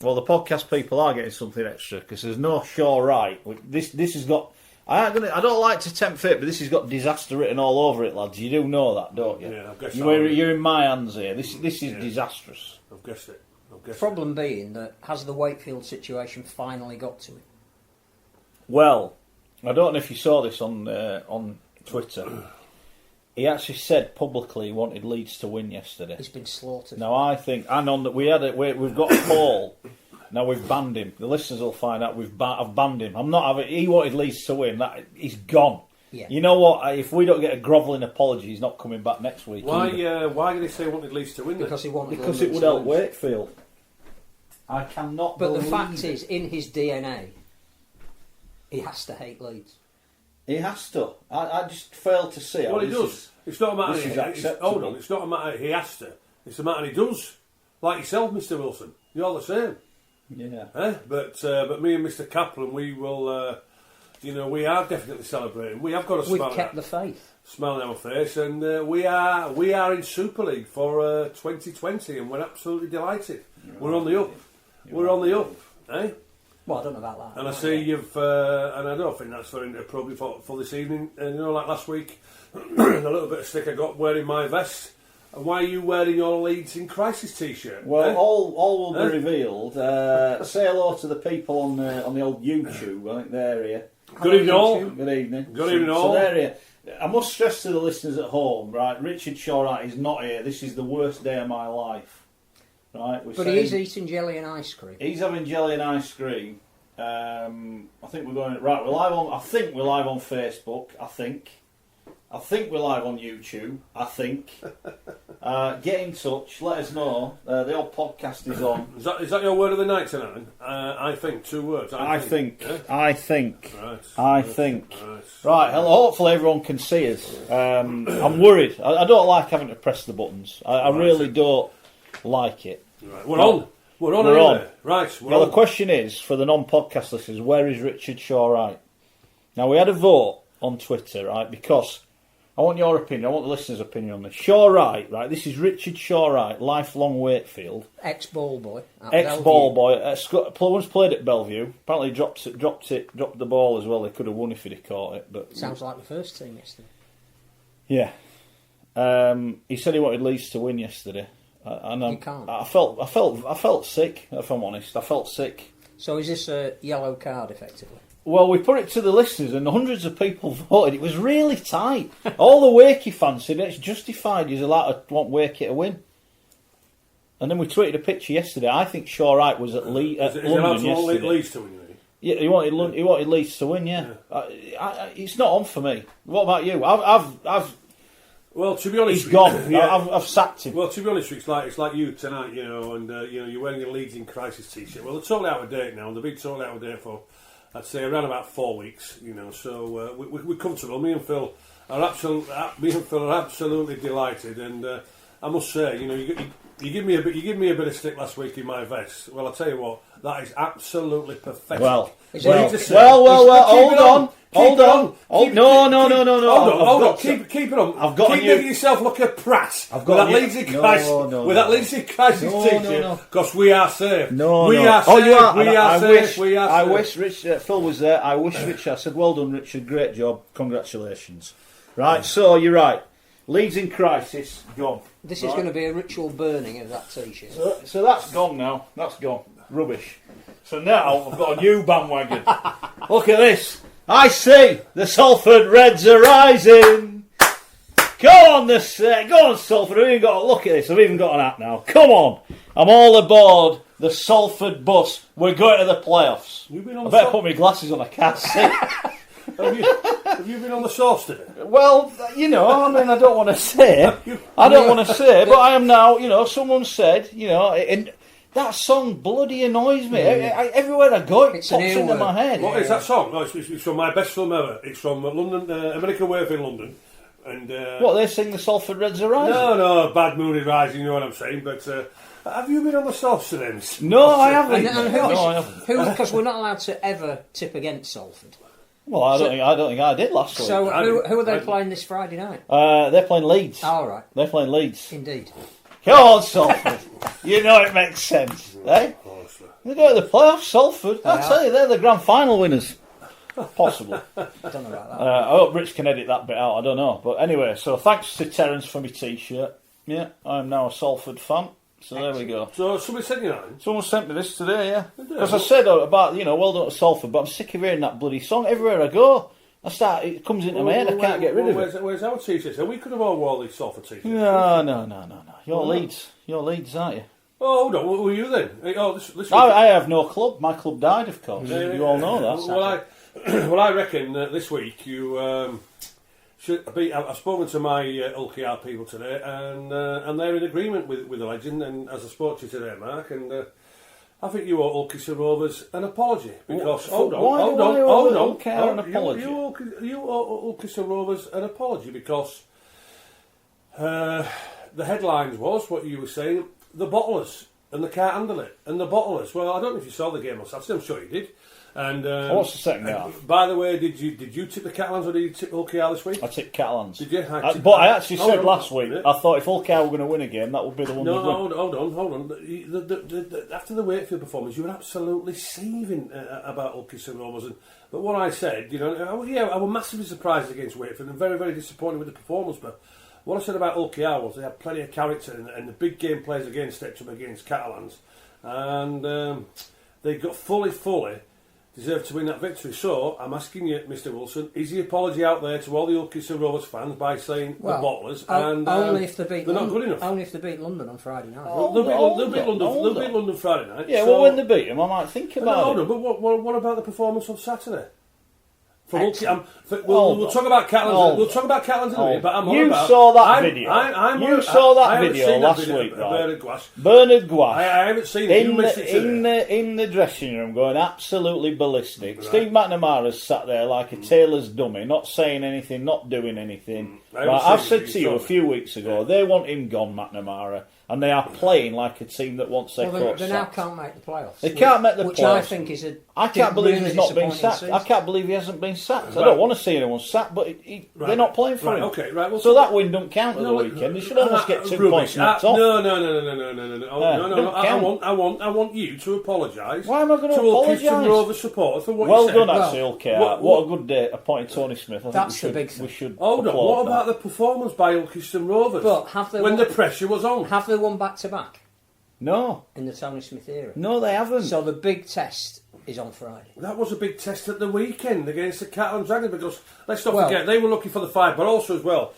Well, the podcast people are getting something extra because there's no sure right. This has got. I don't like to tempt fate, but this has got disaster written all over it, lads. You do know that, don't you? Yeah, I've guessed you're in my hands here. This is disastrous. I've guessed it. Problem being that has the Wakefield situation finally got to him? Well, I don't know if you saw this on Twitter. He actually said publicly he wanted Leeds to win yesterday. He's been slaughtered. Now I think, and on that we've got a call. Now we've banned him. The listeners will find out I've banned him. I'm not having. He wanted Leeds to win. He's gone. Yeah. You know what? If we don't get a grovelling apology, he's not coming back next week. Why did he say he wanted Leeds to win? Because he wanted. Because it would help Wakefield. I cannot. But the fact is, in his DNA, he has to hate Leeds. He has to. I just fail to see. Well, he does. It's not a matter. Hold on. It's not a matter he has to. It's a matter he does. Like yourself, Mr. Wilson. You're the same. Yeah. But me and Mr. Kaplan, we will. We are definitely celebrating. We have got a smile. We've kept the faith. Smile on our face, and we are in Super League for 2020, and we're absolutely delighted. We're on the up. We're on the up, eh? Well, I don't know about that. And I see you've, and I don't think that's very appropriate for this evening. And like last week, a little bit of stick I got wearing my vest. And why are you wearing your Leeds in Crisis T-shirt? Well, all will be revealed. Say hello to the people on the old YouTube. I think they're here. Good evening, all. Good evening. Good evening, all. So they're here. I must stress to the listeners at home, right? Richard Shorewright is not here. This is the worst day of my life. Right, but he is eating jelly and ice cream. He's having jelly and ice cream. I think we're going right. We're live on. I think we're live on Facebook. I think we're live on YouTube. I think. Get in touch. Let us know. The old podcast is on. Is that your word of the night tonight? I think 2 words. I think. Yeah? I think. Right. I think. Right. Hello. Hopefully everyone can see us. I'm worried. I don't like having to press the buttons. I really don't like it. Right. We're on. Right. Now the question is, for the non-podcast listeners, where is Richard Shorewright? Now we had a vote on Twitter, right? Because I want your opinion. I want the listeners' opinion on this. Shorewright, right? This is Richard Shorewright, lifelong Wakefield, ex-ball boy. Once played at Bellevue. Apparently dropped the ball as well. They could have won if he'd have caught it. But sounds like the first team yesterday. Yeah. He said he wanted Leeds to win yesterday. You can't. I felt sick, if I'm honest. I felt sick. So is this a yellow card, effectively? Well, we put it to the listeners, and hundreds of people voted. It was really tight. All the Wakey fans said it's justified. You're allowed to want Wakey to win. And then we tweeted a picture yesterday. I think Shorewright was at London yesterday. Leeds to win, you mean? Yeah, he wanted Leeds to win. Yeah, it's not on for me. What about you? I've Well, to be honest, he's gone. Yeah. I've sacked him. Well, to be honest, it's like you tonight, and you're wearing your Leeds in Crisis T-shirt. Well, they're totally out of date now. They've been totally out of date for, I'd say, around about 4 weeks. So we're comfortable. Me and Phil are absolutely delighted, and I must say, you give me a bit of stick last week in my vest. Well, I'll tell you what, that is absolutely pathetic. Well, hold on. No. Hold on. Keep it on. Keep making yourself look a prat. With that Leeds in Crisis T-shirt. Because we are safe. We are safe. I wish Phil was there. I wish Richard. I said, well done, Richard. Great job. Congratulations. Right. So you're right. Leeds in Crisis. Gone. This is going to be a ritual burning of that T-shirt. So that's gone now. That's gone. Rubbish. So now I've got a new bandwagon. Look at this. I see the Salford Reds are rising. Go on, Salford. I've even got. Look at this. I've even got an app now. Come on. I'm all aboard the Salford bus. We're going to the playoffs. I better put my glasses on. I can't see. Have you been on the sauce today? Well, I don't want to say. But I am now. Someone said, and that song bloody annoys me. Everywhere I go, it pops into my head. What is that song? No, it's from my best film ever. It's from London, American Wave in London. And what, they sing the Salford Reds are rising? No, Bad Moon is Rising, you know what I'm saying. But have you been on the sauce today, Miss? No, I haven't. Because we're not allowed to ever tip against Salford. Well, I don't think I did last week. So who are they playing this Friday night? They're playing Leeds. All right. They're playing Leeds. Indeed. Come on, Salford. You know it makes sense, eh? obviously. They go to the playoffs, Salford. I tell you, they're the grand final winners. Possibly. I don't know about that. I hope Rich can edit that bit out, I don't know. But anyway, so thanks to Terence for my t-shirt. Yeah, I'm now a Salford fan. So there we go. So somebody sent you that? Someone sent me this today, yeah. Because I said about, well done to Salford, but I'm sick of hearing that bloody song. Everywhere I go, it comes into my head, I can't get rid of it. Where's our t-shirts? So we could have all worn these Salford t-shirts. No. You're Leeds, aren't you? Oh, hold on, what were you then? This I have no club. My club died, of course. You all know that. Well, I reckon this week you should be. I've spoken to my LKR people today, and they're in agreement with the legend. And as I spoke to you today, Mark, and I think you owe Ulkiston Rovers an apology because hold on. You owe Ulkiston Rovers an apology because the headlines was what you were saying. The bottlers and they can't handle it, and the bottlers. Well, I don't know if you saw the game on Saturday. I'm sure you did. And what's the second half? By the way, did you tip the Catalans or did you tip OKR this week? I tipped Catalans. Did you? But I actually said last week, I thought if OKR were going to win a game, that would be the one. No, hold on. After the Wakefield performance, you were absolutely seething about Ulkiston Rovers. But what I said, I was massively surprised against Wakefield and very, very disappointed with the performance. But what I said about OKR was they had plenty of character and the big game players again stepped up against Catalans. And they got fully deserved to win that victory. So I'm asking you, Mr. Wilson, is the apology out there to all the Ulkiston Rovers fans by saying the bottlers? Only if they beat they're not good enough. Only if they beat London on Friday night. They'll beat London Friday night. Yeah, well, when they beat them, I might think about it. But what about the performance on Saturday? We'll talk about Catalans. We'll talk about Catalans in a minute. But you saw that video. You saw that video last week, right? Bernard Gouache. I haven't seen it. In the dressing room, going absolutely ballistic. Right. Steve McNamara's sat there like a tailor's dummy, not saying anything, not doing anything. I've said to you a few weeks ago, they want him gone, McNamara. And they are playing like a team that wants their coach They now can't make the playoffs. They can't make the playoffs. Which I think is I can't believe he's not been sacked. I can't believe he hasn't been sacked. I don't want to see anyone sacked, but they're not playing for him. Okay, right. Well, so that win don't count at the weekend. They should almost get 2 points knocked off. No. I want you to apologise. Why am I going to apologise? To Ulkiston Rovers supporters for what you said. Well done, actually, LKR. What a good day appointing Tony Smith. I That's think the big thing. We should hold on. What about the performance by Ulkiston Rovers? When the pressure was on? Have they won back to back? No. In the Tony Smith era? No, they haven't. So the big test is on Friday. That was a big test at the weekend against the Catalan Dragons because, let's not forget, they were looking for the 5, but also as well,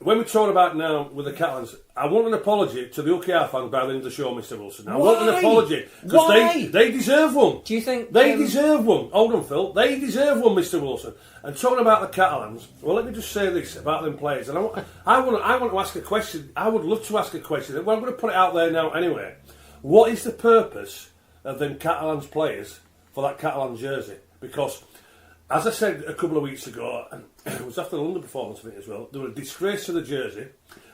when we talk about now with the Catalans, I want an apology to the OKR fans by the end of the show, Mr. Wilson. I want an apology because they deserve one. Do you think they deserve one? Hold on, Phil. They deserve one, Mr. Wilson. And talking about the Catalans, well, let me just say this about them players. And I want to ask a question. I would love to ask a question. Well, I'm going to put it out there now anyway. What is the purpose of them Catalans players for that Catalan jersey? Because, as I said a couple of weeks ago, it was after the London performance, I think, as well, they were a disgrace to the jersey,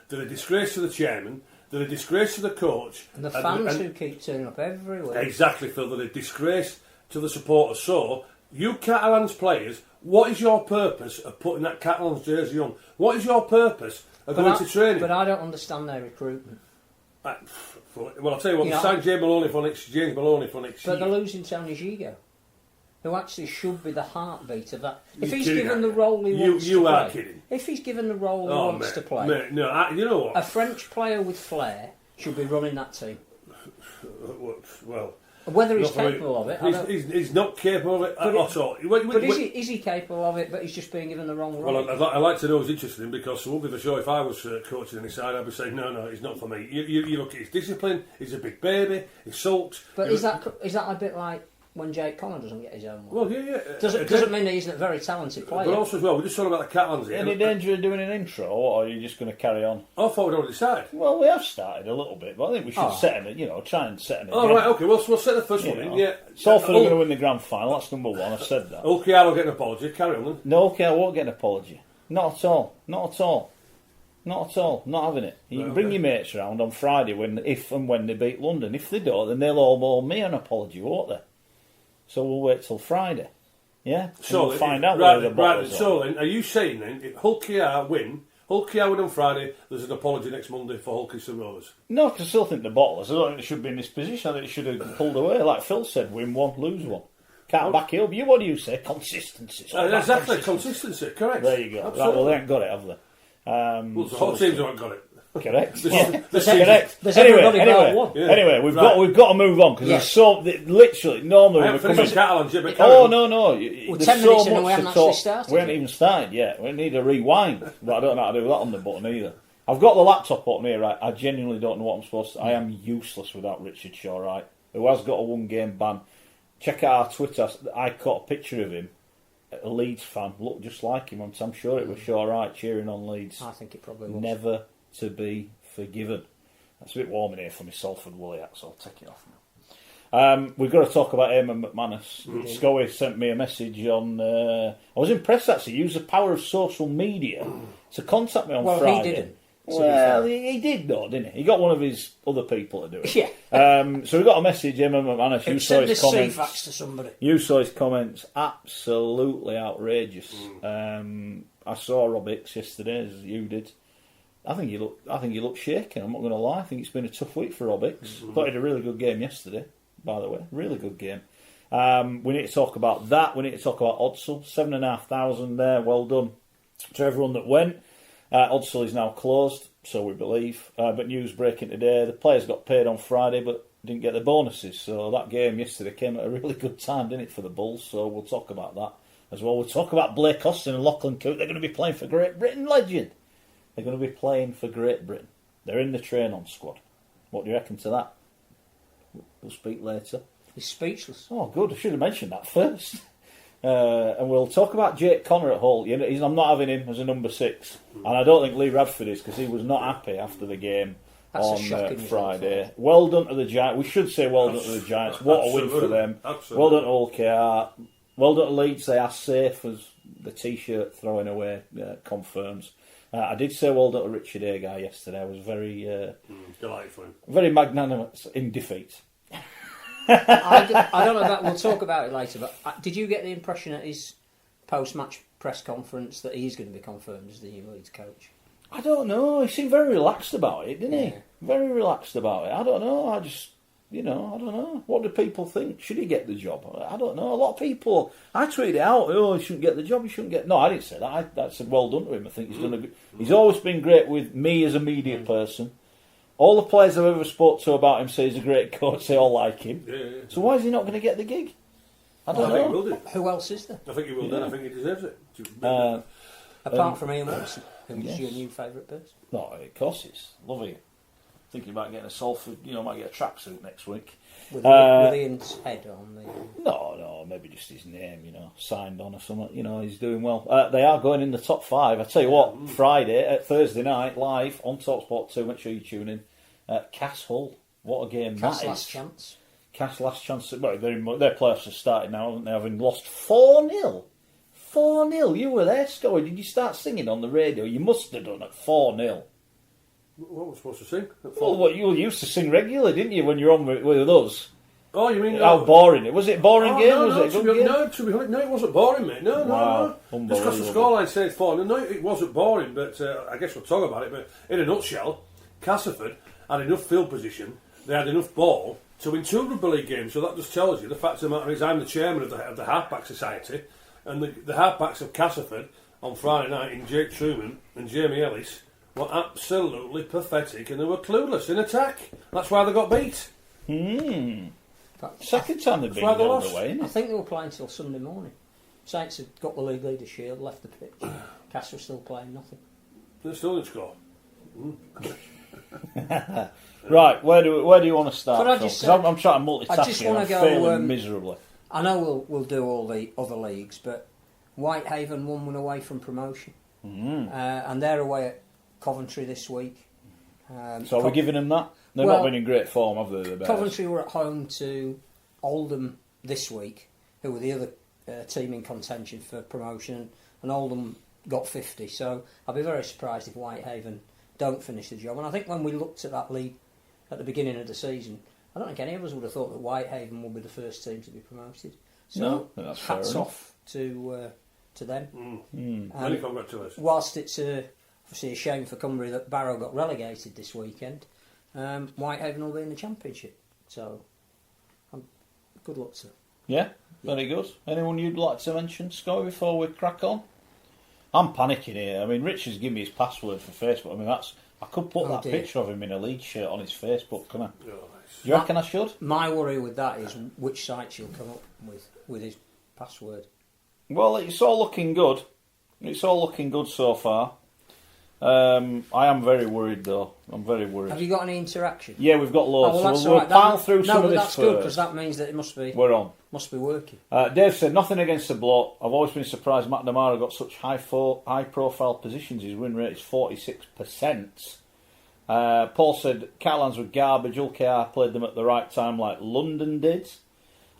they're a disgrace to the chairman, they're a disgrace to the coach. And the fans who keep turning up every week. Exactly, Phil, they're a disgrace to the supporters. So, you Catalans players, what is your purpose of putting that Catalans jersey on? What is your purpose of going to training? But I don't understand their recruitment. Well, I'll tell you what, they signed James Maloney for next year. But they're losing Tony Gigo, who actually should be the heartbeat of that. If he's given the role he wants to play. You are kidding. If he's given the role he wants to play. Mate, no, you know what? A French player with flair should be running that team. Well... Whether he's capable of it, he's not capable of it at all. But is he capable of it? But he's just being given the wrong role. Well, I'd like to know who's interested in because it would be for sure if I was coaching any side, I'd be saying no, he's not for me. You look at his discipline. He's a big baby. He sulks. But is that a bit like when Jake Connor doesn't get his own way? Well, yeah. Doesn't mean that he's a very talented player. But also as well, we're just talking about the Catalans here. Any danger of doing an intro, or are you just going to carry on? I thought we'd already started. Well, we have started a little bit, but I think we should try and set an agenda. Oh, right, okay, we'll set the first one in, yeah. Salford are going to win the grand final, that's number one, I've said that. OKR will get an apology, carry on then. No, OKR won't get an apology. Not at all. Not having it. You can bring your mates around on Friday if and when they beat London. If they don't, then they'll all owe me an apology, won't they? So we'll wait till Friday. Yeah? So we'll find out where the bottlers are. So then, are you saying then, if Hull KR win, Hulky Howard on Friday. There's an apology next Monday for Hulky St Rovers. No, because I still think the bottlers. I don't think they should be in this position. I think they should have pulled away, like Phil said. Win one, lose one. Can't back it up. What do you say? Consistency. Exactly, consistency. Correct. There you go. Right, well, they haven't got it, have they? Well, the whole teams haven't got it. Correct. Correct. Anyway, we've got to move on because there's so literally normally. I haven't finished Catalan, but no. We're 10 minutes in and we haven't actually started. We haven't even started yet. We need a rewind, but I don't know how to do that on the button either. I've got the laptop button here, right? I genuinely don't know what I'm supposed to. I am useless without Richard Shaw, right? Who has got a 1-game ban. Check out our Twitter. I caught a picture of him. A Leeds fan, looked just like him. I'm sure it was Shaw, right? Cheering on Leeds. I think it probably was. Never to be forgiven. That's a bit warm in here for my Salford woolly hat, so I'll take it off now. We've got to talk about Eamon McManus. Schoey sent me a message on. I was impressed actually. He used the power of social media to contact me on Friday. Well, he didn't. Well, he did though, didn't he? He got one of his other people to do it. Yeah. So we got a message, Eamon McManus. You saw his comments. Fax to somebody. You saw his comments. Absolutely outrageous. I saw Rob Hicks yesterday, as you did. I think he looked shaken. I'm not going to lie. I think it's been a tough week for Rob Hicks. Thought he had a really good game yesterday. By the way, really good game. We need to talk about that. We need to talk about Odsal. 7,500 there. Well done to everyone that went. Odsal is now closed, so we believe. But news breaking today: the players got paid on Friday, but didn't get the bonuses. So that game yesterday came at a really good time, didn't it, for the Bulls? So we'll talk about that as well. We'll talk about Blake Austin and Lachlan Coote. They're going to be playing for Great Britain, legend. They're going to be playing for Great Britain. They're in the train-on squad. What do you reckon to that? We'll speak later. He's speechless. Oh, good. I should have mentioned that first. And we'll talk about Jake Connor at Hull. I'm not having him as a number 6. And I don't think Lee Radford is, because he was not happy after the game on Friday. Well done to the Giants. We should say well done to the Giants. What a win for them. Absolutely. Well done to OKR. Well done to Leeds. They are safe, as the T-shirt throwing away confirms. I did say well done to Richard Agar yesterday. I was very delightful, very magnanimous in defeat. I don't know about. We'll talk about it later. But did you get the impression at his post-match press conference that he's going to be confirmed as the new Leeds coach? I don't know. He seemed very relaxed about it, didn't he? Very relaxed about it. I don't know. I don't know. What do people think? Should he get the job? I don't know. A lot of people. I tweeted it out. Oh, he shouldn't get the job. He shouldn't get. No, I didn't say that. I said well done to him. I think he's done a good. He's always been great with me as a media person. All the players I've ever spoke to about him say he's a great coach. They all like him. Yeah. So why is he not going to get the gig? I don't know. Think he will do. Who else is there? I think he will do. I think he deserves it. Apart from Ian Watson, who's your new favourite person? No, of course it's lovely. Thinking about getting a Salford. Might get a tracksuit next week. With Ian's head on the... No, maybe just his name, signed on or something. He's doing well. They are going in the top 5. I tell you what, Thursday night, live on TalkSport 2. Make sure you tune in. Cass Hull, what a game that is. Cass last chance. Cass last chance. Well, their playoffs have started now, haven't they? Having lost 4-0. 4-0. You were there, Schoey. Did you start singing on the radio? You must have done at 4-0. What was I supposed to sing? Well, you used to sing regularly, didn't you, when you were on with us? Oh, you mean... How boring it was. It a boring game? No, was it a good game? No, it wasn't boring, mate. No. Just because the scoreline says 4-0. No, it wasn't boring, but I guess we'll talk about it. But in a nutshell, Castleford had enough field position, they had enough ball to win 2 Rugby League games. So that just tells you, the fact of the matter is, I'm the chairman of the Halfback Society, and the halfbacks of Castleford on Friday night in Jake Truman and Jamie Ellis were absolutely pathetic, and they were clueless in attack. That's why they got beat. Second time they've been down the way, isn't it? I think they were playing till Sunday morning. Saints had got the league leader shield, left the pitch. Cass was still playing nothing. They still didn't score. Right, where do you want to start? I'm trying to multitask. I just want to go failing miserably. I know we'll do all the other leagues, but Whitehaven won away from promotion, and they're away at Coventry this week. So are we giving them that? They've not been in great form, have they? The Coventry were at home to Oldham this week, who were the other team in contention for promotion, and Oldham got 50. So I'll be very surprised if Whitehaven don't finish the job. And I think when we looked at that league at the beginning of the season, I don't think any of us would have thought that Whitehaven would be the first team to be promoted. So hats off to them. Many congratulations. Whilst it's a obviously a shame for Cumbria that Barrow got relegated this weekend. Whitehaven will be in the Championship. So, good luck to them. Yeah, very good. Anyone you'd like to mention, Schoey, before we crack on? I'm panicking here. I mean, Richard's given me his password for Facebook. I mean, I could put that picture of him in a Leeds shirt on his Facebook, can I? Oh, nice. Do you reckon I should? My worry with that is which sites you'll come up with his password. Well, it's all looking good. It's all looking good so far. I am very worried, though. I'm very worried. Have you got any interaction? Yeah, we've got loads. Oh, well, so we'll pile through some of this that's good, first. because that means that it must be working. Dave said, nothing against the bloke. I've always been surprised McNamara got such high-profile positions. His win rate is 46%. Paul said, Catalans were garbage. Ulkar played them at the right time like London did.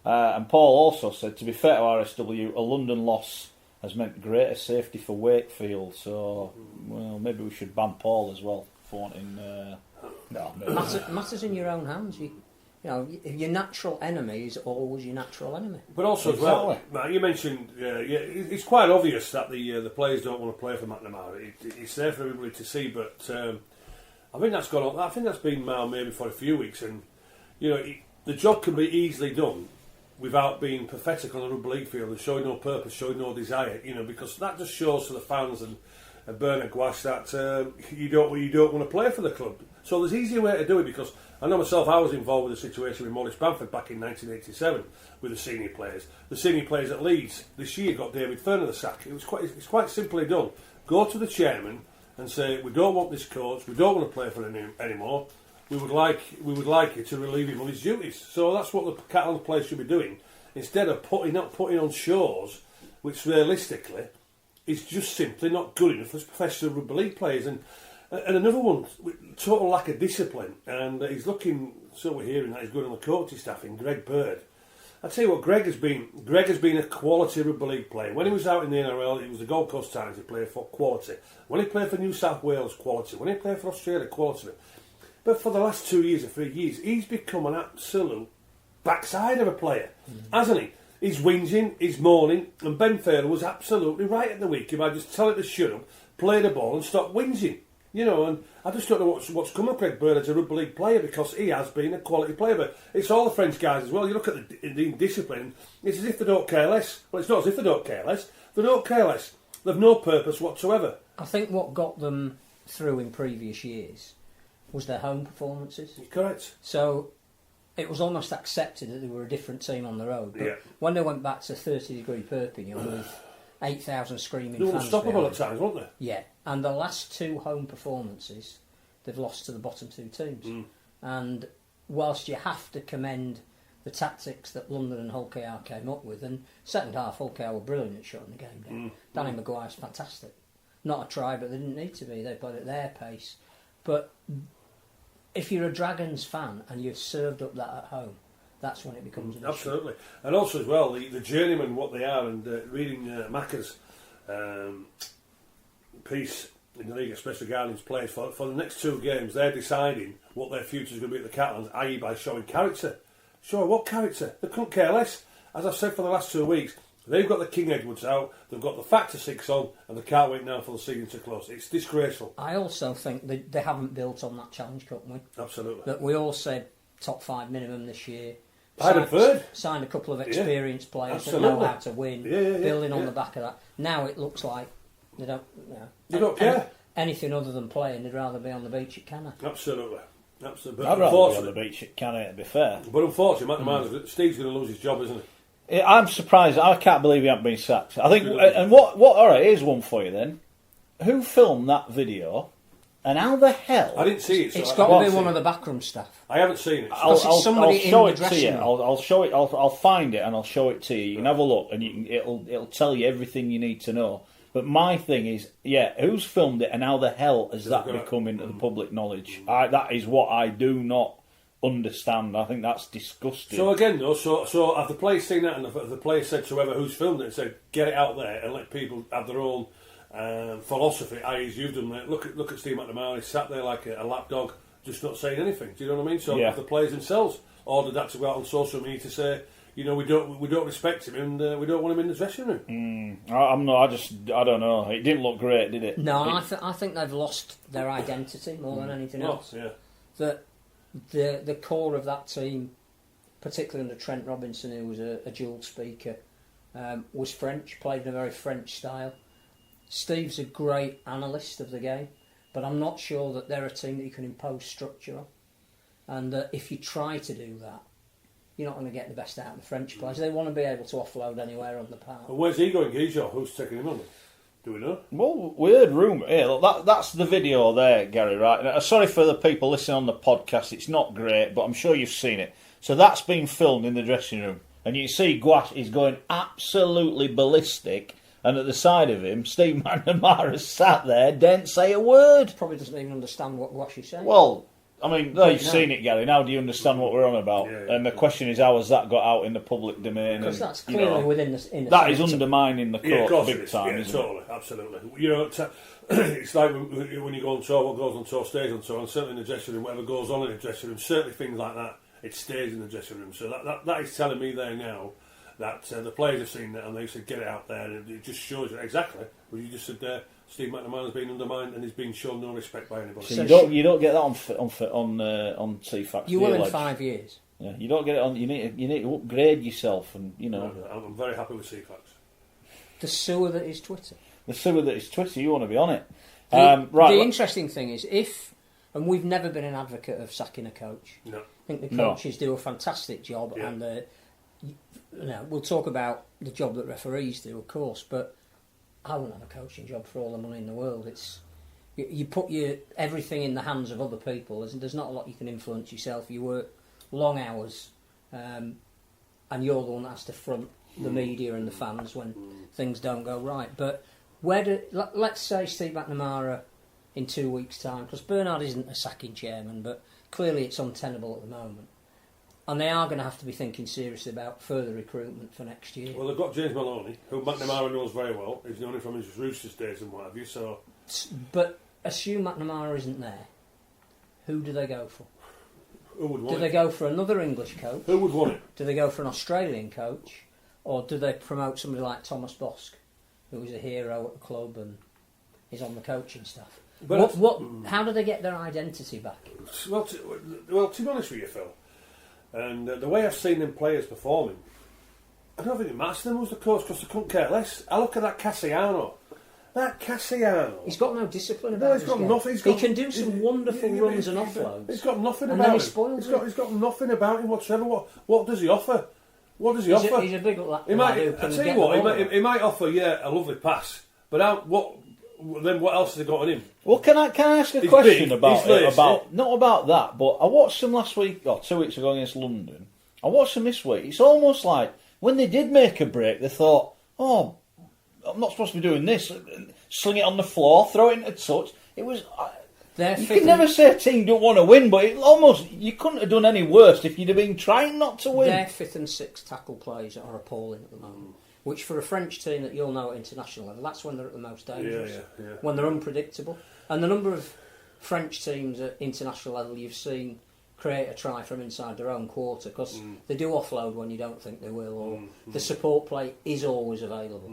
And Paul also said, to be fair to RSW, a London loss has meant greater safety for Wakefield. So, well, maybe we should ban Paul as well for wanting... Matters in your own hands. You know, your natural enemy is always your natural enemy. But also as well, Matt, you mentioned, it's quite obvious that the players don't want to play for McNamara. It's there for everybody to see, but I think that's gone on. I think that's been now maybe for a few weeks, and the job can be easily done without being pathetic on a rugby league field and showing no purpose, showing no desire. Because that just shows to the fans and Bernard Gwash that you don't want to play for the club. So there's an easier way to do it, because I know myself, I was involved with a situation with Maurice Bamford back in 1987 with the senior players. The senior players at Leeds this year got David Furner the sack. It's quite simply done. Go to the chairman and say, we don't want this coach, we don't want to play for him anymore. We would like you to relieve him of his duties. So that's what the Catalan players should be doing, instead of putting on shows which realistically is just simply not good enough as professional rugby league players. And another one, total lack of discipline. And he's looking, so we're hearing that he's good on the coaching staff in Greg Bird. I tell you what, Greg has been a quality rugby league player. When he was out in the NRL, it was the Gold Coast Times he played for, quality. When he played for New South Wales, quality. When he played for Australia, quality. But for the last 2 years or 3 years, he's become an absolute backside of a player, hasn't he? He's whinging, he's moaning, and Ben Fairley was absolutely right at the week. If I just tell him to shut up, play the ball and stop whinging. And I just don't know what's come of Greg Bird as a rugby league player, because he has been a quality player. But it's all the French guys as well. You look at the discipline, it's as if they don't care less. Well, it's not as if they don't care less. They don't care less. They've no purpose whatsoever. I think what got them through in previous years was their home performances. Correct. So it was almost accepted that they were a different team on the road. But when they went back to 30-degree Perpignan with 8,000 screaming fans, they were unstoppable at times, weren't they? Yeah, and the last two home performances, they've lost to the bottom two teams. And whilst you have to commend the tactics that London and Hull KR came up with, and second half Hull KR were brilliant at shutting the game down. Danny Maguire's fantastic. Not a try, but they didn't need to be. They played at their pace. But if you're a Dragons fan and you've served up that at home, that's when it becomes an issue. Absolutely. And also as well, the journeymen, what they are, and reading Macca's piece in the league, especially regarding players, for the next two games, they're deciding what their future is going to be at the Catalans, i.e. by showing character. Sure, what character? They couldn't care less. As I've said for the last 2 weeks, they've got the King Edwards out, they've got the Factor 6 on, and they can't wait now for the season to close. It's disgraceful. I also think they haven't built on that Challenge Cup win. Absolutely. That we all said top 5 minimum this year. Signed a couple of experienced players that know how to win, building on the back of that. Now it looks like they don't, they don't care. Anything other than playing, they'd rather be on the beach at Canna. Absolutely. But I'd rather be on the beach at Canna, to be fair. But unfortunately, Steve's going to lose his job, isn't he? I'm surprised. I can't believe he hasn't been sacked. I think. And what? All right, here's one for you then. Who filmed that video? And how the hell? I didn't see it. So it's got to be one of the backroom staff. I haven't seen it. I'll show it to you. I'll show it. I'll find it and I'll show it to you. You can have a look, and it'll tell you everything you need to know. But my thing is, who's filmed it, and how the hell has that become into the public knowledge? That is what I do not understand. I think that's disgusting. So again, though, so have the players seen that, and have the players said to whoever who's filmed it, said, get it out there and let people have their own philosophy, i.e. you've done that. Look at Steve McNamara, he's sat there like a lapdog, just not saying anything. Do you know what I mean? So have the players themselves ordered that to go out on social media to say, you know, we don't respect him, and we don't want him in the dressing room. I'm not. I don't know. It didn't look great, did it? No, I think they've lost their identity more than anything else. Yeah. That the core of that team, particularly under Trent Robinson, who was a dual speaker, was French, played in a very French style. Steve's a great analyst of the game, but I'm not sure that they're a team that you can impose structure on. And if you try to do that, you're not going to get the best out of the French players. They want to be able to offload anywhere on the park. And where's he going, Guizot? Who's taking him on? Do we know? Well, we heard rumour. Yeah, look, that's the video there, Gary, right? Now, sorry for the people listening on the podcast. It's not great, but I'm sure you've seen it. So that's been filmed in the dressing room. And you see Gouache is going absolutely ballistic. And at the side of him, Steve McNamara sat there, didn't say a word. Probably doesn't even understand what Gouache is saying. Well, I mean, you've seen it, Gary. Now do you understand what we're on about? Yeah. And the question is, how has that got out in the public domain? Because that's clearly within the... That is undermining the court big time, isn't totally, absolutely. You know, it's like when you go on tour, what goes on tour stays on tour, and certainly in the dressing room, whatever goes on in the dressing room, certainly things like that, it stays in the dressing room. So that is telling me there now that the players have seen that and they said get it out there, and it just shows you exactly what you just said there. Steve McNamara's been undermined and he's been shown no respect by anybody. So you don't get that on T-Fax. You will in 5 years. Yeah, you don't get it on. You need to upgrade yourself, and you know. I'm very happy with T-Fax. The sewer that is Twitter. The sewer that is Twitter. You want to be on it. The interesting thing is and we've never been an advocate of sacking a coach. No. I think the coaches do a fantastic job, and we'll talk about the job that referees do, of course, but I wouldn't have a coaching job for all the money in the world. It's you put everything in the hands of other people. There's not a lot you can influence yourself. You work long hours, and you're the one that has to front the media and the fans when things don't go right. But let's say Steve McNamara in 2 weeks' time, because Bernard isn't a sacking chairman, but clearly it's untenable at the moment. And they are going to have to be thinking seriously about further recruitment for next year. Well, they've got James Maloney, who McNamara knows very well. He's known him from his Roosters days and what have you. So, but assume McNamara isn't there. Who do they go for? Who would want Do they go for another English coach? Who would want it? Do they go for an Australian coach? Or do they promote somebody like Thomas Bosk, who is a hero at the club and is on the coaching staff? But how do they get their identity back? Well, to be honest with you, Phil, and the way I've seen them players performing, I don't think it matters to them who's the coach because they couldn't care less. I look at that Cassiano. He's got no discipline about him. He's got nothing. He can do some wonderful runs and offloads. He's got nothing and about then him. He spoils it. He's got nothing about him whatsoever. What does he offer? What does he offer? He's a big lad. I tell you what, he might offer a lovely pass, but what else has he got on him? Well, can I ask a question about not about that, but I watched them last week or 2 weeks ago against London. I watched them this week. It's almost like when they did make a break, they thought, "Oh, I'm not supposed to be doing this." Sling it on the floor, throw it into touch. It was. You can never say a team don't want to win, but you couldn't have done any worse if you'd have been trying not to win. Their 5th and 6th tackle plays are appalling at the moment. Which for a French team that you'll know at international level, that's when they're at the most dangerous. Yeah. When they're unpredictable. And the number of French teams at international level you've seen create a try from inside their own quarter because they do offload when you don't think they will, or the support play is always available.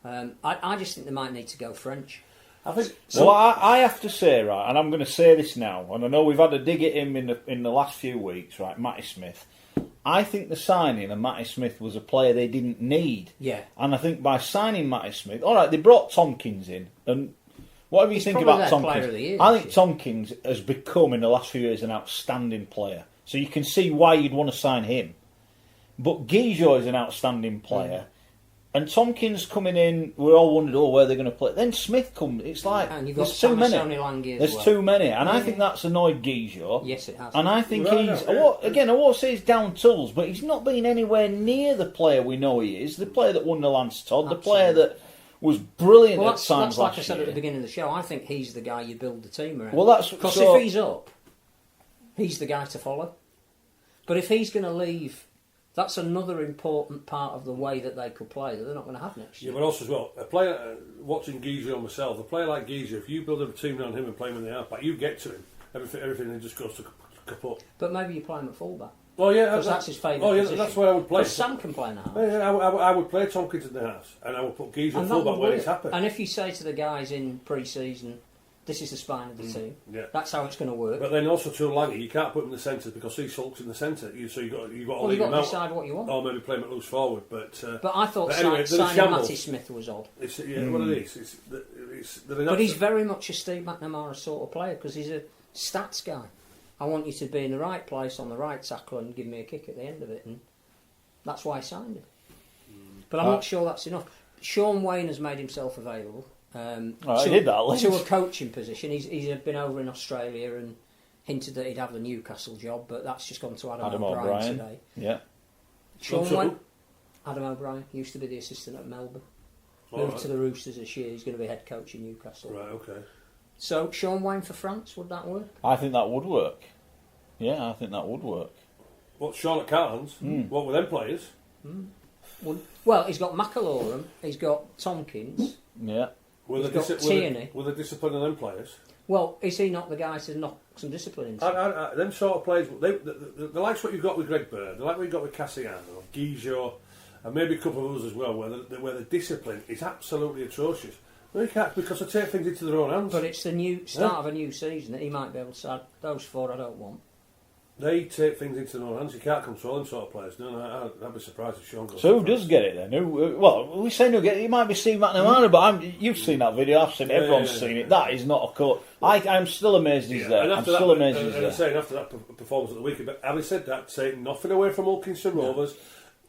I just think they might need to go French. I have to say, right, and I'm going to say this now, and I know we've had a dig at him in the last few weeks, right, Matty Smith. I think the signing of Matty Smith was a player they didn't need. Yeah. And I think by signing Matty Smith, all right, they brought Tompkins in, and whatever you think about Tompkins, I think Tompkins has become in the last few years an outstanding player. So you can see why you'd want to sign him. But Guizot is an outstanding player. And Tompkins coming in, we all wondered, where they're going to play. Then Smith comes. It's like there's too many. There's too many, and I think that's annoyed Guizot. Yes, it has. And I think I won't say he's down tools, but he's not been anywhere near the player we know he is. The player that won the Lance Todd, the player that was brilliant at times last year. Like I said at the beginning of the show, I think he's the guy you build the team around. Well, that's because if he's up, he's the guy to follow. But if he's going to leave. That's another important part of the way that they could play that they're not going to have next year. Yeah, but also as well, a player watching Guizot myself, a player like Guizot, if you build a team around him and play him in the halfback, you get to him, everything just goes to kaput. But maybe you play him at fullback. Oh yeah, because that's his favourite. Oh yeah, position. that's where I would play. But Sam can play in the half. Yeah, I would play Tompkins in the house, and I would put Geezer And fullback that would where work. he's happy. And if you say to the guys in pre-season, this is the spine of the team, that's how it's going to work. But then also to Langy, you can't put him in the centre because he sulks in the centre. So you got to Well, you've got to decide what you want. Or maybe play him at loose forward. But I thought anyway, signing Matty Smith was odd. It's what it is. But he's very much a Steve McNamara sort of player because he's a stats guy. I want you to be in the right place on the right tackle and give me a kick at the end of it, and that's why I signed him. But I'm not sure that's enough. Sean Wayne has made himself available to a coaching position. He's been over in Australia and hinted that he'd have the Newcastle job, but that's just gone to Adam O'Brien today. Yeah. Sean Wayne, Adam O'Brien used to be the assistant at Melbourne. Moved to the Roosters this year. He's going to be head coach in Newcastle. Right. Okay. So, Sean Wayne for France, would that work? I think that would work. Yeah, I think that would work. What, Charlotte Carnes? What were them players? Well, he's got McAlorum, he's got Tompkins. Yeah. He's got Tierney. Were the discipline of them players? Well, is he not the guy to knock some discipline into? Them sort of players, they like what you've got with Greg Bird, they like what you've got with Cassiano, Guizot, and maybe a couple of others as well, where the discipline is absolutely atrocious. No, you can't, because they take things into their own hands. But it's the new start of a new season that he might be able to say, those four I don't want. They take things into their own hands. You can't control them sort of players. No, I'd be surprised if Sean goes. So who does get it then? Well, we say no get it. It might be Steve McNamara, but you've seen that video. I've seen it. Everyone's seen it. That is not a cut. I'm still amazed he's there. I'm still amazed he's there. And I'm saying after that performance at the weekend, but having said that, saying nothing away from Wilkinson Rovers.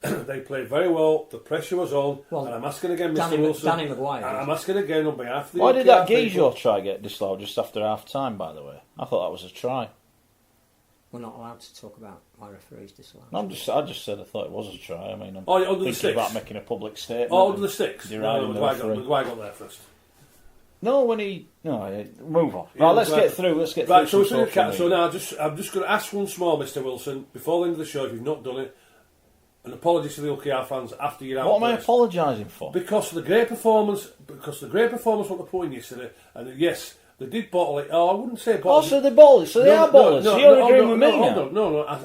They played very well. The pressure was on, and I'm asking again, Mr. Wilson. Danny Maguire. I'm asking again on behalf of the. Why did that Guizot try get disallowed just after half time? By the way, I thought that was a try. We're not allowed to talk about my referee's disallowed. I just said I thought it was a try. I mean, I'm under the thinking about making a public statement. Oh, under the sticks. Maguire got there first. No, move on. Right, let's get through. Right, so now I'm just going to ask one small, Mr. Wilson, before the end of the show, if you've not done it. An apology to the OKR fans after you're out. What am I apologising for? Because the great performance what they put in yesterday, and yes, they did bottle it. Oh, I wouldn't say bottle it. So they bottle it. So they are bottlers. So you're agreeing with me now.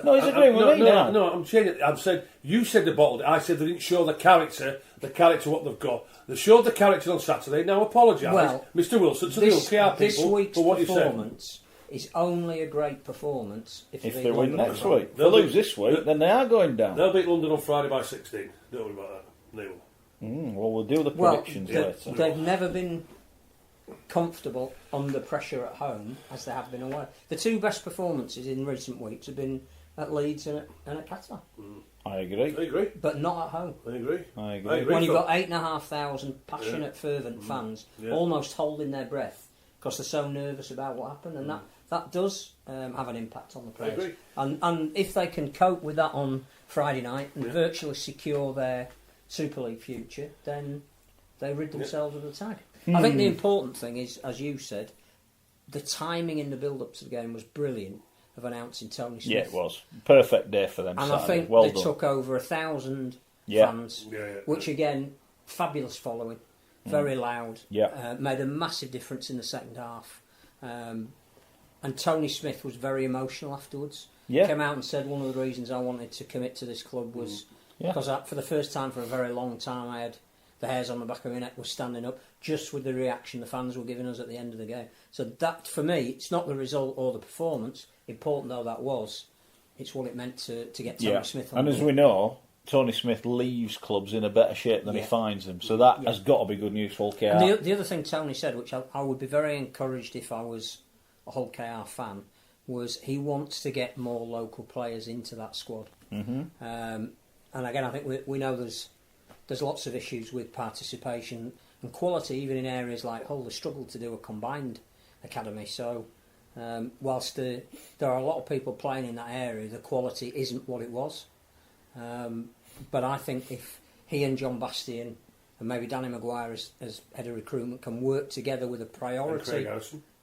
No, he's agreeing with me now. No, I'm changing it. I've said you said they bottled it. I said they didn't show the character what they've got. They showed the character on Saturday. Now apologise, Mr. Wilson, to the OKR people for what you said. This week's performance is only a great performance if they win next week. If they lose this week, then they are going down. They'll beat London on Friday by 16. Don't worry about that. They will. Well, we'll do the predictions later. They've never been comfortable under pressure at home as they have been away. The two best performances in recent weeks have been at Leeds and at Qatar. I agree. But not at home. I agree. When you've got 8,500 passionate, fervent fans almost holding their breath because they're so nervous about what happened, and that does have an impact on the players. I agree. And if they can cope with that on Friday night and virtually secure their Super League future, then they rid themselves of the tag. I think the important thing is, as you said, the timing in the build-up to the game was brilliant of announcing Tony Smith. Yeah, it was. Perfect day for them. And Saturday. I think well they done. took over 1,000 fans, which again, fabulous following, very loud, made a massive difference in the second half. And Tony Smith was very emotional afterwards. Came out and said one of the reasons I wanted to commit to this club was because for the first time for a very long time I had the hairs on the back of my neck was standing up just with the reaction the fans were giving us at the end of the game. So that, for me, it's not the result or the performance, important though that was, it's what it meant to get Tony Smith on. And as we know, Tony Smith leaves clubs in a better shape than he finds them. So that has got to be good news for Hull KR. And the other thing Tony said, which I would be very encouraged if I was a Hull KR fan, was he wants to get more local players into that squad. And again, I think we know there's lots of issues with participation and quality, even in areas like Hull. They struggle to do a combined academy. So whilst there are a lot of people playing in that area, the quality isn't what it was. But I think if he and John Bastian and maybe Danny Maguire as head of recruitment can work together with a priority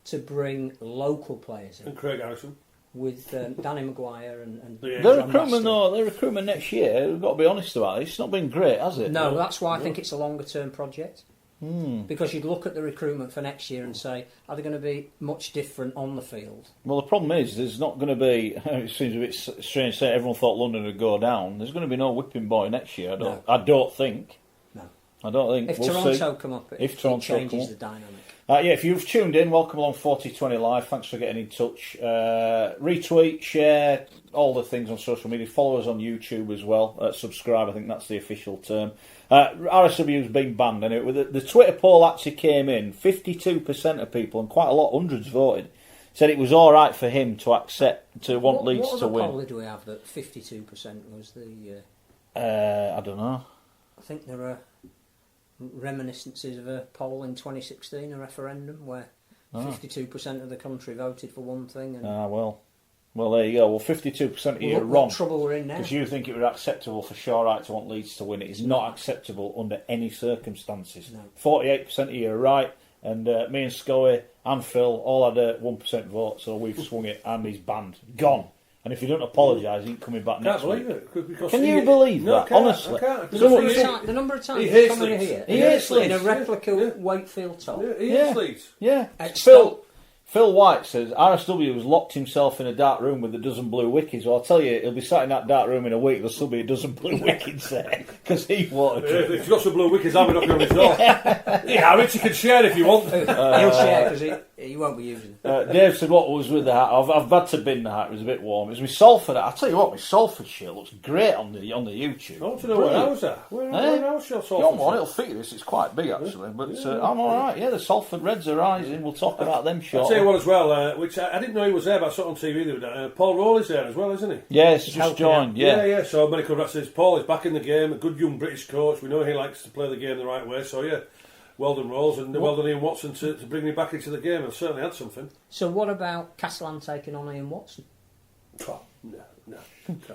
to bring local players in. And Craig Harrison. With Danny Maguire and their recruitment next year, we've got to be honest about it, it's not been great, has it? No, that's why I think it's a longer term project. Because you'd look at the recruitment for next year and say, are they going to be much different on the field? Well, the problem is there's not going to be. It seems a bit strange to say everyone thought London would go down. There's going to be no whipping boy next year. I don't think. No. I don't think. If we'll Toronto see. come up, If it Toronto changes come up. the dynamic. Yeah, if you've tuned in, welcome along 4020 Live. Thanks for getting in touch. Retweet, share, all the things on social media. Follow us on YouTube as well. Subscribe, I think that's the official term. RSW's been banned, and the Twitter poll actually came in. 52% of people, and quite a lot, hundreds voted, said it was all right for him to want Leeds to win. What other poll do we have that 52% was the... I don't know. I think there are reminiscences of a poll in 2016, a referendum, where 52% of the country voted for one thing. And Well, there you go. Well, 52% of you are wrong. What trouble we're in now? Because you think it was acceptable for Shaw Wright to want Leeds to win. It is not acceptable under any circumstances. No. 48% of you are right, and me and Schoey and Phil all had a 1% vote, so we've swung it, and he's banned. Gone. And if you don't apologise, he ain't coming back next week. Can't believe it. Can you believe that? I can't, Honestly. I can't. The number of times He he's hates coming Leeds. here He hates in Leeds. a replica Wakefield top. He hates Leeds. Yeah. It's Phil White says RSW has locked himself in a dark room with a dozen blue wikis. Well, I'll tell you, he'll be sat in that dark room in a week. There'll still be a dozen blue wikis there because he wanted to. If you've got some blue wickets, I'll be knocking on his door. Yeah, Richie can share if you want. He'll share because he won't be using it. Dave said what was with the hat. I've had to bin the hat. It was a bit warm. It was my Salford hat. I'll tell you what, my Salford shirt looks great on the YouTube. I want to know where I was at. Where else your Salford? Go on, one. It'll fit you. This it's quite big actually, but I'm all right. Yeah, the Salford Reds are rising. We'll talk about them I'll shortly. tell you what as well, which I didn't know he was there, but I saw it on TV the other day. Paul Rowley's there as well, isn't he? Yes, just joined. Yeah. So medical rep says Paul is back in the game. A good young British coach. We know he likes to play the game the right way. So yeah, well done Rolls and well done Ian Watson to bring me back into the game. I've certainly had something. So what about Castellan taking on Ian Watson? Oh,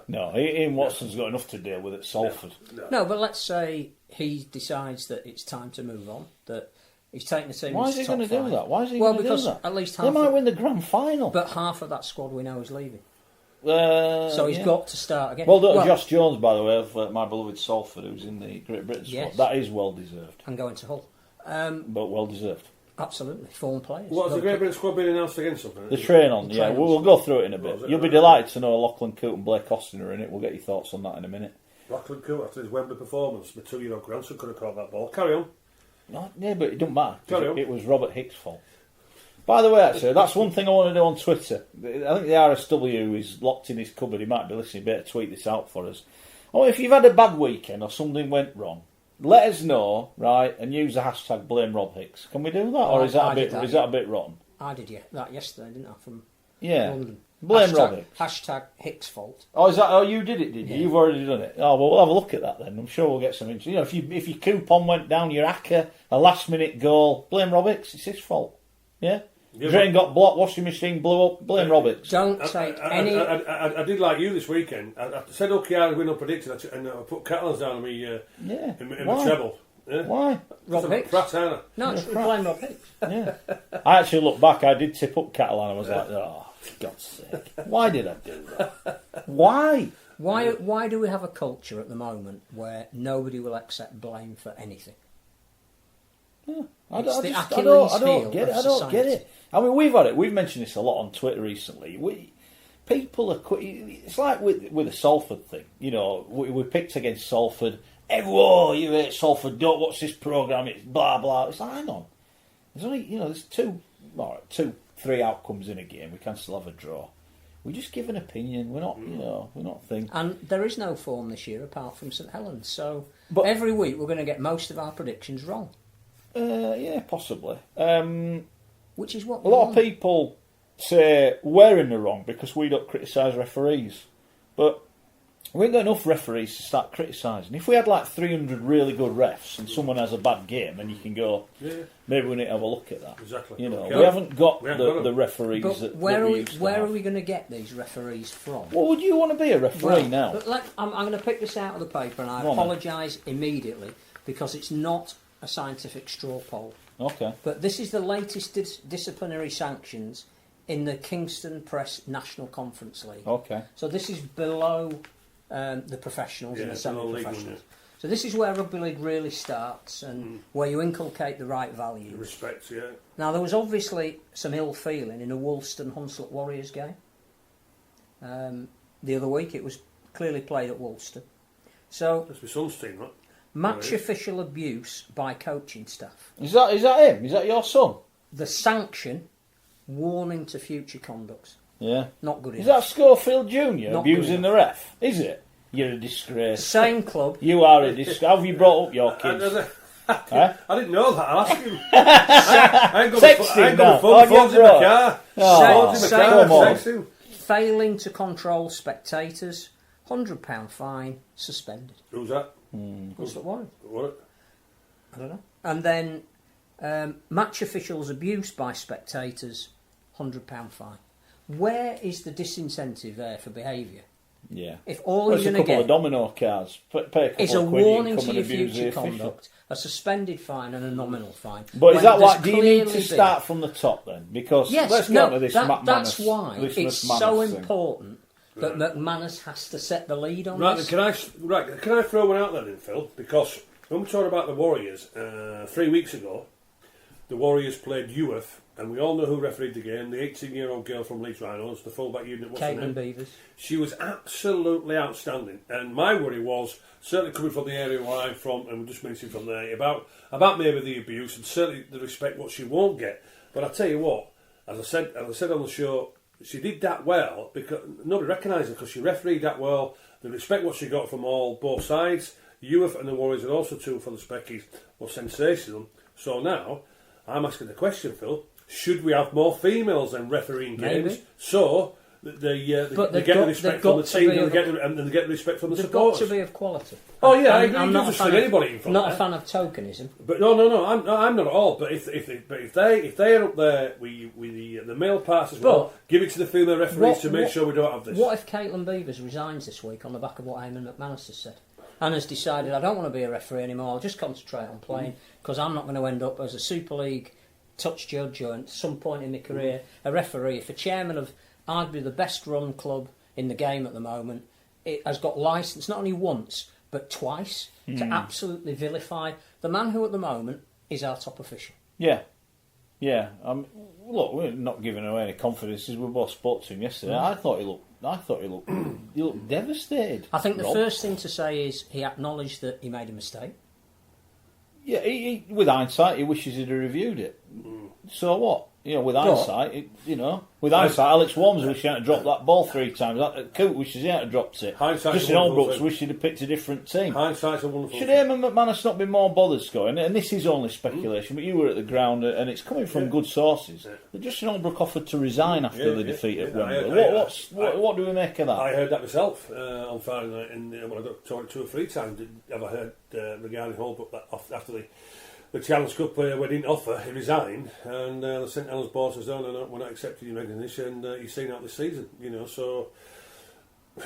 No, Ian Watson's got enough to deal with at Salford. No, but let's say he decides that it's time to move on. That he's taking the team. Why is he going to do that? Why is he going to do that? Well, because at least half. They might win the grand final. But half of that squad we know is leaving. So he's got to start again. Well done, Josh Jones, by the way, of my beloved Salford, who's in the Great Britain squad. Yes. That is well deserved. And going to Hull. But well deserved. Absolutely, form players. What has the Great Britain squad been announced against something? The train on, yeah. We'll go through it in a bit. You'll be delighted to know Lachlan Coote and Blake Austin are in it. We'll get your thoughts on that in a minute. Lachlan Coote, after his Wembley performance, my 2-year-old grandson could have caught that ball. Carry on. No, yeah, but it doesn't matter. Carry on. It was Robert Hicks' fault. By the way, actually, that's one thing I want to do on Twitter. I think the RSW is locked in his cupboard. He might be listening. Better tweet this out for us. Oh, if you've had a bad weekend or something went wrong, let us know, right? And use the hashtag blame Rob Hicks. Can we do that, or is that a bit rotten? I did that yesterday, didn't I? From London. Blame Rob Hicks. Hashtag Hicks fault. Oh, is that? Oh, you did it, did you? Yeah. You've already done it. Oh, well, we'll have a look at that then. I'm sure we'll get some interest. You know, if your coupon went down, your hacker, a last-minute goal, blame Rob Hicks. It's his fault. Yeah. Drain got blocked, washing machine blew up, blame Rob Hicks. Don't take any... I did like you this weekend. I said okay, I win unpredicted, and I put Catalans down on me in my treble. Yeah. Why? Rob Hicks? No, it's blame Rob Hicks. Yeah. I actually look back, I did tip up Catalan, I was like, oh, for God's sake. Why did I do that? Why? Why do we have a culture at the moment where nobody will accept blame for anything? Yeah. I It's don't get it. of I don't get society. it. I mean, we've mentioned this a lot on Twitter recently. People are it's like with the Salford thing. You know, we picked against Salford. Everyone, you hate Salford. Don't watch this programme. It's blah blah. It's like, hang on. There's only there's 3 outcomes in a game. We can still have a draw. We just give an opinion. We're not we're not thinking. And there is no form this year apart from St Helens. So every week we're going to get most of our predictions wrong. Yeah, possibly. Which is what a lot of people say we're in the wrong because we don't criticise referees. But we ain't got enough referees to start criticising. If we had like 300 really good refs and someone has a bad game, then you can go, maybe we need to have a look at that. Exactly. You know, we haven't got the referees but where are we going to get these referees from? Well, would you want to be a referee now? But I'm going to pick this out of the paper, and I apologise immediately because it's not a scientific straw poll. Okay. But this is the latest disciplinary sanctions in the Kingston Press National Conference League. Okay. So this is below the professionals and the semi-professionals. So So this is where rugby league really starts, and where you inculcate the right values. Respect, yeah. Now there was obviously some ill feeling in a Woolston-Hunslet Warriors game. The other week it was clearly played at Woolston. So That's my son's team, right? match official abuse by coaching staff. Is that him? Is that your son? The sanction, warning to future conducts. Yeah. Not good Is enough. that Schofield Jr. Not abusing good the ref? Is it? You're a disgrace. Same club. You are a disgrace. How have you brought up your kids? I didn't know that. I'll ask him. I ain't got Text my him now. phone. Phone's in the car. Oh, Phone's in the same car. club. Text him. Failing to control spectators, £100 fine, suspended. Who's that? What's that one? What? I don't know. And then match officials abuse by spectators, £100 fine. Where is the disincentive there for behaviour? Yeah. If all There's you're a going to couple of get domino cards. Pay a couple is a of quid, you warning can come to and your abuse the future official. conduct, a suspended fine and a nominal fine. But is when that there's like, do you need to clearly start from the top then? Because Yes, let's no, go to this that's why this it's so McManus thing. important that McManus has to set the lead on Right, this. can I throw one out there then, Phil? Because when we talked about the Warriors 3 weeks ago, the Warriors played Youth, and we all know who refereed the game. The 18-year-old girl from Leeds Rhinos, the fullback unit. What's her Caitlin name? Beavers. She was absolutely outstanding, and my worry was certainly coming from the area where I'm from, and we just mentioned from there about maybe the abuse and certainly the respect what she won't get. But I tell you what, as I said on the show, she did that well because nobody recognised her because she refereed that well. The respect what she got from both sides, Youth and the Warriors, and also too for the Speckies, was sensational. So now I'm asking the question, Phil: should we have more females than refereeing games? Maybe. So they get the respect from the team and they get the respect from the They've supporters. got to be of quality. Oh yeah, I I'm agree. You not can a just fan sling of- anybody in front. Not there. a fan of tokenism. But no, I'm not at all. But if they are up there with the male parts as well, give it to the female referees to make sure we don't have this. What if Caitlin Beavers resigns this week on the back of what Eamon McManus has said? And has decided, I don't want to be a referee anymore, I'll just concentrate on playing because I'm not going to end up as a Super League touch judge or at some point in my career a referee. If a chairman of arguably the best run club in the game at the moment, it has got licence not only once but twice to absolutely vilify the man who at the moment is our top official. Yeah. Look, we're not giving away any confidence as we both spoke to him yesterday. I thought he looked devastated. I think the Rob. first thing to say is he acknowledged that he made a mistake. Yeah, he, with hindsight, he wishes he'd have reviewed it. So what? With hindsight, Alex Walmsley wishes he hadn't dropped that ball 3 times. Coot wishes he hadn't dropped it. Hindsight's Justin a wonderful Holbrooks thing. wished he'd have picked a different team. Hindsight's a wonderful Should thing. Eamon McManus not be more bothered, Schoey? And this is only speculation, but you were at the ground, and it's coming from good sources. That Justin Holbrook offered to resign after the defeat at Wembley. What do we make of that? I heard that myself on Friday night, and when I got talked 2 or 3 times, have I heard regarding Holbrook that after the Challenge Cup where he didn't offer, he resigned, and the St Helens board says, no, we're not accepting your recognition, and he's seen out this season, so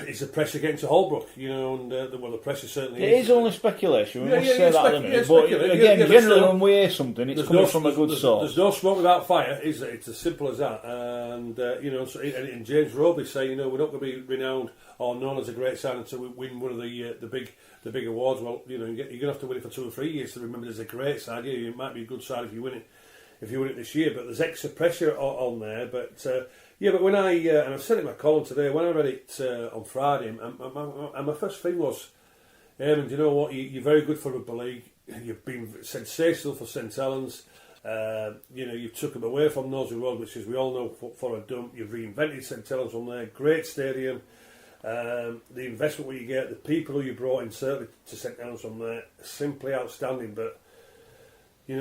it's the pressure getting to Holbrook, and the pressure certainly It is only speculation, we must say that, speculation. but again, generally when we hear something, it's coming from a good source. There's no smoke without fire, is it? It's as simple as that, and and James Roby say, we're not going to be renowned or known as a great side until we win one of the big awards. Well, you're going to have to win it for 2 or 3 years to remember there's a great side. Yeah, it might be a good side if you win it this year, but there's extra pressure on there. But but when and I've said it in my column today, when I read it on Friday, and my first thing was, Eamon, do you know what? You're very good for rugby league. You've been sensational for St Helens. You took them away from Nosey Road, which, as we all know, for a dump. You've reinvented St Helens from there. Great stadium. The investment you get, the people who you brought in certainly to St Helens from there, simply outstanding. But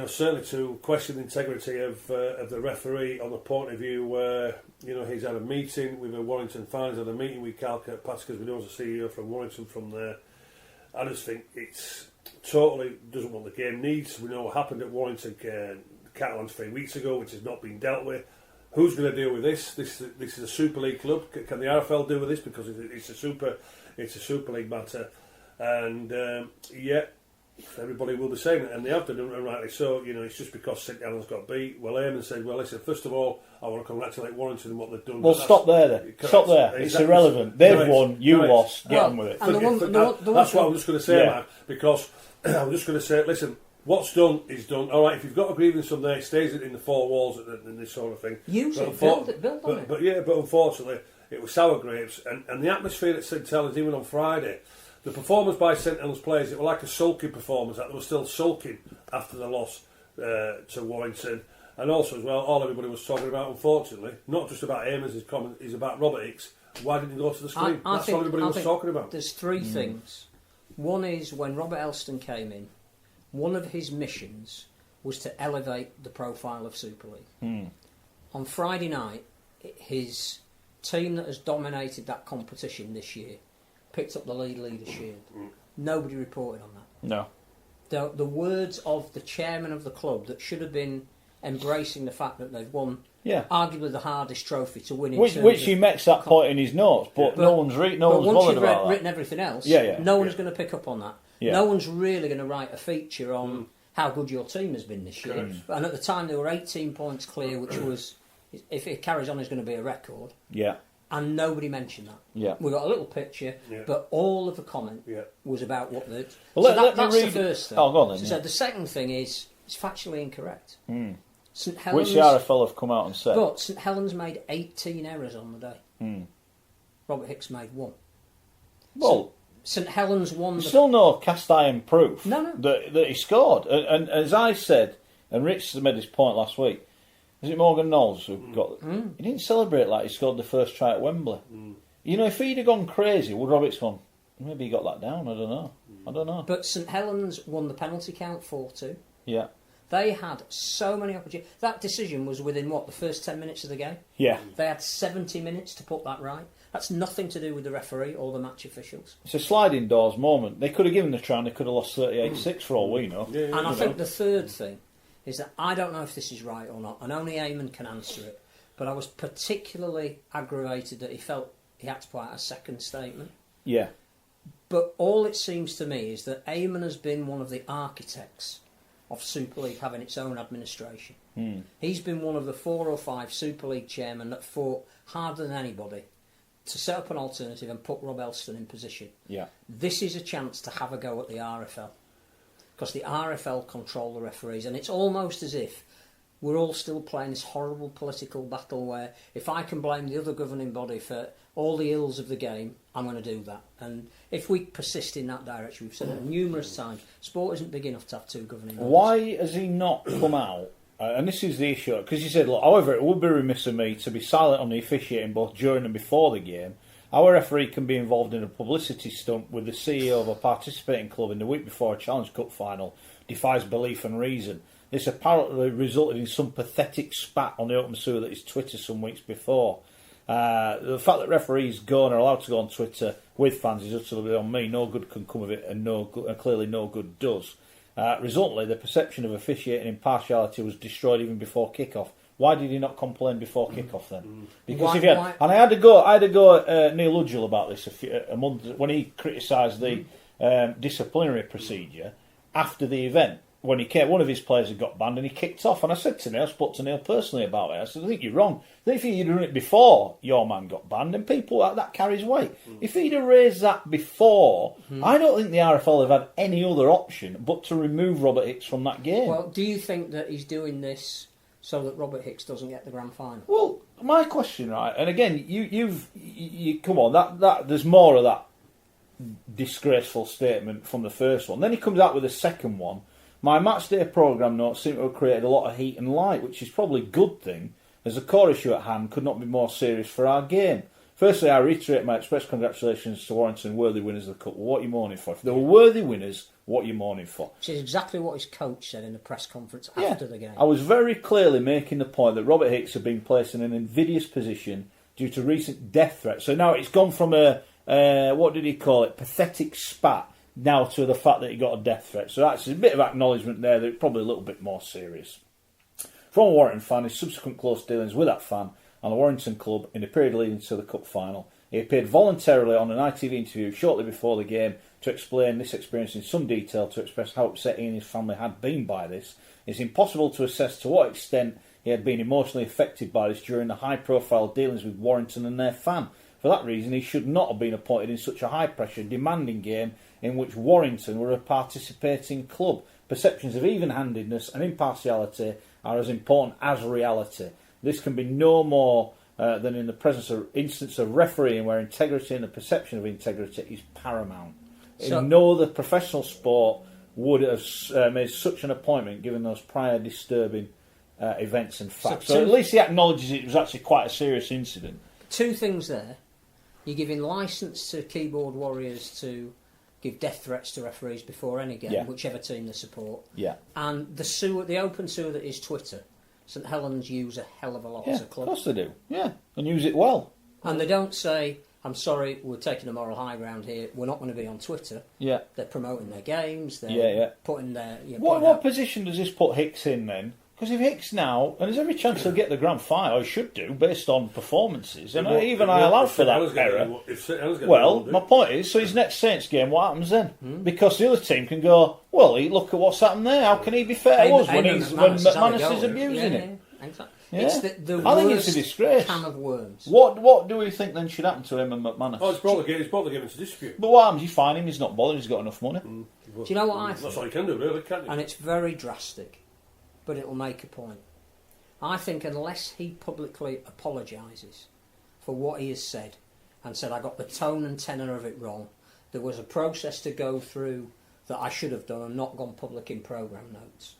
certainly to question the integrity of the referee on the point of view where he's had a meeting with Warrington Fines, had a meeting with Cal Kirkpatrick, we know as a CEO from Warrington from there. I just think it's totally doesn't want the game needs. We know what happened at Warrington Catalans 3 weeks ago, which has not been dealt with. Who's going to deal with this? This is a Super League club. Can the RFL deal with this because it's a Super League matter? And everybody will be saying it, and they have done, and rightly so. You know, it's just because St Helens got beat. Well, Eamon said, well, listen, first of all, I want to congratulate Warrington on what they've done. Well, stop there then. Stop there. It's irrelevant. They've won, you lost, get on with it. That's what I'm just going to say, Mark, because I'm just going to say, listen, what's done is done. All right, if you've got a grievance from there, it stays in the four walls and this sort of thing. Use it, build on it. But unfortunately, it was sour grapes, and the atmosphere at St Helens, even on Friday, the performance by St Helens players, it was like a sulking performance. They were still sulking after the loss to Warrington. And also as well, all everybody was talking about, unfortunately, not just about Eamon's comment, is about Robert Hicks. Why didn't he go to the screen? That's all everybody was talking about. There's three things. One is when Robert Elston came in, one of his missions was to elevate the profile of Super League. On Friday night, his team that has dominated that competition this year picked up the Leader Shield. Nobody reported on that. No. The words of the chairman of the club that should have been embracing the fact that they've won arguably the hardest trophy to win. Which he makes that point in his notes, but no one's bothered about that. But once you've written everything else, no one's going to pick up on that. Yeah. No one's really going to write a feature on how good your team has been this year. And at the time, they were 18 points clear, which was, if it carries on, is going to be a record. Yeah. And nobody mentioned that. Yeah. We got a little picture, but all of the comment was about what the. Well, that's the first thing. Oh, go on then. So the second thing is it's factually incorrect. St Helens, which the RFL have come out and said. But St Helens made 18 errors on the day. Robert Hicks made 1. Well, St Helens won. Still no cast iron proof No. that he scored. And as I said, and Rich made this point last week, was it Morgan Knowles who got... He didn't celebrate like he scored the first try at Wembley. You know, if he'd have gone crazy, would Roberts gone, maybe he got that down, I don't know. But St Helens won the penalty count 4-2. Yeah. They had so many opportunities. That decision was within, the first 10 minutes of the game? Yeah. They had 70 minutes to put that right. That's nothing to do with the referee or the match officials. It's a sliding doors moment. They could have given the try and they could have lost 38-6 for all we know. Yeah, and I think the third thing is that I don't know if this is right or not, and only Eamon can answer it, but I was particularly aggravated that he felt he had to put out a second statement. Yeah. But all it seems to me is that Eamon has been one of the architects of Super League having its own administration. He's been one of the 4 or 5 Super League chairmen that fought harder than anybody to set up an alternative and put Rob Elston in position. Yeah. This is a chance to have a go at the RFL, because the RFL control the referees, and it's almost as if we're all still playing this horrible political battle where if I can blame the other governing body for all the ills of the game, I'm going to do that. And if we persist in that direction, we've said it numerous times, sport isn't big enough to have 2 governing bodies. Why has he not come out? And this is the issue, because he said, look, however, it would be remiss of me to be silent on the officiating both during and before the game. Our referee can be involved in a publicity stunt with the CEO of a participating club in the week before a Challenge Cup final defies belief and reason. This apparently resulted in some pathetic spat on the open sewer that is Twitter some weeks before. The fact that referees go and are allowed to go on Twitter with fans is utterly on me. No good can come of it, and clearly no good does. Resultantly, the perception of officiating impartiality was destroyed even before kick-off. Why did he not complain before kick-off then? Because if he had, and I had to go at Neil Udgell about this a month when he criticised the disciplinary procedure after the event. When he came, one of his players had got banned and he kicked off. And I said to Neil, I spoke to Neil personally about it. I said, I think you're wrong. If he'd done it before your man got banned, then people that carries weight. If he'd have raised that before, I don't think the RFL have had any other option but to remove Robert Hicks from that game. Well, do you think that he's doing this so that Robert Hicks doesn't get the grand final? Well, my question, right, and again, you come on, that there's more of that disgraceful statement from the first one. Then he comes out with a second one. My matchday programme notes seem to have created a lot of heat and light, which is probably a good thing, as the core issue at hand could not be more serious for our game. Firstly, I reiterate my express congratulations to Warrington, worthy winners of the Cup. What are you mourning for? If they were worthy winners, what are you mourning for? Which is exactly what his coach said in the press conference after the game. I was very clearly making the point that Robert Hicks had been placed in an invidious position due to recent death threats. So now it's gone from a, what did he call it, pathetic spat, now to the fact that he got a death threat. So that's a bit of acknowledgement there that it's probably a little bit more serious. From a Warrington fan, his subsequent close dealings with that fan and the Warrington club in the period leading to the cup final. He appeared voluntarily on an ITV interview shortly before the game to explain this experience in some detail to express how upset he and his family had been by this. It's impossible to assess to what extent he had been emotionally affected by this during the high-profile dealings with Warrington and their fan. For that reason, he should not have been appointed in such a high-pressure, demanding game in which Warrington were a participating club. Perceptions of even-handedness and impartiality are as important as reality. This can be no more than in the presence of instance of refereeing where integrity and the perception of integrity is paramount. So, In no other professional sport would have made such an appointment given those prior disturbing events and facts. So at least he acknowledges it was actually quite a serious incident. two things there. You're giving licence to keyboard warriors to give death threats to referees before any game, whichever team they support. Yeah. And the open sewer that is Twitter, St Helens use a hell of a lot as a club. Of course they do. Yeah, and use it well. And they don't say, I'm sorry, we're taking a moral high ground here, we're not going to be on Twitter. Yeah. They're promoting their games, they're putting their... What position does this put Hicks in then? Because if Hicks now, and there's every chance he'll get the grand final, or he should do, based on performances, and I allow for that error. Well, my point is, so his next Saints game, what happens then? Because the other team can go, well, look at what's happened there, how can he be fair to us when McManus is abusing him? Exactly. Yeah. It's the I think it's a disgrace. Can of worms. What do we think then should happen to him and McManus? Oh, it's brought the game into dispute. But what happens? You fine him, he's not bothered, he's got enough money. Do you know what I think? That's all you can do, really, can't you? And it's very drastic, but it'll make a point. I think unless he publicly apologises for what he has said and said, I got the tone and tenor of it wrong, there was a process to go through that I should have done and not gone public in programme notes,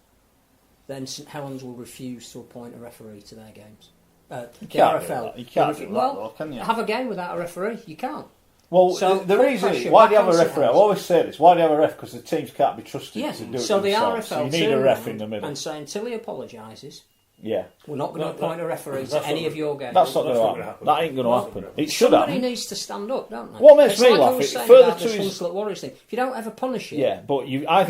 then St Helens will refuse to appoint a referee to their games. The RFL. You can't do that, though, can you? Have a game without a referee. You can't. Well, So the reason is, why do you have a referee? I always say this, why do you have a ref? Because the teams can't be trusted to do it so the themselves. RFL So you need a ref in the middle. and say, until he apologises, yeah. we're not going to appoint a referee to any of your games. That's not going to happen. That ain't going to happen. It should Somebody happen. needs to stand up, don't they? What makes It's me like laugh, I was it saying further about to the his... Hunslet Warriors thing. If you don't ever punish it, Yeah, but I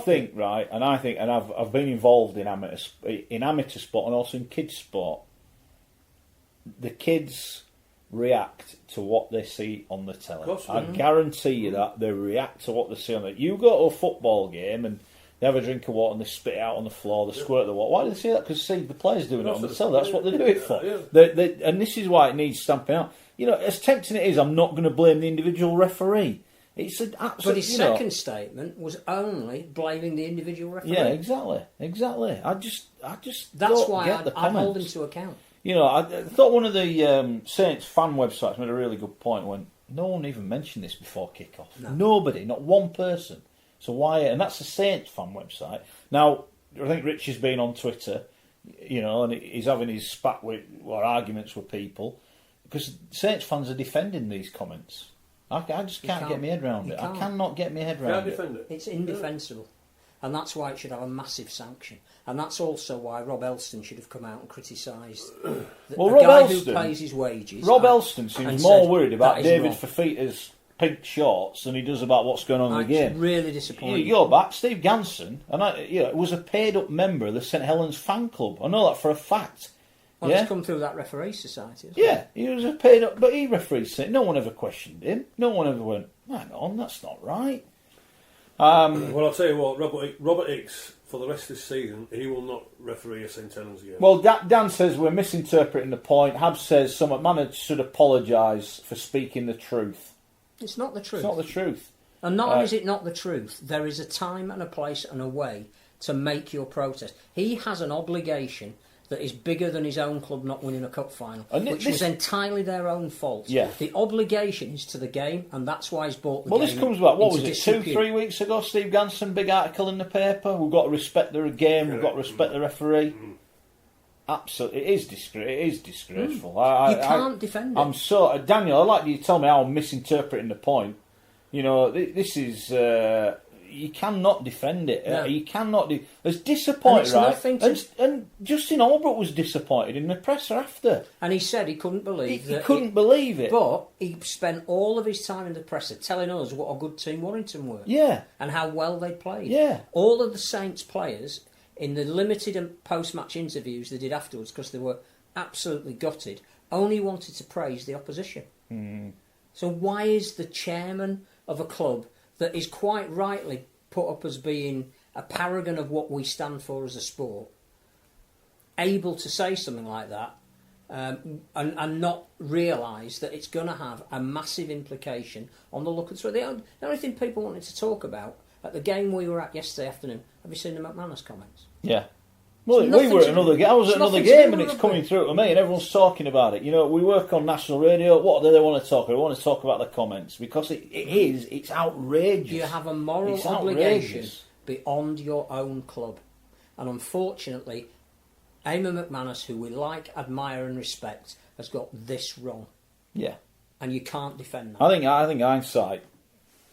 think, right, and I've been involved in amateur sport and also in kids sport. The kids react to what they see on the telly. I guarantee you that they react to what they see on it. You go to a football game and they have a drink of water and they spit it out on the floor, they squirt the water. Why do they say that? Because see the players doing it on the telly. That's what they do it for. And this is why it needs stamping out. You know, as tempting it is, I'm not going to blame the individual referee. It's an absolute. But his second statement was only blaming the individual referee. Yeah, exactly. I just That's don't why get the I hold him comments. to account. You know, I thought one of the Saints fan websites made a really good point when no one even mentioned this before kick-off. No. Nobody, not one person. So why? And that's the Saints fan website. Now, I think Rich has been on Twitter, you know, and he's having his spat with or arguments with people because Saints fans are defending these comments. I just can't get my head around it. I cannot get my head around it. It's indefensible. And that's why it should have a massive sanction. And that's also why Rob Elston should have come out and criticised the guy who pays his wages. Rob Elston seems more worried about David Fafita's pink shorts than he does about what's going on in the game. Really disappointing. You go back, Steve Ganson, and was a paid-up member of the St Helens fan club. I know that for a fact. Well, it's come through that referee society as well. Yeah, he was a paid-up, but he refereed. No one ever questioned him. No one ever went, hang on, that's not right. Well, I'll tell you what, Robert Hicks, for the rest of this season, he will not referee a St Helens game. Well, Dan says we're misinterpreting the point. Hab says some manager should apologise for speaking the truth. It's not the truth. It's not the truth. And not only is it not the truth, there is a time and a place and a way to make your protest. He has an obligation that is bigger than his own club not winning a cup final, which was entirely their own fault. Yeah. The obligation is to the game, and that's why he's bought the game. Well, this comes back, what was it, 2-3 weeks ago, Steve Ganson, big article in the paper, we've got to respect the game, we've got to respect the referee. Absolutely, it is disgraceful. You can't defend it. I'm so... Daniel, I'd like you to tell me how I'm misinterpreting the point. You know, this is... you cannot defend it. No. You cannot... It's disappointing, right? And Justin Albrook was disappointed in the presser after. And he said he couldn't believe He couldn't believe it. But he spent all of his time in the presser telling us what a good team Warrington were. Yeah. And how well they played. Yeah. All of the Saints players, in the limited and post-match interviews they did afterwards, because they were absolutely gutted, only wanted to praise the opposition. So why is the chairman of a club that is quite rightly put up as being a paragon of what we stand for as a sport, able to say something like that and not realise that it's going to have a massive implication on the look and through. The only thing people wanted to talk about at the game we were at yesterday afternoon, have you seen the McManus comments? Yeah. Well, we were at another game. I was at another game, and it's coming through to me, and everyone's talking about it. You know, we work on national radio. What do they want to talk about? They want to talk about the comments because it's outrageous. You have a moral obligation beyond your own club, and unfortunately, Eamon McManus, who we like, admire, and respect, has got this wrong. Yeah, and you can't defend that. I think hindsight,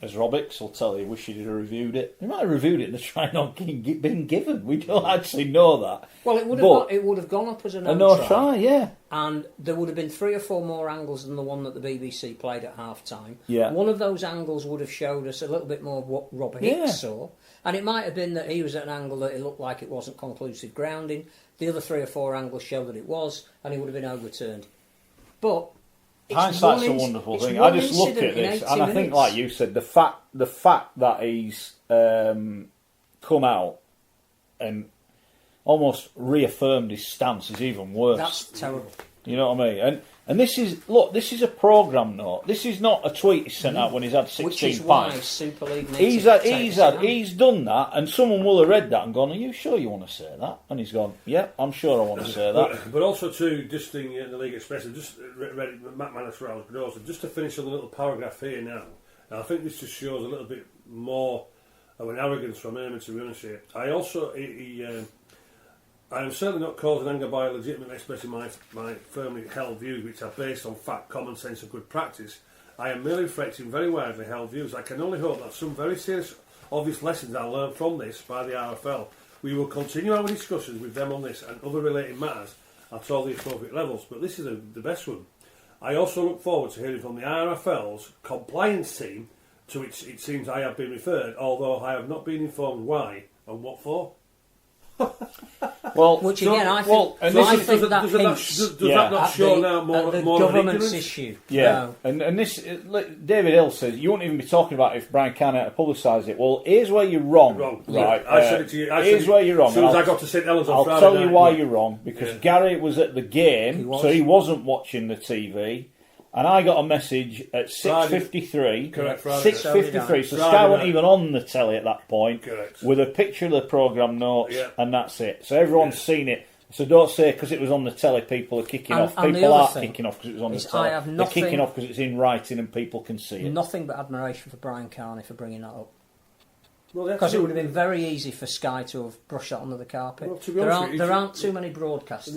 as Robbix will tell you, wish he'd have reviewed it. He might have reviewed it and the try not been given. We don't actually know that. Well, it would have gone up as a no try, yeah. And there would have been 3 or 4 more angles than the one that the BBC played at half time. Yeah. One of those angles would have showed us a little bit more of what Rob Hicks saw. And it might have been that he was at an angle that it looked like it wasn't conclusive grounding. The other 3 or 4 angles showed that it was, and he would have been overturned. But hindsight's a wonderful thing. I just look at this, and I think, like you said, the fact that he's come out and almost reaffirmed his stance is even worse. That's terrible. You know what I mean? And this is a programme note. This is not a tweet he sent out when he's had 16 Which is pints. why Super League needs he's done that, and someone will have read that and gone, "Are you sure you want to say that?" And he's gone, "Yeah, I'm sure I want to say that." But also too, just in the League Express, just read Matt Manus for hours, but also just to finish on the little paragraph here now. And I think this just shows a little bit more of an arrogance from Eamon, to be honest here. I am certainly not causing anger by legitimately expressing my firmly held views, which are based on fact, common sense and good practice. I am merely reflecting very widely held views. I can only hope that some very serious, obvious lessons are learned from this by the RFL. We will continue our discussions with them on this and other related matters at all the appropriate levels, but this is the best one. I also look forward to hearing from the RFL's compliance team, to which it seems I have been referred, although I have not been informed why and what for. Well, which again, I think that hints does that not show now more the more government's ignorance? issue. Yeah, no. and this David Hill says you won't even be talking about it if Brian Carney had to publicise it. Well, here's where you're wrong. Right, I said it to you. Here's where you're wrong. As soon as I got to St Helens on Friday I'll tell you night, why you're wrong, because Gary was at the game, so he wasn't watching the TV. And I got a message at 6:53. Correct, Friday. 6:53. So Sky wasn't even on the telly at that point. Correct. With a picture of the programme notes, and that's it. So everyone's seen it. So don't say because it was on the telly, people are kicking off. People aren't kicking off because it was on the telly. They're kicking off because it's in writing and people can see it. Nothing but admiration for Brian Carney for bringing that up. Well, because it would have been very easy for Sky to have brushed that under the carpet. Well, there aren't too many broadcasters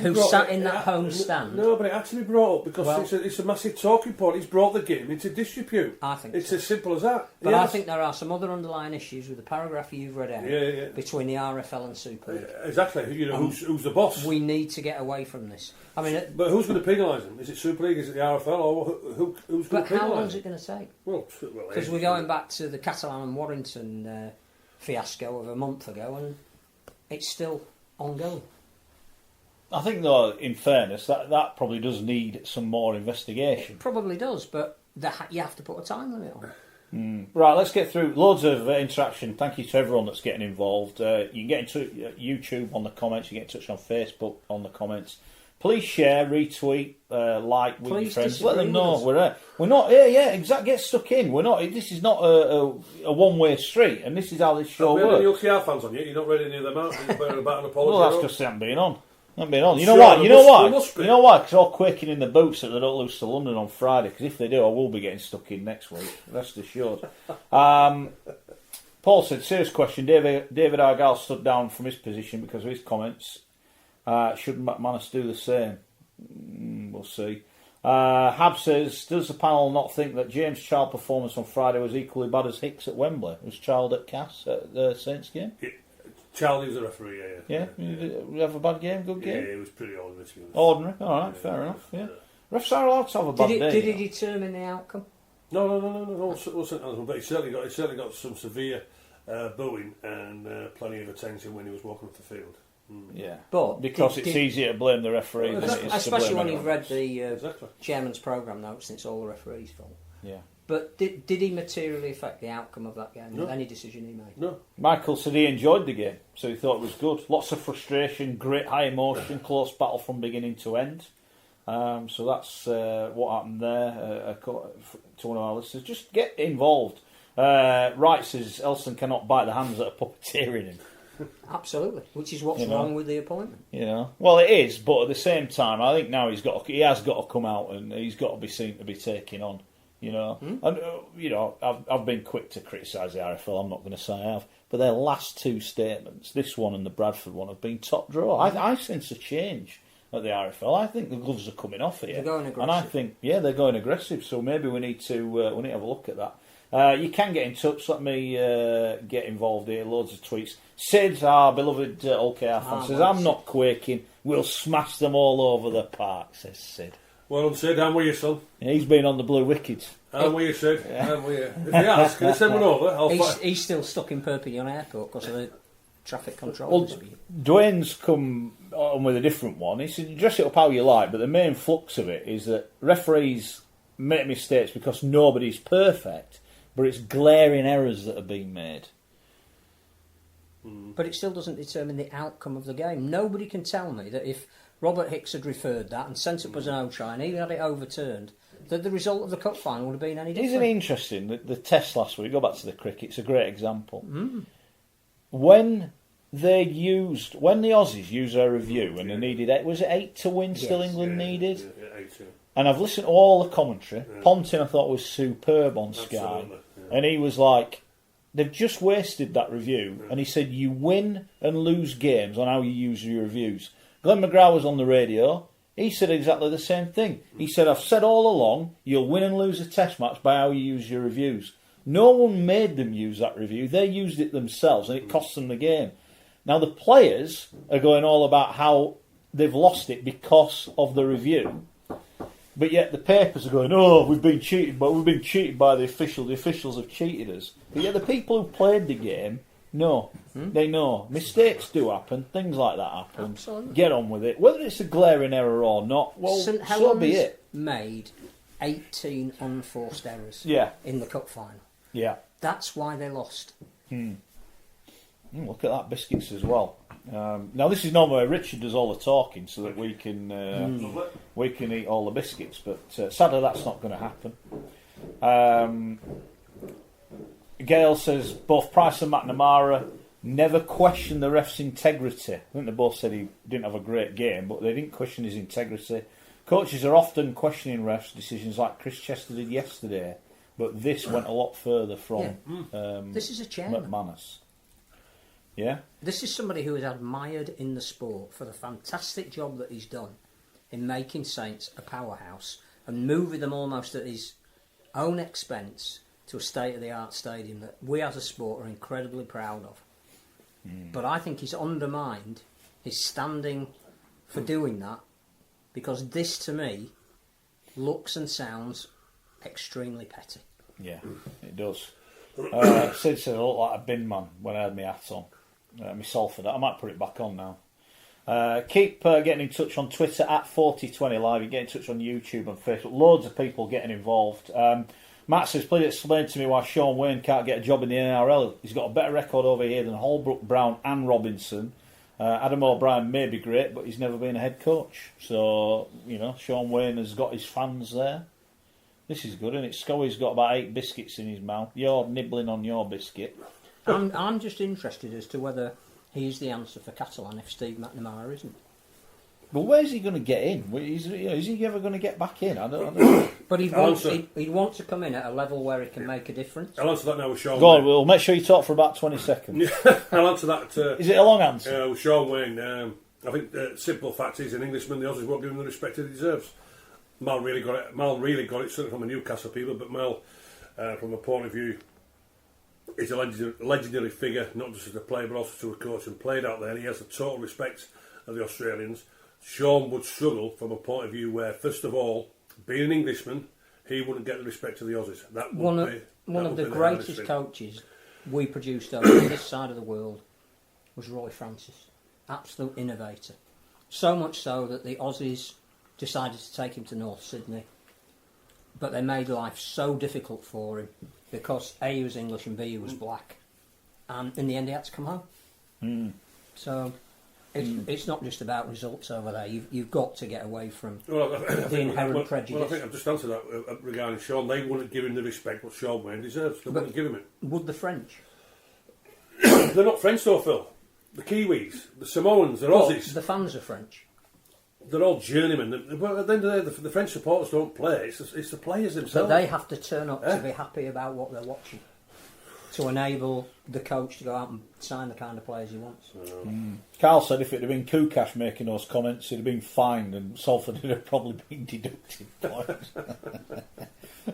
who sat in that home stand. No, but it had to be brought up because it's a massive talking point. It's brought the game into disrepute. I think it's as simple as that. But I think there are some other underlying issues with the paragraph you've read out between the RFL and Super League. Exactly. You know, who's the boss? We need to get away from this. I mean, but who's going to penalise them? Is it Super League? Is it the RFL? Or who's going to penalise them? But how long is it going to take? Well, because we're going back to the Catalan and Warrington fiasco of a month ago, and it's still ongoing. I think, though, in fairness, that probably does need some more investigation. It probably does, but you have to put a time limit on. Right, let's get through loads of interaction. Thank you to everyone that's getting involved. You can get into YouTube on the comments. You get in touch on Facebook on the comments. Please share, retweet, like with your friends. Let them know we're here. We're not here. Yeah, exactly. Get stuck in. We're not. This is not a one-way street, and this is how this show works. Have you any UKR fans on yet? You're not ready to them out. You're about an apology. Well, that's because they haven't been on. You know why? You know why? Because they're all quaking in the boots that they don't lose to London on Friday. Because if they do, I will be getting stuck in next week. Rest assured. Paul said, serious question. David Argyle stood down from his position because of his comments. Should McManus do the same? We'll see. Hab says, does the panel not think that James' Child performance on Friday was equally bad as Hicks at Wembley? Was Child at Cass at the Saints game? Child is a referee, yeah. You have a bad game, good game? Yeah, it was pretty ordinary. Ordinary? Alright, fair enough, yeah. Refs are allowed to have a bad day. Did he determine the outcome? No. But he certainly got some severe booing and plenty of attention when he was walking off the field. Yeah, but because it's easier to blame the referee than it is especially to blame when you've read the chairman's programme notes, and it's all the referee's fault. Yeah. But did he materially affect the outcome of that game? No. Any decision he made? No. Michael said he enjoyed the game, so he thought it was good. Lots of frustration, great high emotion, close battle from beginning to end. So that's what happened there. To one of our listeners, just get involved. Wright says Elson cannot bite the hands that are puppeteering him. Absolutely, which is what's wrong with the appointment. You know, well, it is, but at the same time, I think now he has got to come out and he's got to be seen to be taking on. You know, and you know, I've been quick to criticise the RFL. I'm not going to say I have, but their last two statements, this one and the Bradford one, have been top draw. I sense a change at the RFL. I think the gloves are coming off here, they're going aggressive. and I think they're going aggressive. So maybe we need to have a look at that. You can get in touch. Let me get involved here. Loads of tweets. Sid, our beloved OKR fan, says, I'm not quaking. We'll smash them all over the park, says Sid. Well done, Sid. I'm with you, son. He's been on the Blue Wickets. I'm with you, Sid. I'm with you. If he has, can you send one over? He's still stuck in Perpignan Airport because of the traffic control. Well, Dwayne's come on with a different one. He said, dress it up how you like, but the main flux of it is that referees make mistakes because nobody's perfect, but it's glaring errors that are being made. But it still doesn't determine the outcome of the game. Nobody can tell me that if Robert Hicks had referred that and sent it as an O-try and even had it overturned, that the result of the cup final would have been any different. Isn't it interesting, the test last week, go back to the cricket, it's a great example. When the Aussies used their review and they needed, was it 8 to win still England needed? Yeah, 8 to. And I've listened to all the commentary. Ponting I thought was superb on Sky. And he was like, they've just wasted that review. And he said, you win and lose games on how you use your reviews. Glenn McGrath was on the radio. He said exactly the same thing. He said, I've said all along, you'll win and lose a test match by how you use your reviews. No one made them use that review. They used it themselves and it cost them the game. Now the players are going all about how they've lost it because of the review. But yet the papers are going, oh, we've been cheated by the officials. The officials have cheated us. But yet the people who played the game know. They know. Mistakes do happen. Things like that happen. Absolutely. Get on with it. Whether it's a glaring error or not, well, St so be it. Made 18 unforced errors in the cup final. Yeah. That's why they lost. Look at that, biscuits as well. Now this is normally where Richard does all the talking so that we can eat all the biscuits, but sadly that's not going to happen. Gail says both Price and McNamara never questioned the ref's integrity. I think they both said he didn't have a great game, but they didn't question his integrity. Coaches are often questioning refs' decisions like Chris Chester did yesterday, but this went a lot further from This is a chairman. McManus. Yeah? This is somebody who is admired in the sport for the fantastic job that he's done in making Saints a powerhouse and moving them almost at his own expense to a state-of-the-art stadium that we as a sport are incredibly proud of. But I think he's undermined his standing for doing that because this, to me, looks and sounds extremely petty. Yeah, it does. Sid said I look like a bin man when I had my hat on. My Salford. I might put it back on now. Keep getting in touch on Twitter at Forty20 Live. You get in touch on YouTube and Facebook. Loads of people getting involved. Matt says, please explain to me why Sean Wayne can't get a job in the NRL. He's got a better record over here than Holbrook, Brown and Robinson. Adam O'Brien may be great, but he's never been a head coach. So, you know, Sean Wayne has got his fans there. This is good, isn't it? Schoey's got about 8 biscuits in his mouth. You're nibbling on your biscuit. I'm just interested as to whether he's the answer for Catalan if Steve McNamara isn't. Well, where's he going to get in? Is he ever going to get back in? I don't know. But he'd want to come in at a level where he can make a difference. I'll answer that now with Sean Go on, Wayne. we'll make sure you talk for about 20 seconds. I'll answer that. Is it a long answer? With Sean Wayne, I think the simple fact is an Englishman, the Aussies won't give him the respect he deserves. Mal really got it, certainly from the Newcastle people, but Mal, from a point of view, is a legendary figure, not just as a player but also to a coach, and played out there. He has the total respect of the Australians. Sean would struggle from a point of view where, first of all, being an Englishman, he wouldn't get the respect of the Aussies. That one of the greatest coaches we produced over this side of the world was Roy Francis. Absolute innovator. So much so that the Aussies decided to take him to North Sydney but they made life so difficult for him because A, he was English and B, he was black. And in the end, he had to come home. So it's not just about results over there. You've got to get away from the inherent prejudice. Well, I think I've just answered that regarding Sean. They wouldn't give him the respect what Sean Wayne deserves. They wouldn't give him it. Would the French? They're not French though, Phil. The Kiwis, the Samoans, the Aussies. The fans are French. They're all journeymen. But at the end of the day, the French supporters don't play. It's the players themselves. But they have to turn up to be happy about what they're watching, to enable the coach to go out and sign the kind of players he wants. Carl said if it had been Kukash making those comments, he'd have been fined and Salford would have probably been deducted points.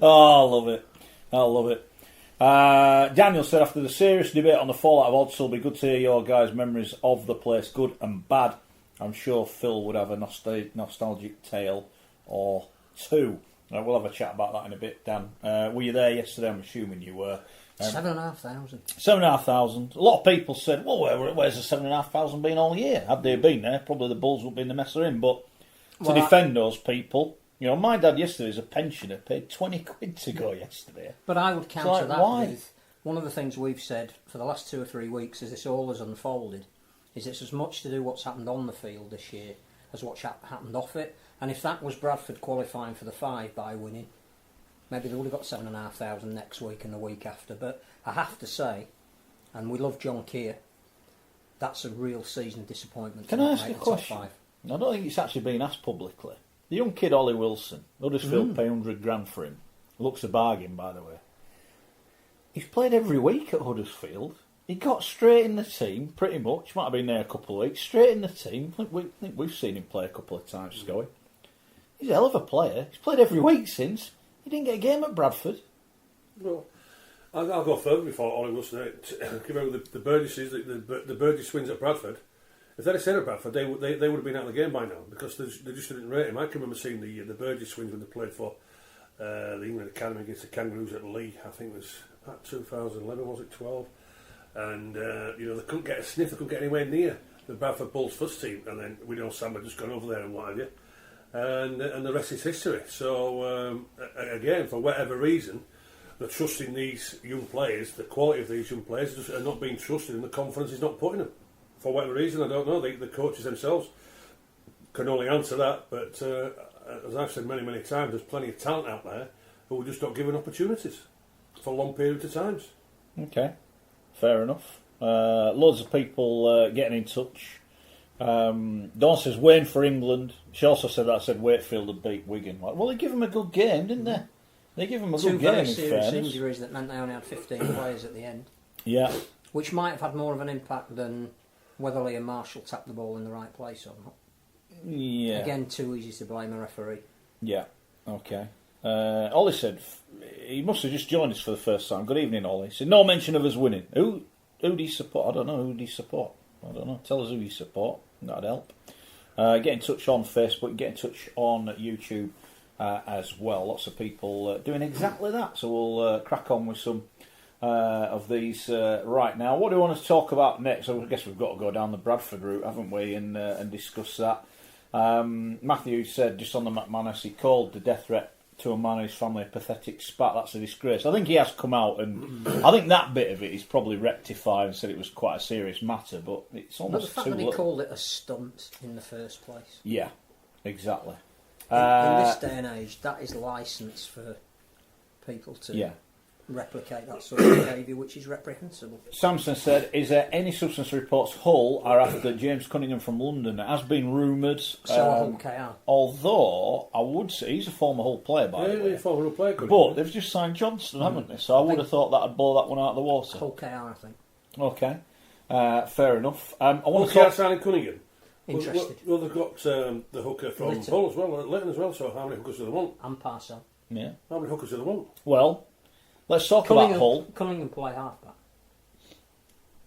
Oh, I love it. I love it. Daniel said after the serious debate on the fallout of Odsal, it'll be good to hear your guys' memories of the place, good and bad. I'm sure Phil would have a nostalgic tale or two. We'll have a chat about that in a bit, Dan. Were you there yesterday? I'm assuming you were. 7,500. 7,500. A lot of people said, well, where's the 7,500 been all year? Had they been there, probably the Bulls would be in the mess they're in. But to defend those people, my dad yesterday as a pensioner paid 20 quid to go yesterday. But I would counter that why? with one of the things we've said for the last 2 or 3 weeks as this all has unfolded is it's as much to do what's happened on the field this year as what's happened off it. And if that was Bradford qualifying for the 5 by winning, maybe they would have got 7,500 next week and the week after. But I have to say, and we love John Keir, that's a real season of disappointment. Can I ask a question? I don't think it's actually been asked publicly. The young kid, Ollie Wilson, Huddersfield pay 100 grand for him. Looks a bargain, by the way. He's played every week at Huddersfield. He got straight in the team, pretty much. Might have been there a couple of weeks. Straight in the team. I think we've seen him play a couple of times, Schoey. He's a hell of a player. He's played every week since. He didn't get a game at Bradford. Well, I'll go further before Ollie Wilson. Give out the Burgesses, the Burgess wins at Bradford. If they'd have stayed at Bradford, they would have been out of the game by now because they just didn't rate him. I can remember seeing the Burgess swings when they played for the England Academy against the Kangaroos at Lee. I think it was 2011, was it 12? And they couldn't get a sniff. They couldn't get anywhere near the Bradford Bulls first team. And then we know Sam had just gone over there and what have you. And the rest is history. So again, for whatever reason, they're trusting these young players. The quality of these young players just are not being trusted, and the confidence is not putting them. For whatever reason, I don't know. The coaches themselves can only answer that. But as I've said many, many times, there's plenty of talent out there who are just not given opportunities for long periods of times. Okay, fair enough. Loads of people getting in touch. Dawn says Wayne for England. She also said Wakefield had beat Wigan. Well, they give him a good game, didn't they? They give him a good game. 2 very in serious fairness. injuries that meant they only had 15 players at the end. Yeah. Which might have had more of an impact than whether Liam Marshall tapped the ball in the right place or not. Yeah. Again, too easy to blame a referee. Yeah. Okay. Ollie said he must have just joined us for the first time. Good evening, Ollie. He said no mention of us winning. Who do you support? I don't know. Who do you support? I don't know. Tell us who you support. That'd help. Get in touch on Facebook. Get in touch on YouTube as well. Lots of people doing exactly that. So we'll crack on with some of these right now. What do we want to talk about next? I guess we've got to go down the Bradford route, haven't we, and discuss that. Matthew said just on the McManus, he called the death threat to a man and his family a pathetic spat. That's a disgrace. I think he has come out, and I think that bit of it is probably rectified and said it was quite a serious matter, but it's almost the fact too that he little. called it a stunt in the first place. Yeah, exactly. In this day and age, that is licence for people to replicate that sort of behaviour, which is reprehensible. Samson said, is there any substance reports Hull are after James Cunningham from London? It has been rumoured. So Hull KR. Although, I would say, he's a former Hull player, by the way. Former Hull player, but they've just signed Johnston, haven't they? So I would have thought that would blow that one out of the water. Hull KR, I think. Okay. Fair enough. I want Hull to KR signing Cunningham? Interested. Well, they've got the hooker from Lytton. Hull as well, Lytton as well, so how many hookers do they want? And Parcel. Yeah. How many hookers do they want? Well, let's talk about Hull. Cunningham play halfback.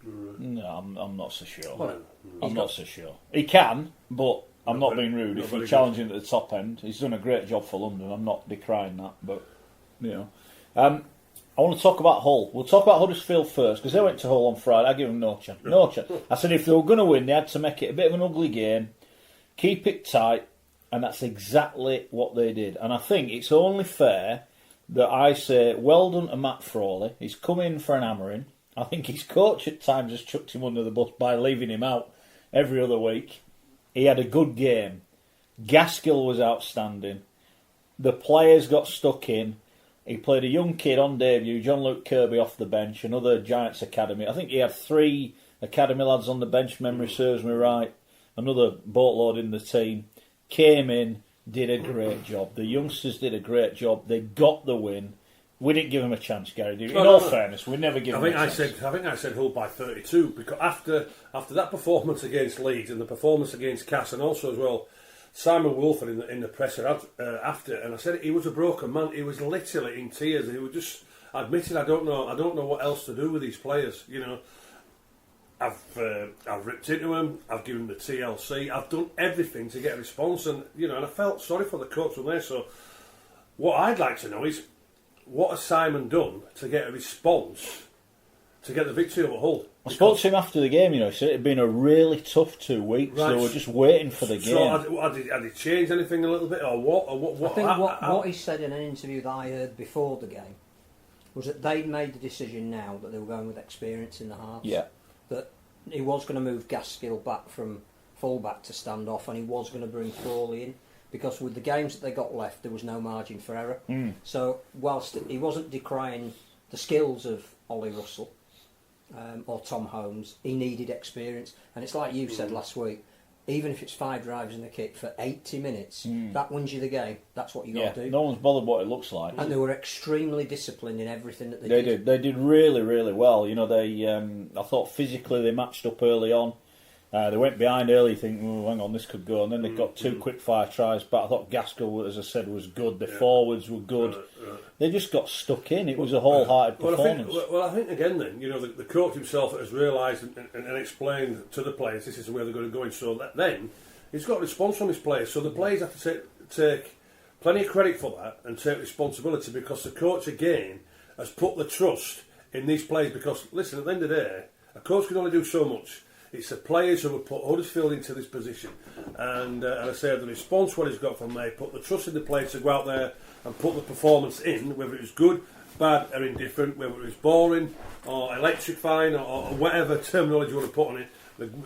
No, I'm not so sure. Well, I'm not so sure. He can, but I'm not being rude. If you're challenging at the top end, he's done a great job for London. I'm not decrying that, but I want to talk about Hull. We'll talk about Huddersfield first because they went to Hull on Friday. I give them no chance. No chance. I said if they were going to win, they had to make it a bit of an ugly game, keep it tight, And that's exactly what they did. And I think it's only fair that I say, well done to Matt Frawley. He's come in for an hammering. I think his coach at times has chucked him under the bus by leaving him out every other week. He had a good game. Gaskill was outstanding. The players got stuck in. He played a young kid on debut, John Luke Kirby off the bench, another Giants Academy. I think he had 3 Academy lads on the bench, memory serves me right. Another boatload in the team. Came in, did a great job. The youngsters did a great job. They got the win. We didn't give him a chance, Gary. In all fairness, we never give him a chance. I think I said Hull by 32 because after that performance against Leeds and the performance against Cass, and also as well Simon Wolford in the presser after, and I said he was a broken man. He was literally in tears. He was just admitted, I don't know what else to do with these players. You know, I've ripped into him. I've given him the TLC. I've done everything to get a response, and I felt sorry for the coach from there. So, what I'd like to know is, what has Simon done to get a response to get the victory over Hull? I spoke to him after the game. He said it had been a really tough 2 weeks. Right. They were just waiting for the game. So, had he changed anything a little bit, or what? I think what he said in an interview that I heard before the game was that they'd made the decision now that they were going with experience in the halves. Yeah. That he was going to move Gaskill back from full-back to stand-off, and he was going to bring Frawley in, because with the games that they got left, there was no margin for error. So whilst he wasn't decrying the skills of Ollie Russell or Tom Holmes, he needed experience. And it's like you said last week, even if it's 5 drivers in the kit for 80 minutes, that wins you the game. That's what you got to do. No one's bothered what it looks like. And they were extremely disciplined in everything that they did. They did really, really well. I thought physically they matched up early on. They went behind early, thinking, hang on, this could go. And then they got 2 quick-fire tries. But I thought Gaskell, as I said, was good. The forwards were good. They just got stuck in. It was a wholehearted performance. I think again then, the coach himself has realised and explained to the players this is where they're going to go in. So then he's got a response from his players. So the players have to take plenty of credit for that and take responsibility, because the coach again has put the trust in these players. Because listen, at the end of the day, a coach can only do so much. It's the players who have put Huddersfield into this position, and I say the response what he's got from there, put the trust in the players to go out there and put the performance in, whether it was good, bad or indifferent, whether it was boring or electrifying or whatever terminology you want to put on it.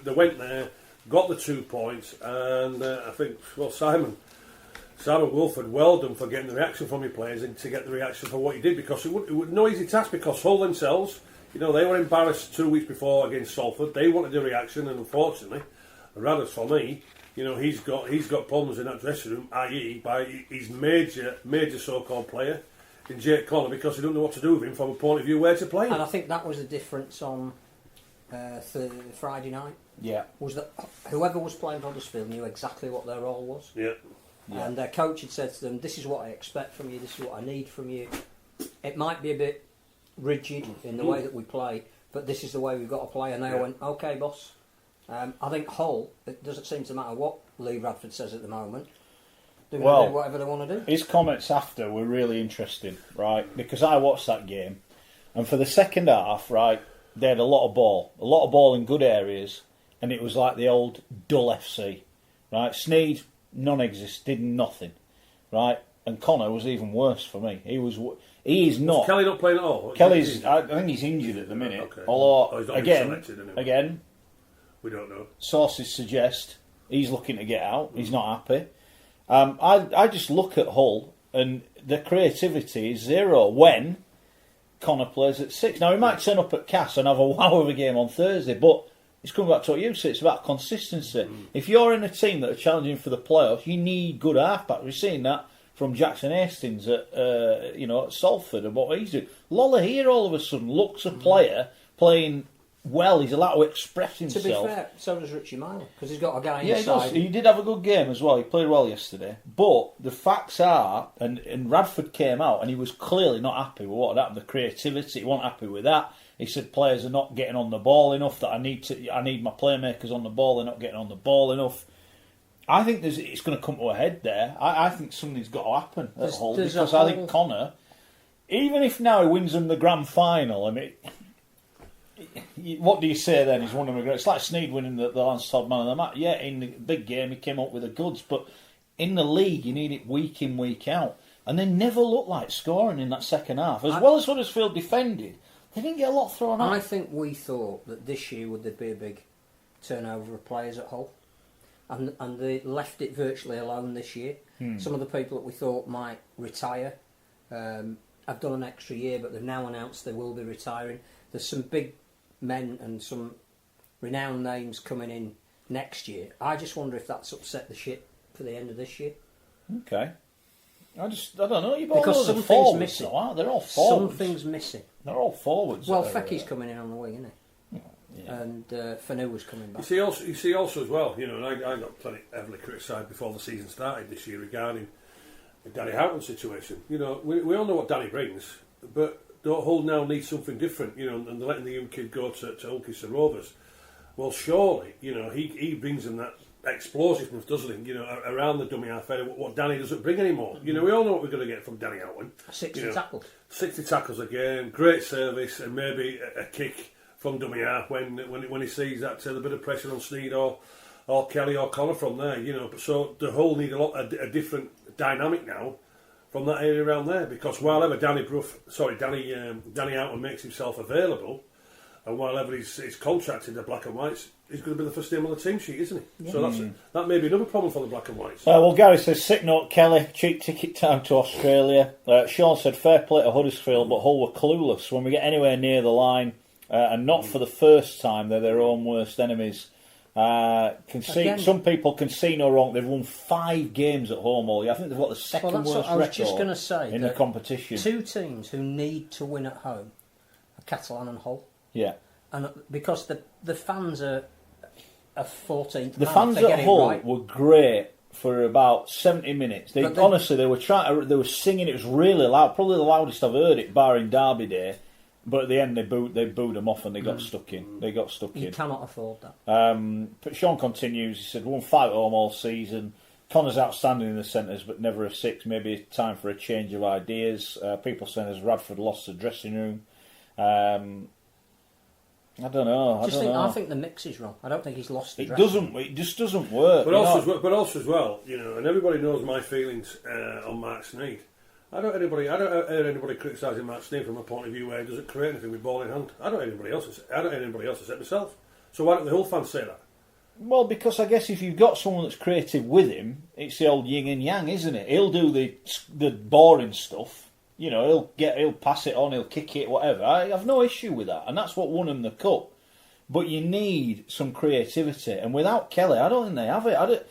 They went there, got the 2 points, and I think Simon Wolford, well done for getting the reaction from your players and to get the reaction for what he did, because it was no easy task, because Hull themselves, they were embarrassed 2 weeks before against Salford. They wanted a reaction, and unfortunately, rather for me, he's got problems in that dressing room, i.e. by his major so-called player in Jake Connor, because he don't know what to do with him from a point of view where to play him. And I think that was the difference on Friday night. Yeah. Was that whoever was playing for Huddersfield knew exactly what their role was. Yeah. And their coach had said to them, "This is what I expect from you. This is what I need from you. It might be a bit rigid in the way that we play, but this is the way we've got to play." And they all went, "Okay, boss." I think Hull, it doesn't seem to matter what Lee Radford says at the moment. They're going to do whatever they want to do. His comments after were really interesting, right? Because I watched that game, and for the second half, right, they had a lot of ball in good areas, and it was like the old dull FC, right? Sneed, non-existent, did nothing, right? And Connor was even worse for me. He is not. Was Kelly not playing at all? I think he's injured at the minute. Okay. Although, he's not selected, anyway. again, we don't know. Sources suggest he's looking to get out. He's not happy. I just look at Hull, and the creativity is zero when Connor plays at 6. Now, he might turn up at Cass and have a wow of a game on Thursday, but it's coming back to what you said. It's about consistency. If you're in a team that are challenging for the playoffs, you need good halfbacks. We've seen that from Jackson Hastings at at Salford and what he's doing. Lola here all of a sudden looks a player playing well. He's allowed to express himself. To be fair, so does Richie Myler, because he's got a guy inside. Yeah, he does. He did have a good game as well. He played well yesterday. But the facts are, and Radford came out and he was clearly not happy with what had happened. The creativity, he wasn't happy with that. He said players are not getting on the ball enough. That I need my playmakers on the ball. They're not getting on the ball enough. I think it's going to come to a head there. I think something's got to happen at Hull, because I think Connor, even if now he wins them the grand final, what do you say then? He's one of the great. It's like Sneed winning the Lance Todd Man of the Match. Yeah, in the big game he came up with the goods, but in the league, you need it week in, week out. And they never looked like scoring in that second half. As well as Huddersfield defended, they didn't get a lot thrown out. I think we thought that this year would there be a big turnover of players at Hull. And they left it virtually alone this year. Some of the people that we thought might retire have done an extra year, but they've now announced they will be retiring. There's some big men and some renowned names coming in next year. I just wonder if that's upset the ship for the end of this year. Okay. I don't know. You've got Because loads of something's forwards, missing. though, aren't they? They're all forwards. Something's missing. They're all forwards. Well, Fecky's coming in on the wing, isn't he? Yeah. And Fanu was coming back. You see also as well, you know, and I got plenty heavily criticised before the season started this year regarding the Danny Houghton situation. You know, we all know what Danny brings, but Hull now needs something different, you know, and they're letting the young kid go to Ulkiston Rovers. Well, surely, you know, he brings them that explosiveness, doesn't he? You know, around the dummy half area, what Danny doesn't bring anymore. You know, we all know what we're going to get from Danny Houghton. 60 tackles. 60 tackles a game, great service, and maybe a kick from dummy half when he sees that a bit of pressure on Sneed or Kelly or Connor from there. You know, so the Hull need a different dynamic now from that area around there, because while ever Danny Houghton makes himself available, and while ever he's contracted the Black and Whites, he's going to be the first name on the team sheet, isn't he? Yeah. So that may be another problem for the Black and Whites. Well, Gary says, sick note, Kelly, cheap ticket time to Australia. Sean said, fair play to Huddersfield, but Hull were clueless. When we get anywhere near the line, and not for the first time, they're their own worst enemies. Some people can see no wrong. They've won 5 games at home all year. I think they've got the second worst record in the competition. 2 teams who need to win at home are Catalan and Hull. Yeah. And because the fans are 14th. The fans at Hull were great for about 70 minutes. They were singing. It was really loud, probably the loudest I've heard it, barring Derby Day. But at the end, they booed them off and they got stuck in. You cannot afford that. But Sean continues. He said, "Won 5 at home all season. Connor's outstanding in the centres, but never a 6. Maybe time for a change of ideas." People saying, "Has Radford lost the dressing room?" I don't know. I think the mix is wrong. I don't think he's lost the dressing room. It just doesn't work. But also as well, you know, and everybody knows my feelings on Mark Sneed. I don't hear anybody criticising Mark Sneed from a point of view where he doesn't create anything with ball in hand. I don't hear anybody else except myself. So why don't the Hull fans say that? Well, because I guess if you've got someone that's creative with him, it's the old yin and yang, isn't it? He'll do the boring stuff. You know, he'll pass it on, he'll kick it, whatever. I have no issue with that, and that's what won him the cup. But you need some creativity, and without Kelly, I don't think they have it.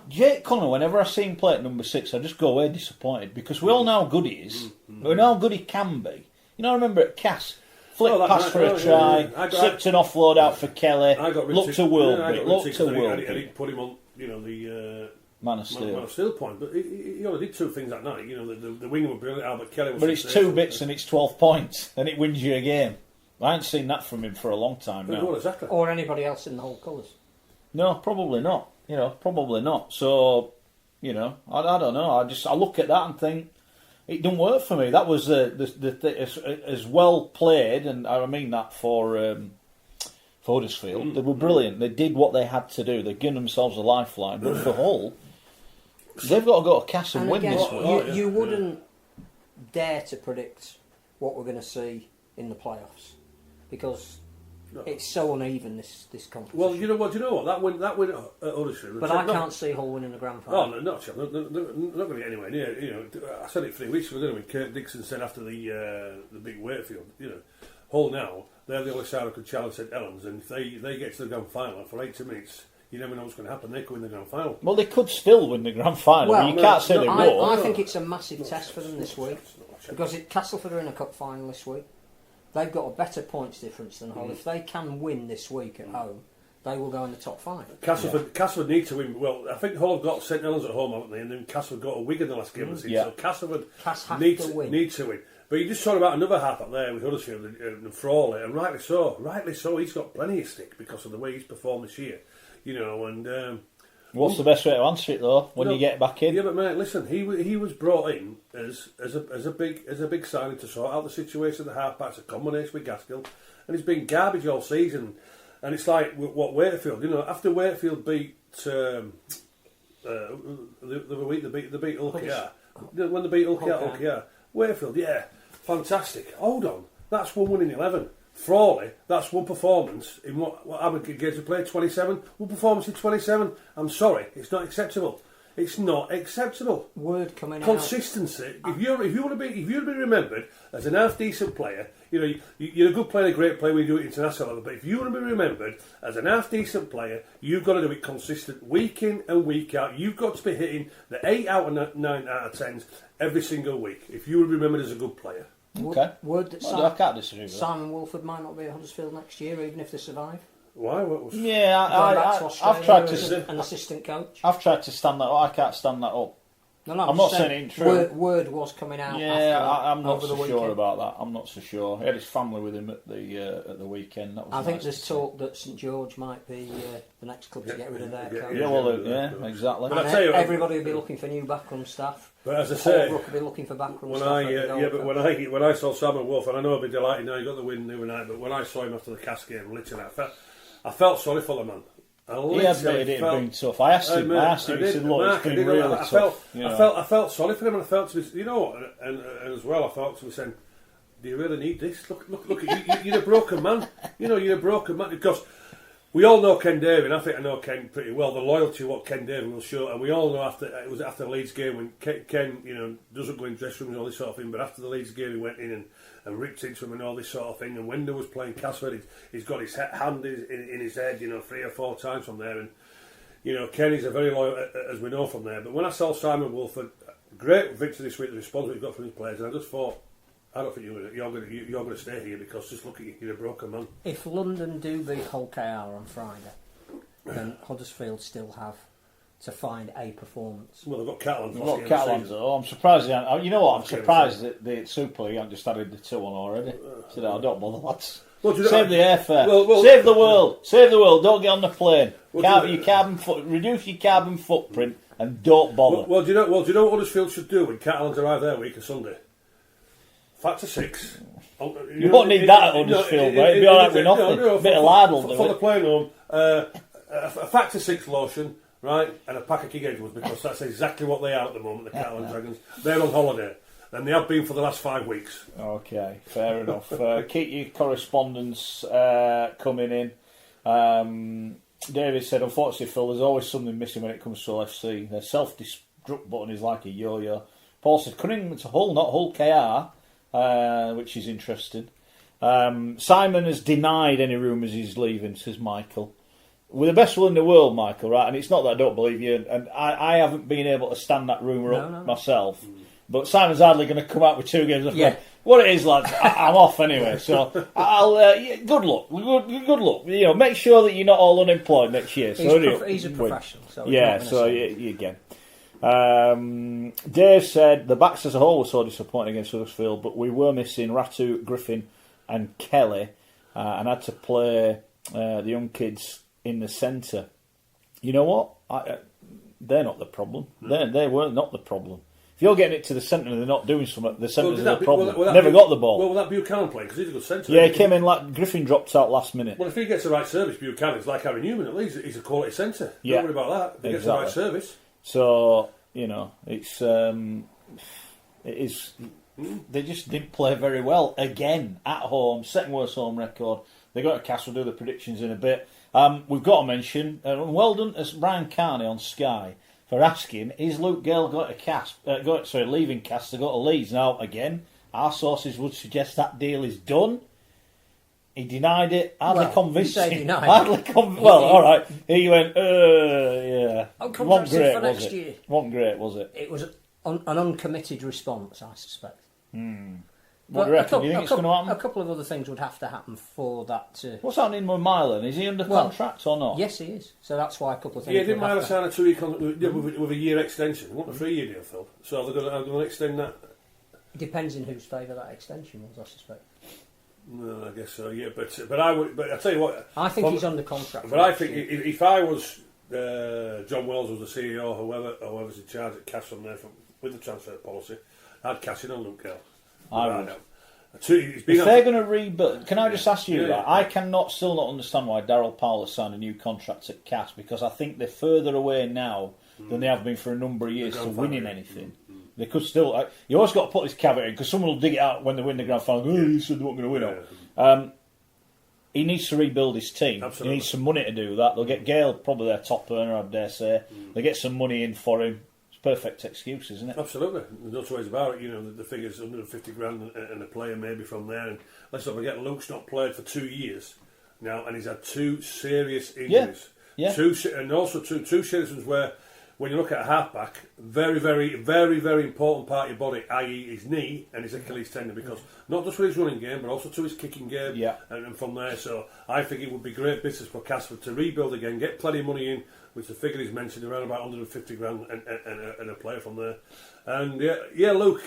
Jake Connor, whenever I see him play at number 6, I just go away disappointed, because we all know how good he is. We know how good he can be. You know, I remember at Cass, pass for a try, slipped an offload out for Kelly, looked a world bit, I didn't put him on, you know, the Man of Steel point, but he only did 2 things that night. You know, the winger was brilliant, Albert Kelly was... But it's 2 bits and it's 12 points, and it wins you a game. I haven't seen that from him for a long time now. Well, exactly. Or anybody else in the Hull colours. No, probably not. You know, probably not. So, you know, I don't know. I look at that and think it didn't work for me. That was as well played, and I mean that for Huddersfield. They were brilliant. They did what they had to do. They've given themselves a lifeline. But for Hull, they've got to go to Cass and win this week. You wouldn't dare to predict what we're going to see in the playoffs, because it's so uneven, this competition. Well, you know what? That win at Huddersfield. But I can't see Hull winning the grand final. Oh, no, not going to get anywhere near. You know, I said it 3 weeks ago, didn't I? When Kurt Dixon said after the big Wakefield, you know, Hull now, they're the only side who could challenge St Helens, and if they get to the grand final for 80 minutes, you never know what's going to happen. They could win the grand final. Well, they could still win the grand final. Well, you can't say they won't. I think it's a massive test for them this week, because Castleford are in a cup final this week. They've got a better points difference than Hull. If they can win this week at home, they will go in the top 5. Castleford need to win. Well, I think Hull have got St Helens at home, haven't they? And then Castleford got a Wigan the last game of the season. So Castleford need to win. But you just talked about another half up there with Huddersfield and Frawley, and rightly so. He's got plenty of stick because of the way he's performed this year. You know, and what's the best way to answer it though? When you get back in? Yeah, but mate, listen, he was brought in as a big signing to sort out the situation at the half-backs, a combination with Gaskell, and he's been garbage all season. And it's like what Wakefield, you know, after Wakefield beat the other week they beat Ulster. When they beat Ulster, Wakefield, yeah, fantastic. Hold on, that's 1 win in 11. Frawley, that's one performance in what Abergate games have played, 27. One performance in 27. I'm sorry, it's not acceptable. It's not acceptable. Word coming Consistency. If you want to be remembered as an half decent player, you're a good player, a great player when you do it international level. But if you want to be remembered as an half decent player, you've got to do it consistent, week in and week out. You've got to be hitting the 8 out of 9 out of 10s every single week. If you want to be remembered as a good player. Okay. Word that I can't disagree with that. Simon Wolford might not be at Huddersfield next year, even if they survive. Why? I've tried to an assistant coach. I've tried to stand that up. I can't stand that up. No, I'm not saying it ain't true. Word was coming out. Yeah, I'm not over so the sure weekend. about that. I'm not so sure. He had his family with him at the weekend. That was I think nice there's to see. talk that St George might be the next club to get rid of their coach. Yeah, well, exactly. But I tell you, everybody will be looking for new backroom staff. But as I say, Holbrook will be looking for backroom when staff. when I saw Simon Wolf, and I know I'll be delighted now he got the win the other night, but when I saw him after the Cast game, literally, I felt sorry for the man. He admitted it had been tough. I asked him. He said, "Look, it's been really tough." I felt sorry for him, and I felt to me, and as well, I felt to me saying, "Do you really need this? Look at you, you're a broken man. You're a broken man because." We all know Ken Davey, and I think I know Ken pretty well. The loyalty what Ken Davey will show, and we all know after the Leeds game when Ken doesn't go in dressing rooms and all this sort of thing. But after the Leeds game, he went in and ripped into him and all this sort of thing. And when there was playing Castleford, he's got his hand in his head, 3 or 4 times from there. And Ken is a very loyal, as we know from there. But when I saw Simon Wolford, great victory this week, the response he got from his players, and I just thought, I don't think you're going to stay here because just look at you, you're a broken man. If London do beat Hull KR on Friday, then Huddersfield still have to find a performance. Well, they've got Catalans. They've got Catalans. Oh, I'm surprised. You know what? I'm surprised that the Super League haven't just added the 2 on already. So I don't bother, lads. Save the airfare. Save the world. Save the world. Don't get on the plane. Reduce your carbon footprint and don't bother. Well, do you know what Huddersfield should do when Catalans arrive there week of Sunday? Factor 6. You won't need that at Huddersfield, right? It'd be alright with nothing. A bit of lard will do it. For the playing home, a Factor 6 lotion, right, and a pack of King Edwards, because that's exactly what they are at the moment, the Catalan Dragons. They're on holiday, and they have been for the last 5 weeks. Okay, fair enough. Keep your correspondence coming in. David said, unfortunately, Phil, there's always something missing when it comes to FC. Their self-destruct button is like a yo-yo. Paul said, coming to Hull, not Hull KR. Which is interesting. Simon has denied any rumours he's leaving, says Michael. We're the best will in the world, Michael, right? And it's not that I don't believe you, and I haven't been able to stand that rumour up myself. But Simon's hardly going to come out with 2 games. Yeah. What it is, lads, I'm off anyway. So I'll good luck. Good luck. Make sure that you're not all unemployed next year. He's a professional. So again. Dave said the backs as a whole were so disappointing against Huddersfield, but we were missing Ratu, Griffin and Kelly and had to play the young kids in the centre. You know what? They're not the problem. They were not the problem. If you're getting it to the centre and they're not doing something, the centre's the problem. Never got the ball. Well, will that Buchanan play? Because he's a good centre. Yeah, he came in like Griffin dropped out last minute. Well, if he gets the right service, Buchanan's like Harry Newman at least. He's a quality centre. Yeah. Don't worry about that. If he gets the right service. So, it's it is. They just didn't play very well again at home. Second worst home record. They got to Castle. Do the predictions in a bit. We've got to mention well done as Brian Carney on Sky for asking: is Luke Gale leaving Castle to go to Leeds? Now again, our sources would suggest that deal is done. He denied it. Hardly convincing. All right. He went, yeah. Wasn't great, was it? Wasn't great, was it? It was an uncommitted response, I suspect. What do you reckon? Do you think it's going to happen? A couple of other things would have to happen for that to... What's happening with Mylan? Is he under contract or not? Yes, he is. So that's why a couple of things. Yeah, didn't Mylan sign a 2-year contract with a year extension? It wasn't a 3-year deal, Phil. So they're going to extend that. It depends in whose favour that extension was, I suspect. No, I guess so. Yeah, but I tell you what. I think he's under contract. But I think if I was John Wells was the CEO, whoever's in charge at Cass on there with the transfer policy, I'd cash in on Luke Gale. I would. If they're going to rebuild, can I just ask you that? I still not understand why Darryl Powell has signed a new contract at Cass, because I think they're further away now than they have been for a number of years to winning anything. They could still. You always got to put this caveat in because someone will dig it out when they win the grand final. Oh, you said they weren't going to win. He needs to rebuild his team. Absolutely. He needs some money to do that. They'll get Gale, probably their top earner, I dare say. They'll get some money in for him. It's a perfect excuse, isn't it? Absolutely. There's no two ways about it. You know, the figure's 150 grand and a player maybe from there. And let's not forget, Luke's not played for 2 years now, and he's had 2 serious injuries. Yeah. And also two serious ones where, when you look at a halfback, very, very, very, very important part of your body, i.e. his knee and his Achilles tendon, because not just for his running game, but also to his kicking game. Yeah. And from there, so I think it would be great business for Casper to rebuild again, get plenty of money in, which the figure he's mentioned, around about 150 grand and a player from there. And Luke,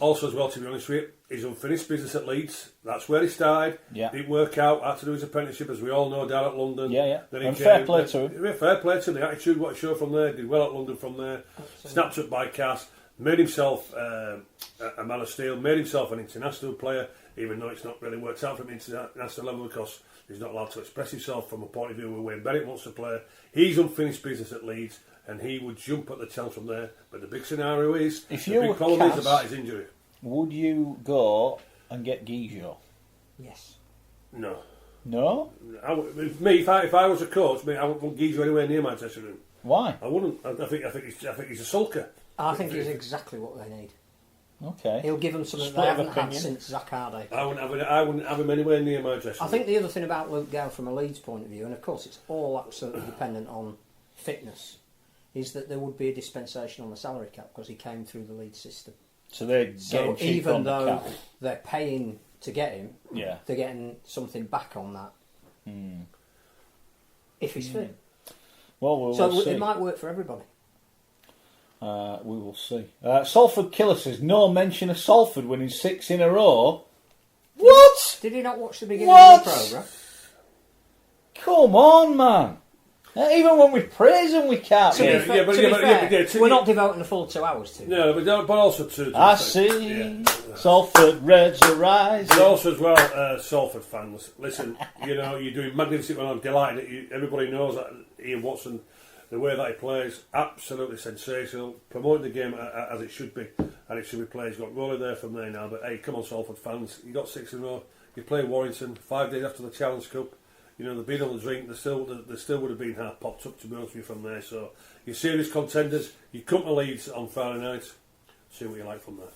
also as well, to be honest with you, he's unfinished business at Leeds. That's where he started. Yeah. Didn't work out, had to do his apprenticeship, as we all know, down at London. Yeah. Then And fair play to him. Fair play to him. The attitude, what he showed from there, did well at London from there. Snapped up by Cass, made himself a man of steel, made himself an international player, even though it's not really worked out from international level because he's not allowed to express himself from a point of view where Wayne Bennett wants to play. He's unfinished business at Leeds, and he would jump at the chance from there. But the big scenario is, If the you big were problem Cass, is about his injury. Would you go and get Guijo? Yes. No. No? If I was a coach, I wouldn't want Giza anywhere near my dressing room. Why? I wouldn't. I think he's a sulker. I think he's exactly what they need. Okay. He'll give them something Split they of haven't had opinion. since Zach Hardy. I wouldn't have him anywhere near my dressing I room. think the other thing about Luke Gale from a Leeds point of view, and of course it's all absolutely dependent on fitness, is that there would be a dispensation on the salary cap because he came through the Leeds system. So they're So getting cheap even on the though cap. they're paying to get him, Yeah. they're getting something back on that if he's fit. Well, we'll So see. it might work for everybody. We will see. Salford Killer says, no mention of Salford winning 6 in a row. What? Did he not watch the beginning What? of the programme? Come on, man. Even when we praise them, we can't. To be Yeah. fair, we're not devoting the full 2 hours to it. No, but also to I see Salford Reds are rising. But also as well, Salford fans, listen, you're doing magnificent. I'm delighted that everybody knows that Ian Watson, the way that he plays, absolutely sensational. Promoting the game as it should be, and it should be played. He's got rolling there from there now. But hey, come on, Salford fans, you got 6 in a row. You play Warrington 5 days after the Challenge Cup. They've been on the drink. They still would have been half popped up, to be honest with you, from there. So you're serious contenders. You come to Leeds on Friday night. See what you like from there.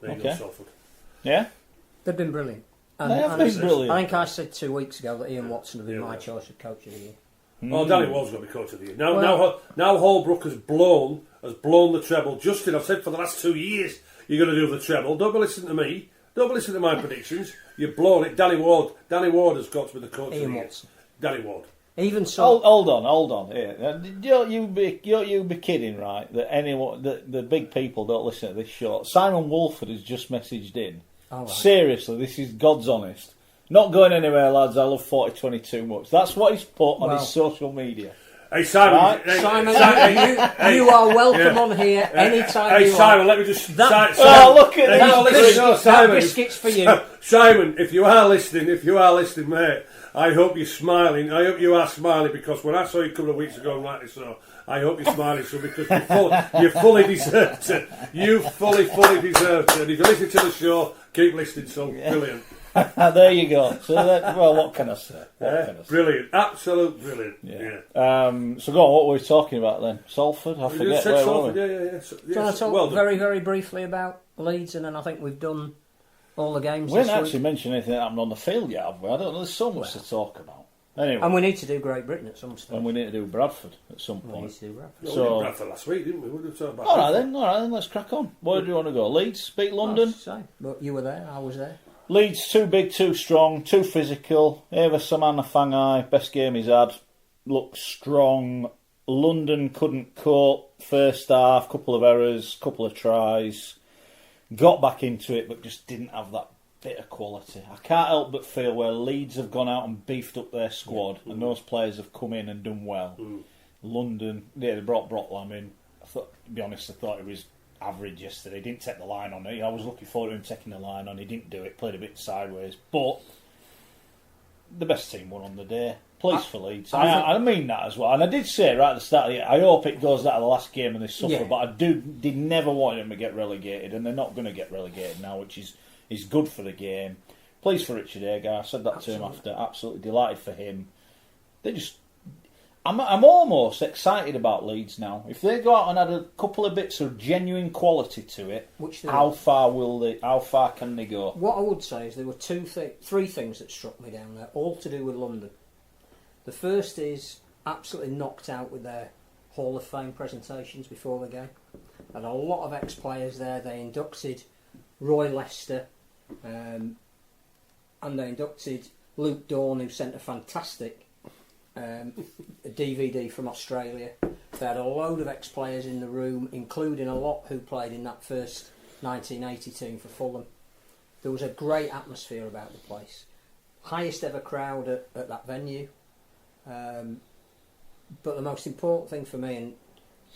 There you go, Salford. Yeah. They've been brilliant. And, They have been brilliant. I think I said 2 weeks ago that Ian Watson would be my choice of coach of the year. Oh, Danny Ward's got to be coach of the year. Now Holbrook has blown the treble. Justin, I've said for the last 2 years you're going to do the treble. Don't be listening to me. Don't be listening to my predictions. You've blown it. Danny Ward has got to be the coach of the year. Watson. Danny Ward. Even so, Hold on. Yeah. Don't you be kidding, right? That anyone, the big people don't listen to this show. Simon Wolford has just messaged in. All right. Seriously, this is God's honest. Not going anywhere, lads. I love 4020 too much. That's what he's put on his social media. Hey Simon, Right. Simon, you are welcome on here anytime you Simon, want. let me just. Look at that Simon. biscuits for you. Simon, if you are listening, mate, I hope you're smiling. I hope you are smiling because when I saw you a couple of weeks ago, rightly so, I hope you're smiling so because you fully deserved it. You fully deserved it. And if you listen to the show, keep listening, son. Brilliant. There you go. So what can I say? Brilliant. Absolute brilliant. Yeah. So go on, what were we talking about then? Salford? I forget where Salford, we. yeah. Do you want to talk very, very briefly about Leeds, and then I think we've done all the games We this haven't week. actually mentioned anything that happened on the field yet, have we? I don't know. There's so much to talk about. Anyway. And we need to do Great Britain at some stage. And we need to do Bradford at some We point. need to do Bradford. We So- did Bradford last week, didn't we? We were talking about All right then, let's crack on. Where do you want to go? Leeds, beat London. But you were there, I was there. Leeds, too big, too strong, too physical. Eva Samana Fangai, best game he's had. Looked strong. London couldn't cope. First half, couple of errors, couple of tries. Got back into it, but just didn't have that bit of quality. I can't help but feel where Leeds have gone out and beefed up their squad, and those players have come in and done well. London, they brought Brock Lamb in. To be honest, I thought he was average yesterday. He didn't take the line on it. I was looking forward to him taking the line on. He didn't do it. Played a bit sideways, but the best team won on the day. Pleased for Leeds. I mean that as well. And I did say right at the start of the year, I hope it goes down to the last game and they suffer, but I did never want them to get relegated, and they're not going to get relegated now, which is good for the game. Pleased for Richard Agar. I said that to him after. Absolutely delighted for him. I'm almost excited about Leeds now. If they go out and add a couple of bits of genuine quality to it, how far can they go? What I would say is there were three things that struck me down there, all to do with London. The first is absolutely knocked out with their Hall of Fame presentations before the game. Had a lot of ex-players there. They inducted Roy Lester, and they inducted Luke Dawn, who sent a fantastic a DVD from Australia. They had a load of ex-players in the room, including a lot who played in that first 1980 team for Fulham. There was a great atmosphere about the place. Highest ever crowd at that venue. But the most important thing for me, and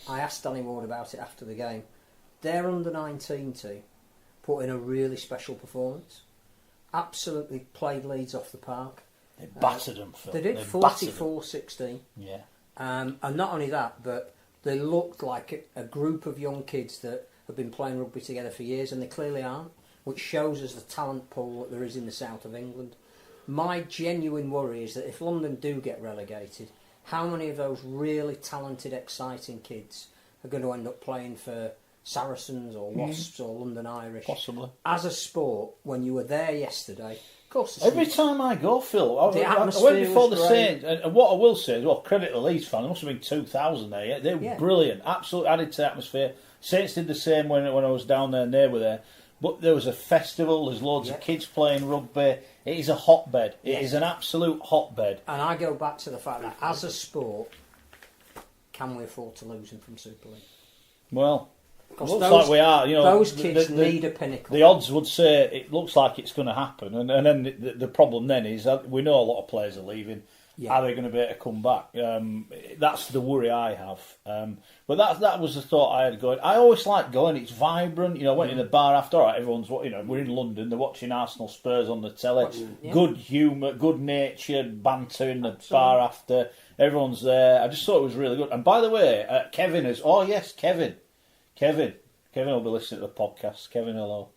I asked Danny Ward about it after the game, their under-19 team put in a really special performance. Absolutely played Leeds off the park. They battered them, Phil. They did, 44-16. Yeah. And not only that, but they looked like a group of young kids that have been playing rugby together for years, and they clearly aren't, which shows us the talent pool that there is in the south of England. My genuine worry is that if London do get relegated, how many of those really talented, exciting kids are going to end up playing for Saracens or Wasps or London Irish? Possibly. As a sport, when you were there yesterday, of course... Every time I go, Phil, I went before the Saints, and what I will say is, well, credit the Leeds fan, there must have been 2,000 there. They were brilliant, absolutely added to the atmosphere. Saints did the same when I was down there and they were there. But there was a festival, there's loads of kids playing rugby. It is a hotbed. It is an absolute hotbed. And I go back to the fact that as a sport, can we afford to lose them from Super League? Well, it looks like we are. You know, those kids need a pinnacle. The odds would say it looks like it's going to happen. And then the problem then is that we know a lot of players are leaving. Yeah. Are they going to be able to come back? That's the worry I have. But that was the thought I had going. I always like going. It's vibrant. You know, went in the bar after. All right, everyone's, you know, we're in London. They're watching Arsenal Spurs on the telly. Good humour, good natured banter in the bar after. Everyone's there. I just thought it was really good. And by the way, Kevin is. Oh yes, Kevin will be listening to the podcast. Kevin, hello.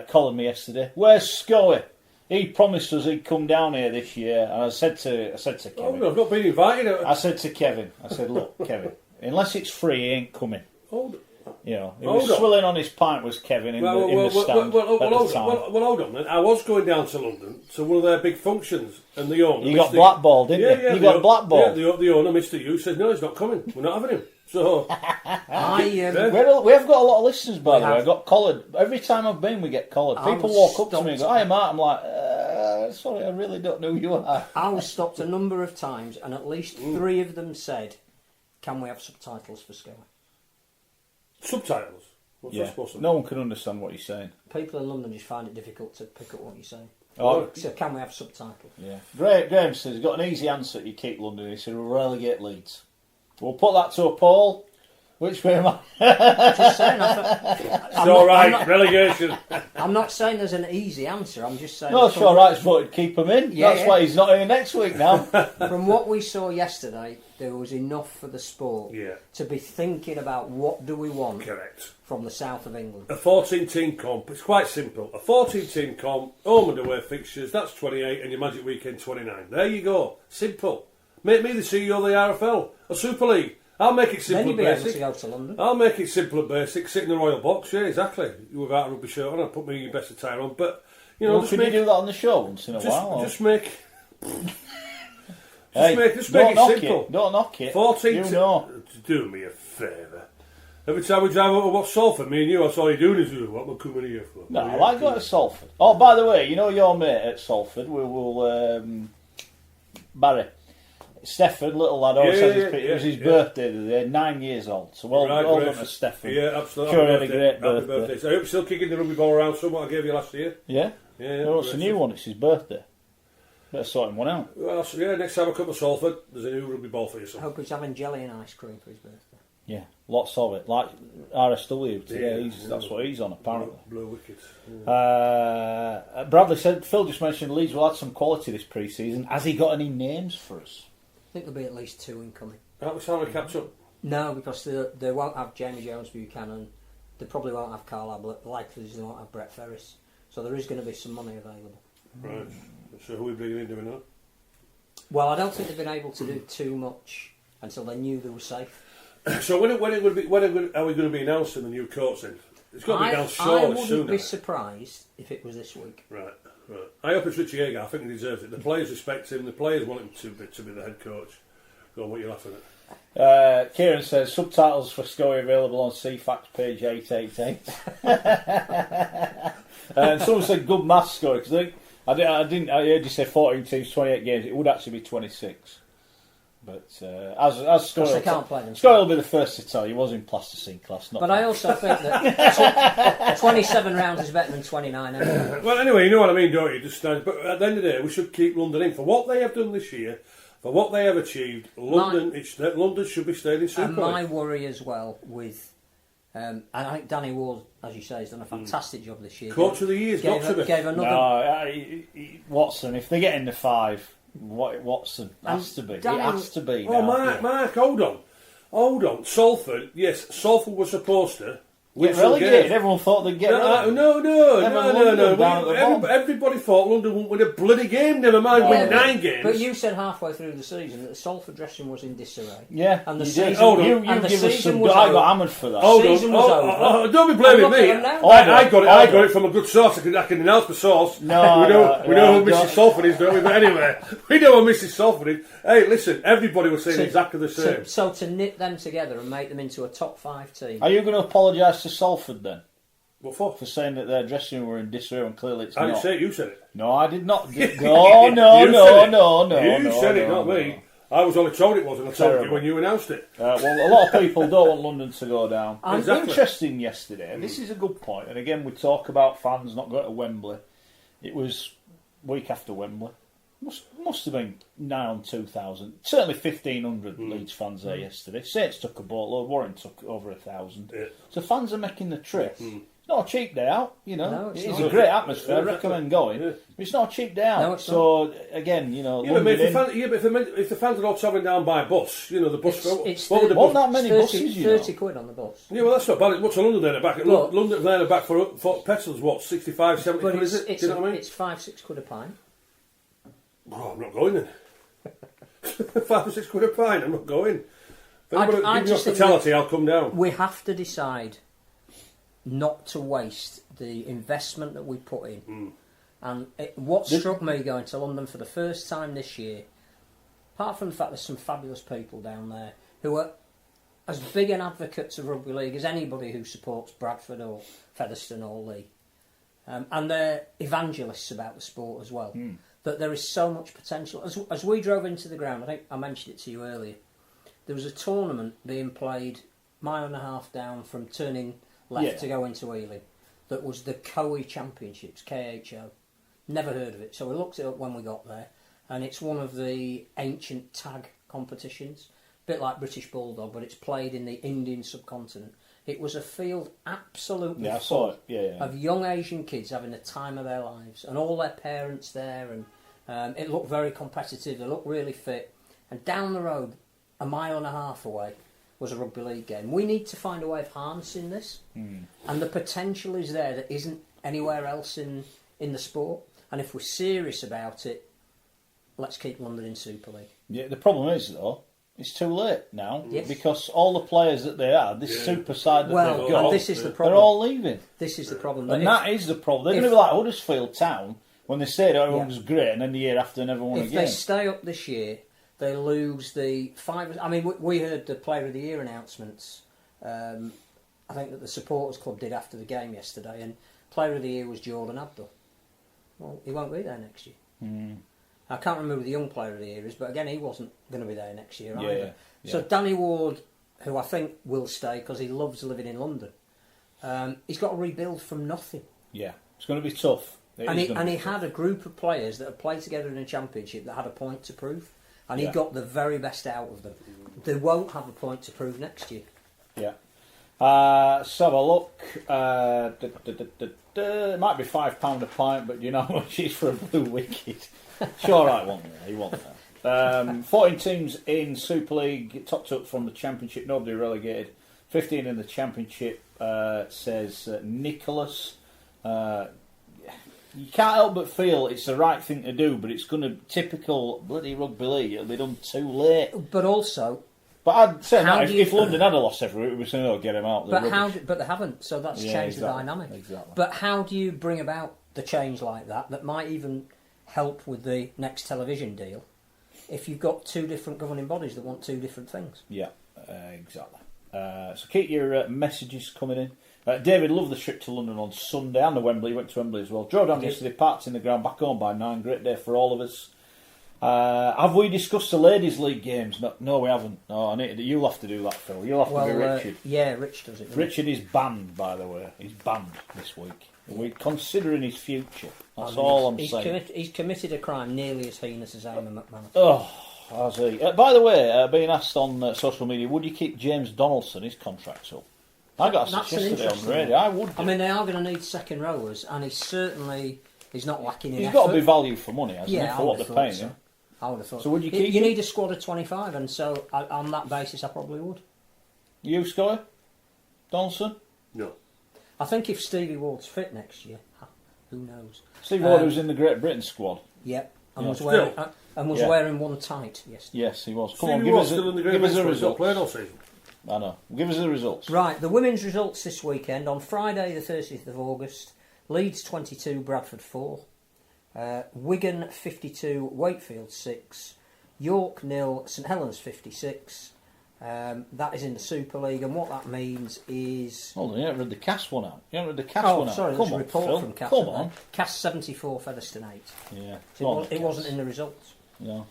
Called me yesterday. Where's Schoey? He promised us he'd come down here this year, and I said to Kevin, "Oh, I've not been invited." I said to Kevin, "Look, Kevin, unless it's free, he ain't coming." You know, he was swilling on his pint, was Kevin in the stand at the time. Well, hold on then. I was going down to London to one of their big functions, and the owner... You got blackballed, didn't you? You got blackballed. Yeah, the owner, Mr. Hughes, said, no, he's not coming. We're not having him. So... we have got a lot of listeners, by the way. I got collared. Every time I've been, we get collared. People walk up to me and go, "Hi, Mark." I'm like, sorry, I really don't know who you are. I was stopped a number of times, and at least 3 of them said, "Can we have subtitles for Schoey?" Subtitles? What's that supposed to mean? No one can understand what you're saying. People in London just find it difficult to pick up what you're saying. Oh, so can we have subtitles? Yeah. Graham says he's got an easy answer. You keep London. He said we'll relegate Leeds. We'll put that to a poll. Which way am I? Just saying. It's all right. Relegation. I'm not saying there's an easy answer. I'm just saying. No, it's all right. It's voted keep him in. That's why he's not here next week now. From what we saw yesterday, there was enough for the sport to be thinking about what do we want. Correct. From the south of England. A 14-team comp. It's quite simple. A 14-team comp, home and away fixtures. That's 28, and your Magic Weekend 29. There you go. Simple. Make me the CEO of the RFL. A Super League. I'll make it simple and basic. Then you'll be able to go to London. I'll make it simple and basic. Sit in the Royal Box, yeah, exactly. Without a rugby shirt on, I'll put me in your best attire on. But, you know, could you do that on the show once in a while? Just make... Just make it simple. Don't knock it. 14... You know. Do me a favour. Every time we drive over to watch Salford, me and you, that's all you're doing is, what am I coming here for? No, I like going to Salford. Oh, by the way, you know your mate at Salford, we will... Barry. Stefford, little lad, always has his picture. It was his birthday the other day, 9 years old. So well done to Stefford. Yeah, absolutely. Sure, he had a great birthday. So I hope you're still kicking the rugby ball around, somewhat I gave you last year. Yeah? Well, it's a new one, it's his birthday. Better sort him one out. Well, next time I come to Salford, there's a new rugby ball for you. I hope he's having jelly and ice cream for his birthday. Yeah, lots of it. Like RSW today, that's what he's on apparently. Blue wickets. Bradley said, Phil just mentioned Leeds will add some quality this pre-season. Has he got any names for us? I think there'll be at least 2 incoming. How much time we catch up? No, because they won't have Jamie Jones-Buchanan. They probably won't have Carl Ablett. Likely they won't have Brett Ferris. So there is going to be some money available. Right. So who are we bringing in doing that? Well, I don't think they've been able to do too much until they knew they were safe. So when are we going to be announcing the new coach then? It's got to be announced surely I wouldn't sooner. be surprised if it was this week. Right. I hope it's Richie Hager. I think he deserves it. The players respect him. The players want him to be the head coach. Go on, what are you laughing at? Kieran says subtitles for Schoey available on CFAX page 888. And someone said good maths, Schoey, because I heard you say 14 teams, 28 games. It would actually be 26. But as Schoey will be the first to tell you, he was in plasticine class. Not but I also think that 27 rounds is better than 29 anyway. Well, anyway, you know what I mean, don't you? But at the end of the day, we should keep London in for what they have done this year. For what they have achieved, London should be staying in Super And League. my worry as well with, and I think Danny Ward, as you say, has done a fantastic job this year. Coach of the year, gave another. No, Watson. If they get in the 5, Watson has to be. It has to be. Oh, now. Mark, hold on. Salford, yes, Salford was supposed to. Get relegated. Everyone thought they'd get relegated. No. Everybody thought London wouldn't win a bloody game, never mind win 9 games. But you said halfway through the season that the Salford dressing room was in disarray. Yeah, and the you season, did. You give us some. I got hammered for that. Season was over. Don't be blaming me. I got it from a good source. I can announce my source. No, we know who Mrs. Salford is, don't we? But anyway, we know who Mrs. Salford is. Hey, listen, everybody was saying exactly the same. So to knit them together and make them into a top 5 team. Are you going to apologise to Salford then? What for? For saying that their dressing room were in disarray and clearly it's I not. didn't say it, you said it. No, I did not. No. You said it, not me. I was only told it was, and I told you when you announced it. Well, a lot of people don't want London to go down. Exactly. Interesting yesterday, and this is a good point, and again we talk about fans not going to Wembley. It was week after Wembley. Must have been 2,000. Certainly 1,500 Leeds fans there yesterday. Saints took a boatload, Warren took over 1,000. Yeah. So fans are making the trip. It's not a cheap day out, you know. No, it's a great atmosphere. I recommend going. Yeah. But it's not a cheap day out. No, it's so not. again, you know, but if the fans are all travelling down by bus, you know, the bus. Wasn't that many buses? 30 quid on the bus. Yeah, well, that's not bad. What's London there back? London there back for petrol's what 65, 70 quid? Is it? Do you know what I mean? It's 5-6 quid a pint. Oh, I'm not going then. 5 or 6 quid a pint. I'm not going. If anybody give me hospitality, I'll come down. We have to decide not to waste the investment that we put in. And what struck me going to London for the first time this year, apart from the fact there's some fabulous people down there who are as big an advocates of rugby league as anybody who supports Bradford or Featherstone or Lee, and they're evangelists about the sport as well. That there is so much potential. As we drove into the ground, I think I mentioned it to you earlier, there was a tournament being played 1.5 miles down from turning left to go into Ealing. That was the Schoey Championships, KHO. Never heard of it. So we looked it up when we got there, and it's one of the ancient tag competitions, a bit like British Bulldog, but it's played in the Indian subcontinent. It was a field absolutely full of young Asian kids having the time of their lives, and all their parents there, and it looked very competitive. They looked really fit. And down the road, 1.5 miles away, was a rugby league game. We need to find a way of harnessing this, and the potential is there that isn't anywhere else in the sport. And if we're serious about it, let's keep London in Super League. Yeah, the problem is though, it's too late now because all the players that they had, this super side that they've got, this is the problem. They're all leaving. This is the problem. And that is the problem. They're going to be like Huddersfield Town when they say that everyone was great, and then the year after never won again. If they stay up this year, they lose the 5. I mean, we heard the Player of the Year announcements. I think that the supporters club did after the game yesterday, and Player of the Year was Jordan Abdul. Well, he won't be there next year. I can't remember who the young Player of the Year is, but again, he wasn't going to be there next year either. Yeah. So Danny Ward, who I think will stay because he loves living in London, he's got to rebuild from nothing. Yeah, it's going to be tough. And he had a group of players that had played together in a championship that had a point to prove, and he got the very best out of them. They won't have a point to prove next year. Yeah. Let's have a look. It might be £5 a pint, but you know how much it's for a Blue Wicked. Sure, right, won't there? He won't there. 14 teams in Super League, topped up from the Championship, nobody relegated. 15 in the Championship, says Nicholas. You can't help but feel it's the right thing to do, but it's going to, typical bloody rugby league, it'll be done too late. But also... But I'd say that if London had a loss every week, we'd be saying, oh, get him out. But they haven't, so that's changed exactly, the dynamic. Exactly. But how do you bring about the change like that might even help with the next television deal if you've got two different governing bodies that want two different things? Yeah, exactly. So keep your messages coming in. David loved the trip to London on Sunday and the Wembley. He went to Wembley as well. Drove down yesterday, parked in the ground, back home by 9. Great day for all of us. Have we discussed the Ladies' League games? No, we haven't. No, you'll have to do that, Phil. You'll have to be Richard. Yeah, Rich does it. Richard is banned, by the way. He's banned this week. We're considering his future. That's all I'm saying. He's committed a crime nearly as heinous as Eamon McManus. Oh, has he? By the way, being asked on social media, would you keep James Donaldson his contract up? I got asked yesterday on the radio. I would do. I mean, they are going to need second rowers, and he's not lacking in effort. He's got to be value for money, hasn't he, for what they're paying him? I would have thought. So would you keep You need a squad of 25, and so on that basis, I probably would. You, Schoey? Donaldson? No. I think if Stevie Ward's fit next year, who knows? Steve Ward was in the Great Britain squad. Yep, and Yeah. was wearing one tight yesterday. Yes, he was. Come Stevie on, give Ward's us still in the Great give us Britain the squad. He's not played all results. season. I know. Give us the results. Right, the women's results this weekend. On Friday the 30th of August, Leeds 22, Bradford 4. Wigan 52, Wakefield 6. York 0, St Helens 56. That is in the Super League, and what that means is... Hold on, you haven't read the Cass one out. You haven't read the Cass Oh, one out. sorry, Come there's a on, report Phil. from Cass. Come on. Cass 74, Featherstone 8. Yeah. So it wasn't in the results. No.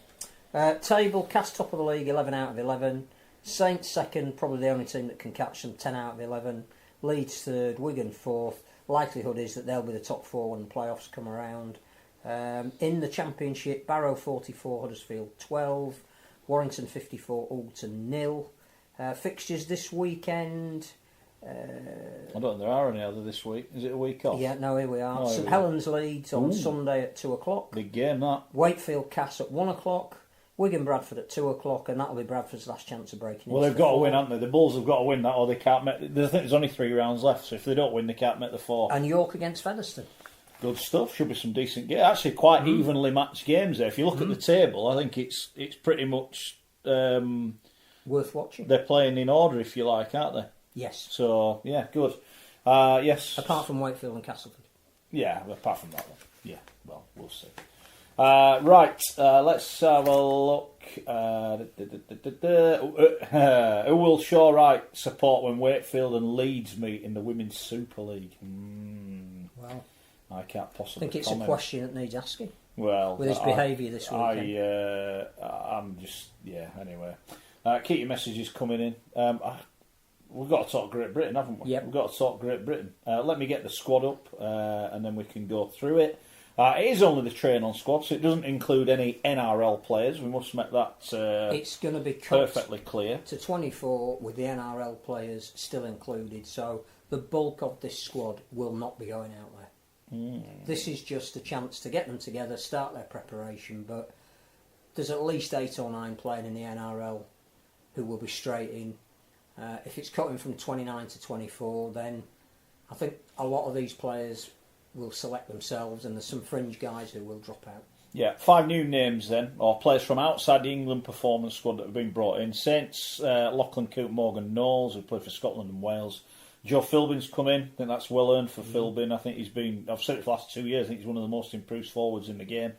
Table, Cass top of the league, 11 out of 11. Saints second, probably the only team that can catch them, 10 out of 11. Leeds third, Wigan fourth. Likelihood is that they'll be the top four when the playoffs come around. In the Championship, Barrow 44, Huddersfield 12. Warrington 54, Alton 0. Fixtures this weekend. I don't think there are any other this week. Is it a week off? Yeah, no, here we are. Oh, St Helens Leeds on Sunday at 2 o'clock. Big game, that. Wakefield Cass at 1 o'clock. Wigan Bradford at 2 o'clock, and that'll be Bradford's last chance of breaking. Well, they've got to win, haven't they? The Bulls have got to win that, or they can't make. I think there's only 3 rounds left, so if they don't win, they can't make the 4. And York against Featherstone. Good stuff. Should be some decent games. Actually, quite evenly matched games there. If you look at the table, I think it's pretty much Worth watching. They're playing in order, if you like, aren't they? Yes. So yeah, good. Yes. Apart from Wakefield and Castleford. Yeah, apart from that one. Yeah. Well, we'll see. Right, let's have a look. Who will Shaw Wright support when Wakefield and Leeds meet in the Women's Super League? Well, I can't I possibly think it's comment. a question that needs asking. Well, with his behaviour this weekend. I'm just, anyway. Keep your messages coming in. We've got to talk Great Britain, haven't we? Yep. We've got to talk Great Britain. Let me get the squad up, and then we can go through it. It is only the train-on squad, so it doesn't include any NRL players. We must make that it's going to be cut perfectly clear. to 24 with the NRL players still included, so the bulk of this squad will not be going out there. This is just a chance to get them together, start their preparation, but there's at least 8 or 9 playing in the NRL who will be straight in. If it's cutting from 29 to 24, then I think a lot of these players will select themselves, and there's some fringe guys who will drop out. Yeah, 5 new names then, or players from outside the England performance squad that have been brought in. Saints, Lachlan Coote, Morgan Knowles, who played for Scotland and Wales. Joe Philbin's come in. I think that's well earned for Philbin. I think he's been, I've said it for the last 2 years, I think he's one of the most improved forwards in the game.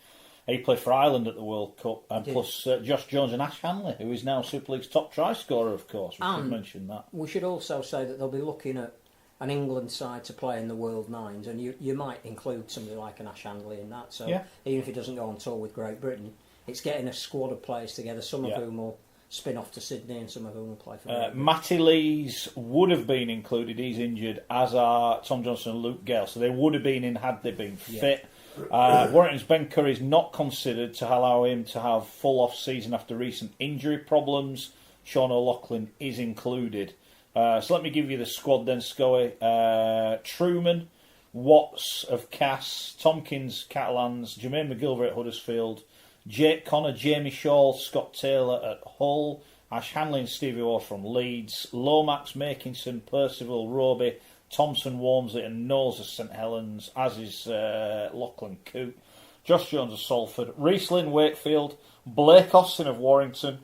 He played for Ireland at the World Cup, and plus Josh Jones and Ash Hanley, who is now Super League's top try scorer, of course. We should mention that. We should also say that they'll be looking at an England side to play in the World Nines, and you might include somebody like an Ash Handley in that. So even if he doesn't go on tour with Great Britain, it's getting a squad of players together, some of whom will spin off to Sydney and some of whom will play for Matty Lees would have been included. He's injured, as are Tom Johnson and Luke Gale, so they would have been in had they been fit. Warrington's Ben Curry is not considered to allow him to have full off season after recent injury problems. Sean O'Loughlin is included. So let me give you the squad then, Schoey. Truman, Watts of Cass, Tompkins, Catalans, Jermaine McGilvray at Huddersfield, Jake Connor, Jamie Shaw, Scott Taylor at Hull, Ash Hanley and Stevie Orr from Leeds, Lomax, Makinson, Percival, Roby, Thompson, Walmsley and Knowles of St Helens, as is Lachlan Coote, Josh Jones of Salford, Reece Lynn, Wakefield, Blake Austin of Warrington,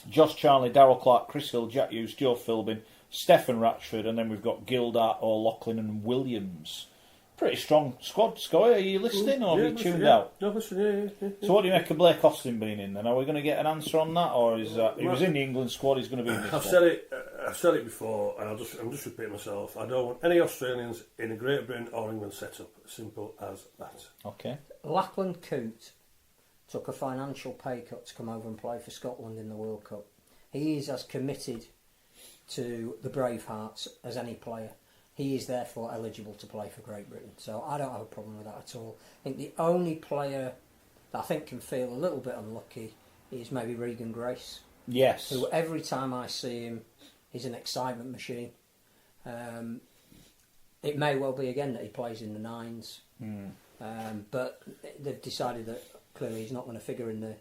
Josh Charnley, Darryl Clark, Chris Hill, Jack Hughes, Joe Philbin, Stephen Ratchford, and then we've got Gildart, O'Loughlin and Williams. Pretty strong squad, Schoey. Are you listening or have you tuned out? No, listen, yeah. So what do you make of Blake Austin being in then? Are we going to get an answer on that, or is that he was in the England squad? He's going to be in this I've said it before, and I'm just repeating myself. I don't want any Australians in a Great Britain or England setup. Simple as that. Okay. Lachlan Coote took a financial pay cut to come over and play for Scotland in the World Cup. He is as committed to the Bravehearts as any player. He is therefore eligible to play for Great Britain. So I don't have a problem with that at all. I think the only player that I think can feel a little bit unlucky is maybe Regan Grace. Yes. Who every time I see him, he's an excitement machine. It may well be again that he plays in the nines. But they've decided that clearly he's not going to figure in the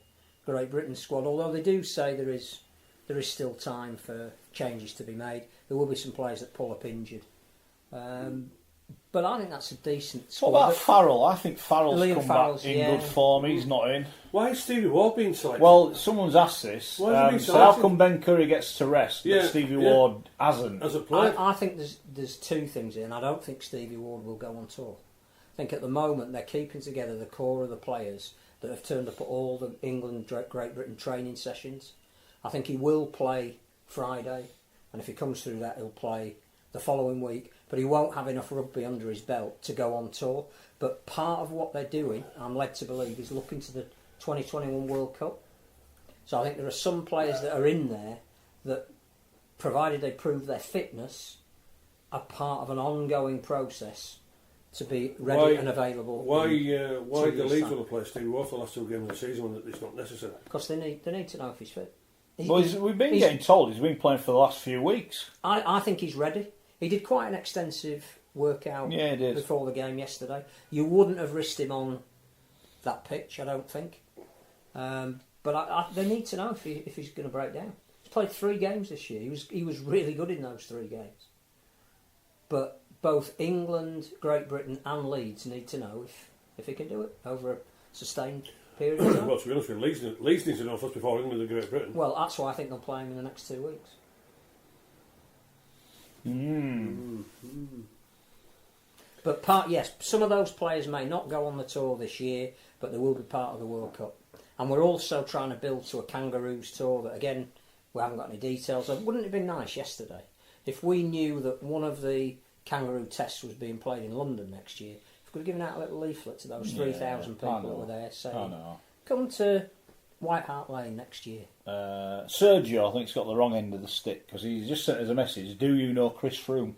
Great Britain squad. Although they do say there is still time for changes to be made. There will be some players that pull up injured. But I think that's a decent squad. What about Farrell? I think Farrell's Liam come back in good form. He's not in. Why is Stevie Ward being selected? Well, someone's asked this. Why has he been So how selected? come Ben Curry gets to rest, but Stevie Ward hasn't? As a player? I think there's two things here, and I don't think Stevie Ward will go on tour. I think at the moment they're keeping together the core of the players that have turned up at all the England, Great Britain training sessions. I think he will play Friday, and if he comes through that, he'll play the following week. But he won't have enough rugby under his belt to go on tour. But part of what they're doing, I'm led to believe, is looking to the 2021 World Cup. So I think there are some players that are in there that, provided they prove their fitness, are part of an ongoing process to be ready and available. Why do Leeds want to play Stevie Ward for the last two games of the season when it's not necessary? Because they need to know if he's fit. Well, we've been getting told he's been playing for the last few weeks. I think he's ready. He did quite an extensive workout before the game yesterday. You wouldn't have risked him on that pitch, I don't think. But they need to know if he's going to break down. He's played 3 games this year. He was really good in those 3 games. But both England, Great Britain and Leeds need to know if he can do it over a sustained period of time. Well, to be honest with you, Leeds need to know first before England and Great Britain. Well, that's why I think they'll play him in the next 2 weeks. But some of those players may not go on the tour this year, but they will be part of the World Cup. And we're also trying to build to a Kangaroos tour that, again, we haven't got any details of. Wouldn't it have been nice yesterday if we knew that one of the Kangaroo tests was being played in London next year? If we could have given out a little leaflet to those 3,000 people that were there saying, come to White Hart Lane next year. Sergio, I think, has got the wrong end of the stick because he just sent us a message. Do you know Chris Froome?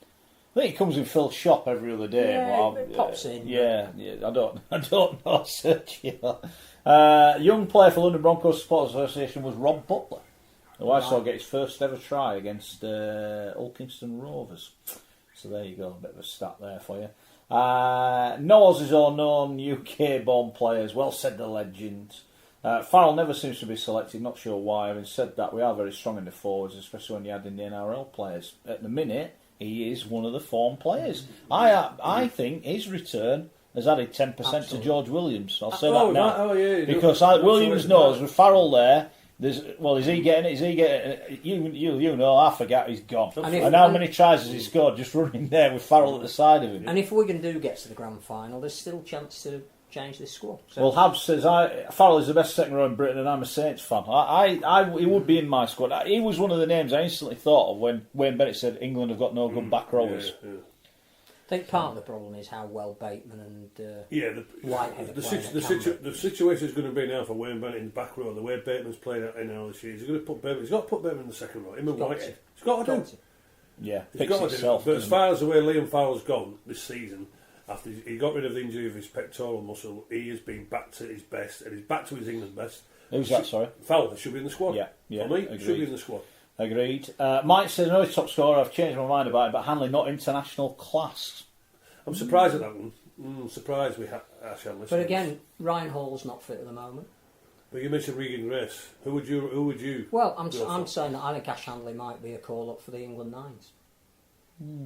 I think he comes in Phil's shop every other day. Yeah, it pops in. Yeah. I don't know Sergio. Young player for London Broncos Supporters Association was Rob Butler, who I saw get his first ever try against Ulkinston Rovers. So there you go, a bit of a stat there for you. No Aussies or known UK-born players. Well said, the legend. Farrell never seems to be selected, not sure why. Having said that, we are very strong in the forwards, especially when you add in the NRL players. At the minute, he is one of the form players. I think his return has added 10% to George Williams. I'll say that now. Because Williams knows with Farrell there, is he getting it? Is he getting it? You know, I forget he's gone. And how many tries has he scored just running there with Farrell at the side of him? And if Wigan do get to the grand final, there's still a chance to change this squad. So. Well, Habs says Farrell is the best second row in Britain, and I'm a Saints fan. He would be in my squad. He was one of the names I instantly thought of when Wayne Bennett said England have got no good back rowers. Yeah. I think part of the problem is how well Bateman and Whitehead the situation is going to be now for Wayne Bennett in the back row. The way Bateman's played out in all this year, he's got to put Bateman in the second row. Him and Whitehead. He's got to do it. Yeah, he's got to do it. But as far as the way Liam Farrell's gone this season, after he got rid of the injury of his pectoral muscle, he has been back to his best, and he's back to his England best. Who's that, sorry? Farrell should be in the squad. Yeah, for me, agreed. should be in the squad. Agreed. Mike says, no, he's top scorer. I've changed my mind about it, but Hanley not international class. I'm surprised at that one. Surprised we Ash Hanley. But again, Ryan Hall's not fit at the moment. But you mentioned Regan Grace. Who would you? Well, I'm saying that I think Ash Hanley might be a call up for the England Nines.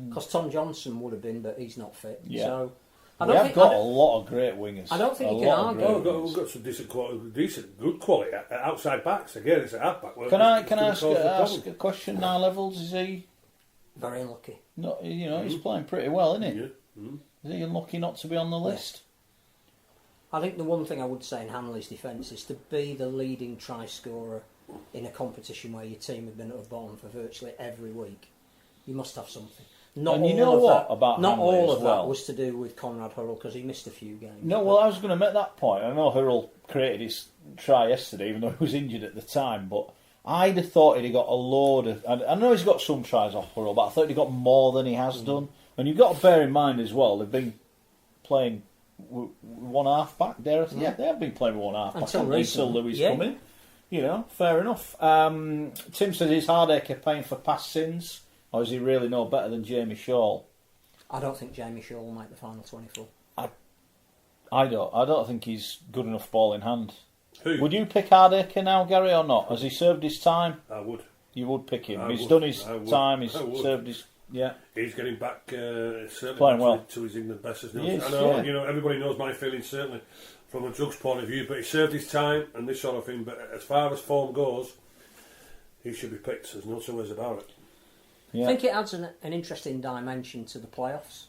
Because Tom Johnson would have been, but he's not fit. Yeah. So We have got a lot of great wingers. I don't think you can argue. We've got some good quality outside backs. Again, it's a half back. Can I ask a question now, Levels? Is he very unlucky? No, he's playing pretty well, isn't he? Yeah. Is he unlucky not to be on the list? I think the one thing I would say in Hanley's defence is to be the leading try scorer in a competition where your team have been at the bottom for virtually every week. You must have something. Not and all you know of what that, about not Hanley all as of well. that was to do with Conrad Hurrell because he missed a few games. No, well, I was going to make that point. I know Hurrell created his try yesterday, even though he was injured at the time, but I'd have thought he'd have got a load of... I know he's got some tries off Hurrell, but I thought he'd got more than he has done. And you've got to bear in mind as well, they've been playing one half back there. Yeah, they have been playing one half back until Lewis come in. Fair enough. Tim says, is Hardacre paying for past sins, or is he really no better than Jamie Shaw? I don't think Jamie Shaw will make the final 24. I don't think he's good enough ball in hand. Who? Would you pick Hardacre now, Gary, or not? Has he served his time? I would. You would pick him. He's done his time. He's served his... Yeah. He's getting back certainly playing back well to his England best. I know, everybody knows my feelings certainly from a Jugs point of view, but he served his time and this sort of thing. But as far as form goes, he should be picked. There's no two ways about it. Yeah. I think it adds an interesting dimension to the playoffs.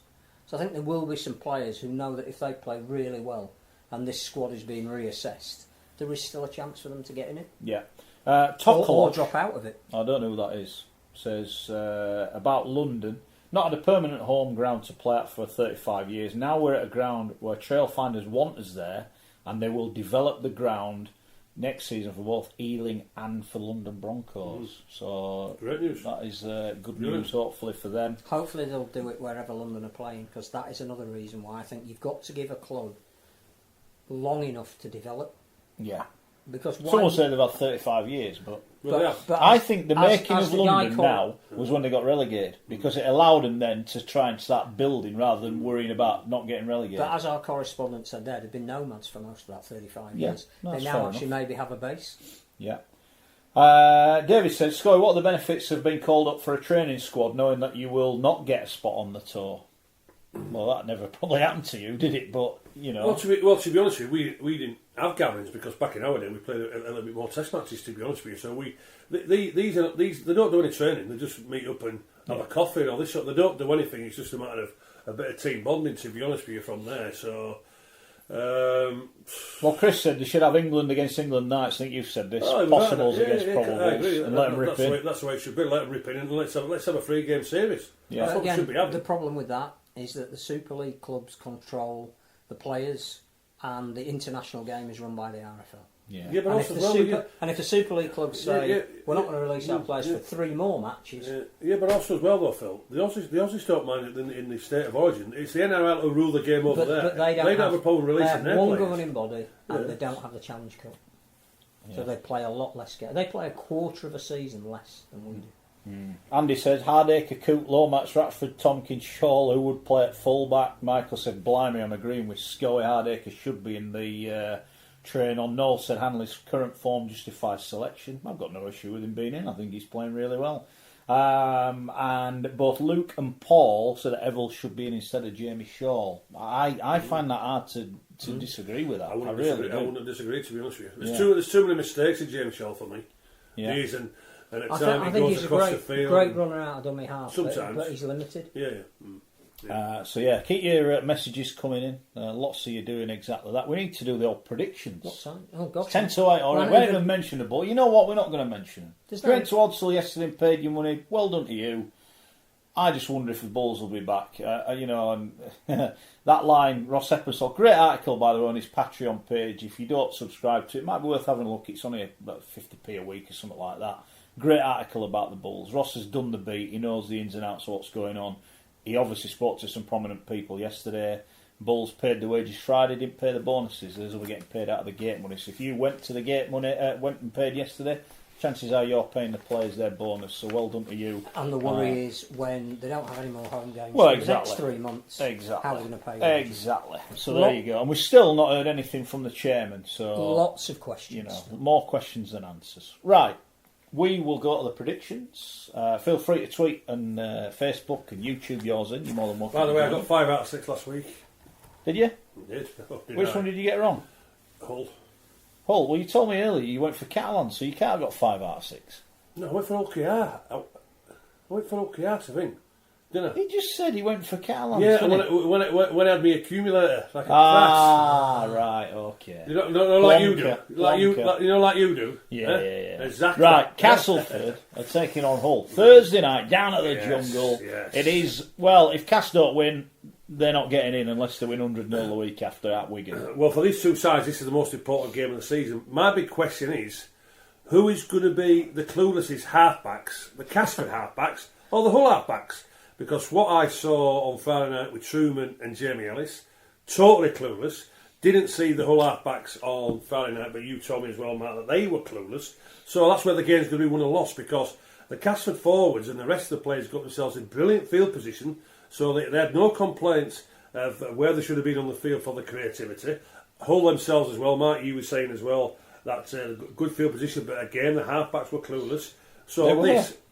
So I think there will be some players who know that if they play really well and this squad is being reassessed, there is still a chance for them to get in it. Yeah. Or drop out of it. I don't know who that is. Says about London, not had a permanent home ground to play at for 35 years. Now we're at a ground where Trailfinders want us there, and they will develop the ground next season for both Ealing and for London Broncos. So great news. That is good news, hopefully for them. Hopefully they'll do it wherever London are playing, because that is another reason why I think you've got to give a club long enough to develop. Yeah. Because someone said they've had 35 years, but but I think the making of London now was when they got relegated, because it allowed them then to try and start building rather than worrying about not getting relegated. But as our correspondent said there, they've been nomads for most of that 35 years. They now actually maybe have a base. Yeah. David said, Schoey, what are the benefits of being called up for a training squad knowing that you will not get a spot on the tour? Well, that never probably happened to you, did it? But, Well, to be honest with you, we didn't have gatherings because back in our day we played a little bit more test matches, to be honest with you. So these they don't do any training. They just meet up and have a coffee and all this sort. They don't do anything. It's just a matter of a bit of team bonding, to be honest with you, from there. So... well, Chris said they should have England against England nights. I think you've said this. Possibles against probables, and let them rip in. That's the way it should be. Let them rip in, and let's have a 3-game series. Yeah. That's what we should be having. The problem with that is that the Super League clubs control the players, and the international game is run by the RFL. Yeah. Yeah, but and if the Super League clubs say we're not going to release our players for 3 more matches, but also as well though, Phil, the Aussies don't mind it in the state of origin. It's the NRL who rule the game over there. But they don't have a problem releasing their one players. governing body, and they don't have the Challenge Cup, so they play a lot less games. They play a quarter of a season less than we do. Andy says Hardacre, Coote, Lomax, Ratford, Tompkins, Shaw, who would play at full-back. Michael said, blimey, I'm agreeing with Schoey. Hardacre should be in the train on. Noel said Hanley's current form justifies selection. I've got no issue with him being in. I think he's playing really well. And both Luke and Paul said that Evans should be in instead of Jamie Shaw. I find that hard to disagree with that. I wouldn't disagree, to be honest with you. There's too many mistakes in Jamie Shaw for me. Yeah. And at I times think goes he's across a the field. great runner out of dummy half, sometimes. but he's limited. So keep your messages coming in. Lots of you doing exactly that. We need to do the old predictions. What time? Oh gosh, 10 to 8. All right, we ain't going to mention the ball. You know what? We're not going to mention them. You went to Odsall yesterday and paid your money. Well done to you. I just wonder if the Bulls will be back. And that line, Ross Epperson, great article by the way on his Patreon page. If you don't subscribe to it, it might be worth having a look. It's only about 50p a week or something like that. Great article about the Bulls. Ross has done the beat. He knows the ins and outs of what's going on. He obviously spoke to some prominent people yesterday. Bulls paid the wages Friday, didn't pay the bonuses. Those will be getting paid out of the gate money. So if you went to the gate money, went and paid yesterday, chances are you're paying the players their bonus, so well done to you. And the worry is when they don't have any more home games Well, for exactly. the next 3 months, Exactly. how are they going to pay wages? Exactly. So there you go. And we've still not heard anything from the chairman, so... Lots of questions. You know, more questions than answers. Right. We will go to the predictions. Feel free to tweet and Facebook and YouTube yours in. You're more than welcome. By the way, I to got 5 out of 6 last week. Did you? I did. Which one did you get wrong? Hull. Hull. Well, you told me earlier you went for Catalan, so you can't have got 5 out of 6. No, I went for OKR. I went for OKR, I think. Didn't I? He just said he went for Catalan. Yeah, and when I had my accumulator, like a right, okay. You know, like you do. Plonker. Like you do. Yeah. Exactly. Right, Castleford are taking on Hull. Thursday night, down at the Jungle. Yes. It is, well, if Cass don't win, they're not getting in unless they win 100-0 the week after at Wigan. Well, for these two sides, this is the most important game of the season. My big question is, who is going to be the cluelessest halfbacks, the Casford halfbacks, or the Hull halfbacks? Because what I saw on Friday night with Truman and Jamie Ellis, totally clueless. Didn't see the Hull halfbacks on Friday night, but you told me as well, Matt, that they were clueless. So that's where the game's going to be won or lost, because the Casford forwards and the rest of the players got themselves in brilliant field position, so they had no complaints of where they should have been on the field for the creativity. Hull themselves as well, Mark, you were saying as well, that good field position, but again, the halfbacks were clueless. So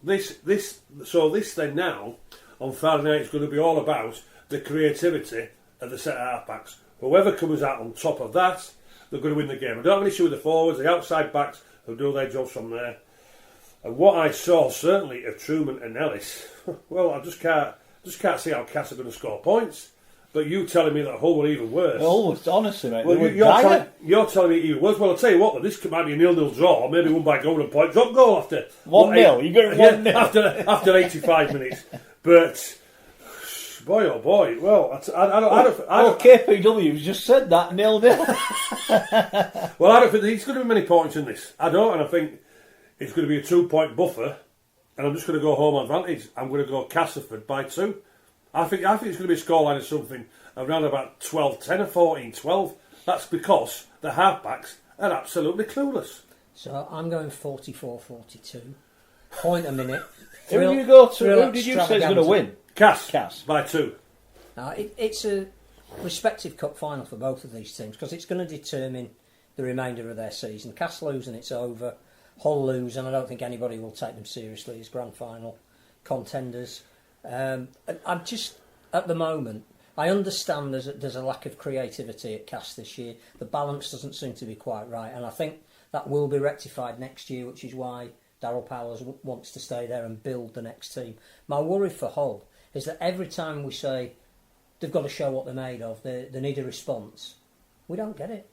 this then now, on Friday night, is going to be all about the creativity of the set of halfbacks. Whoever comes out on top of that, they're going to win the game. I don't have an issue with the forwards, the outside backs who do their jobs from there. And what I saw, certainly, of Truman and Ellis, well, I just can't see how Cass are going to score points. But you telling me that Hull were even worse. Oh, honestly, mate. Well, you're telling me even worse. Well, I'll tell you what, this might be a 0-0 draw, or maybe won by golden point. Drop goal after 1-0. You got 1-0 after 85 minutes. But boy, oh boy. Well, I don't. KPW's just said that 0-0. Well, I don't think there's going to be many points in this. I don't, and I think it's going to be a 2-point buffer. And I'm just going to go home advantage. I'm going to go Castleford by 2. I think it's going to be a scoreline of something around about 12-10 or 14-12. That's because the halfbacks are absolutely clueless. So I'm going 44-42. Point a minute. Who did you go to? Who did you say is going to win? Cass by 2. It's a respective cup final for both of these teams because it's going to determine the remainder of their season. Cass lose and it's over. Hull lose and I don't think anybody will take them seriously as grand final contenders. I'm just, at the moment, I understand there's a lack of creativity at Cass this year. The balance doesn't seem to be quite right, and I think that will be rectified next year, which is why Darryl Powers wants to stay there and build the next team. My worry for Hull is that every time we say they've got to show what they're made of, they need a response, we don't get it.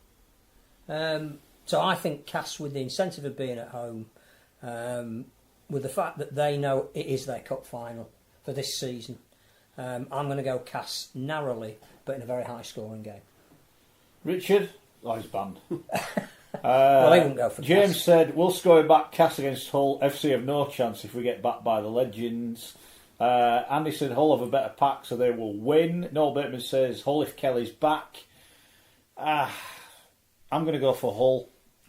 So I think Cass, with the incentive of being at home, with the fact that they know it is their cup final for this season, I'm going to go Cass narrowly, but in a very high scoring game. Richard? Oh, he's banned. Well, he won't go for James Cass. said, we'll score back Cass against Hull. FC have no chance if we get backed by the legends. Andy said Hull have a better pack, so they will win. Noel Bateman says Hull if Kelly's back. I'm going to go for Hull.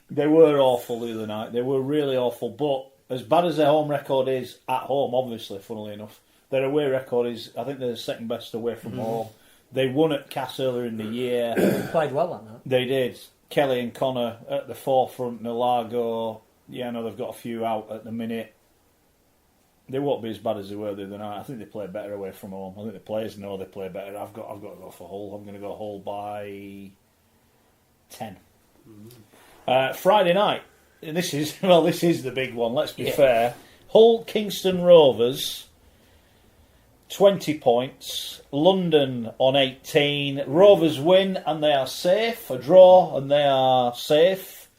They were awful the other night. They were really awful. But as bad as their home record is at home, obviously, funnily enough, their away record is, I think they're the second best away from home. They won at Cass earlier in the year. They played well that night. They did. Kelly and Connor at the forefront. Nalago, yeah, I know they've got a few out at the minute. They won't be as bad as they were the other night. I think they play better away from home. I think the players know they play better. I've got to go for Hull. I'm going to go Hull by 10. Friday night. This is the big one. Let's be fair. Hull Kingston Rovers, 20 points. London on 18. Rovers win and they are safe. A draw and they are safe.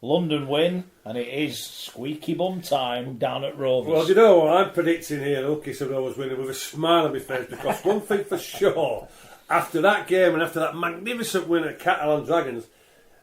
London win and it is squeaky bum time down at Rovers. Well, you know what I'm predicting here? Hull Kingston Rovers winning with a smile on my face, because one thing for sure, after that game and after that magnificent win at Catalan Dragons,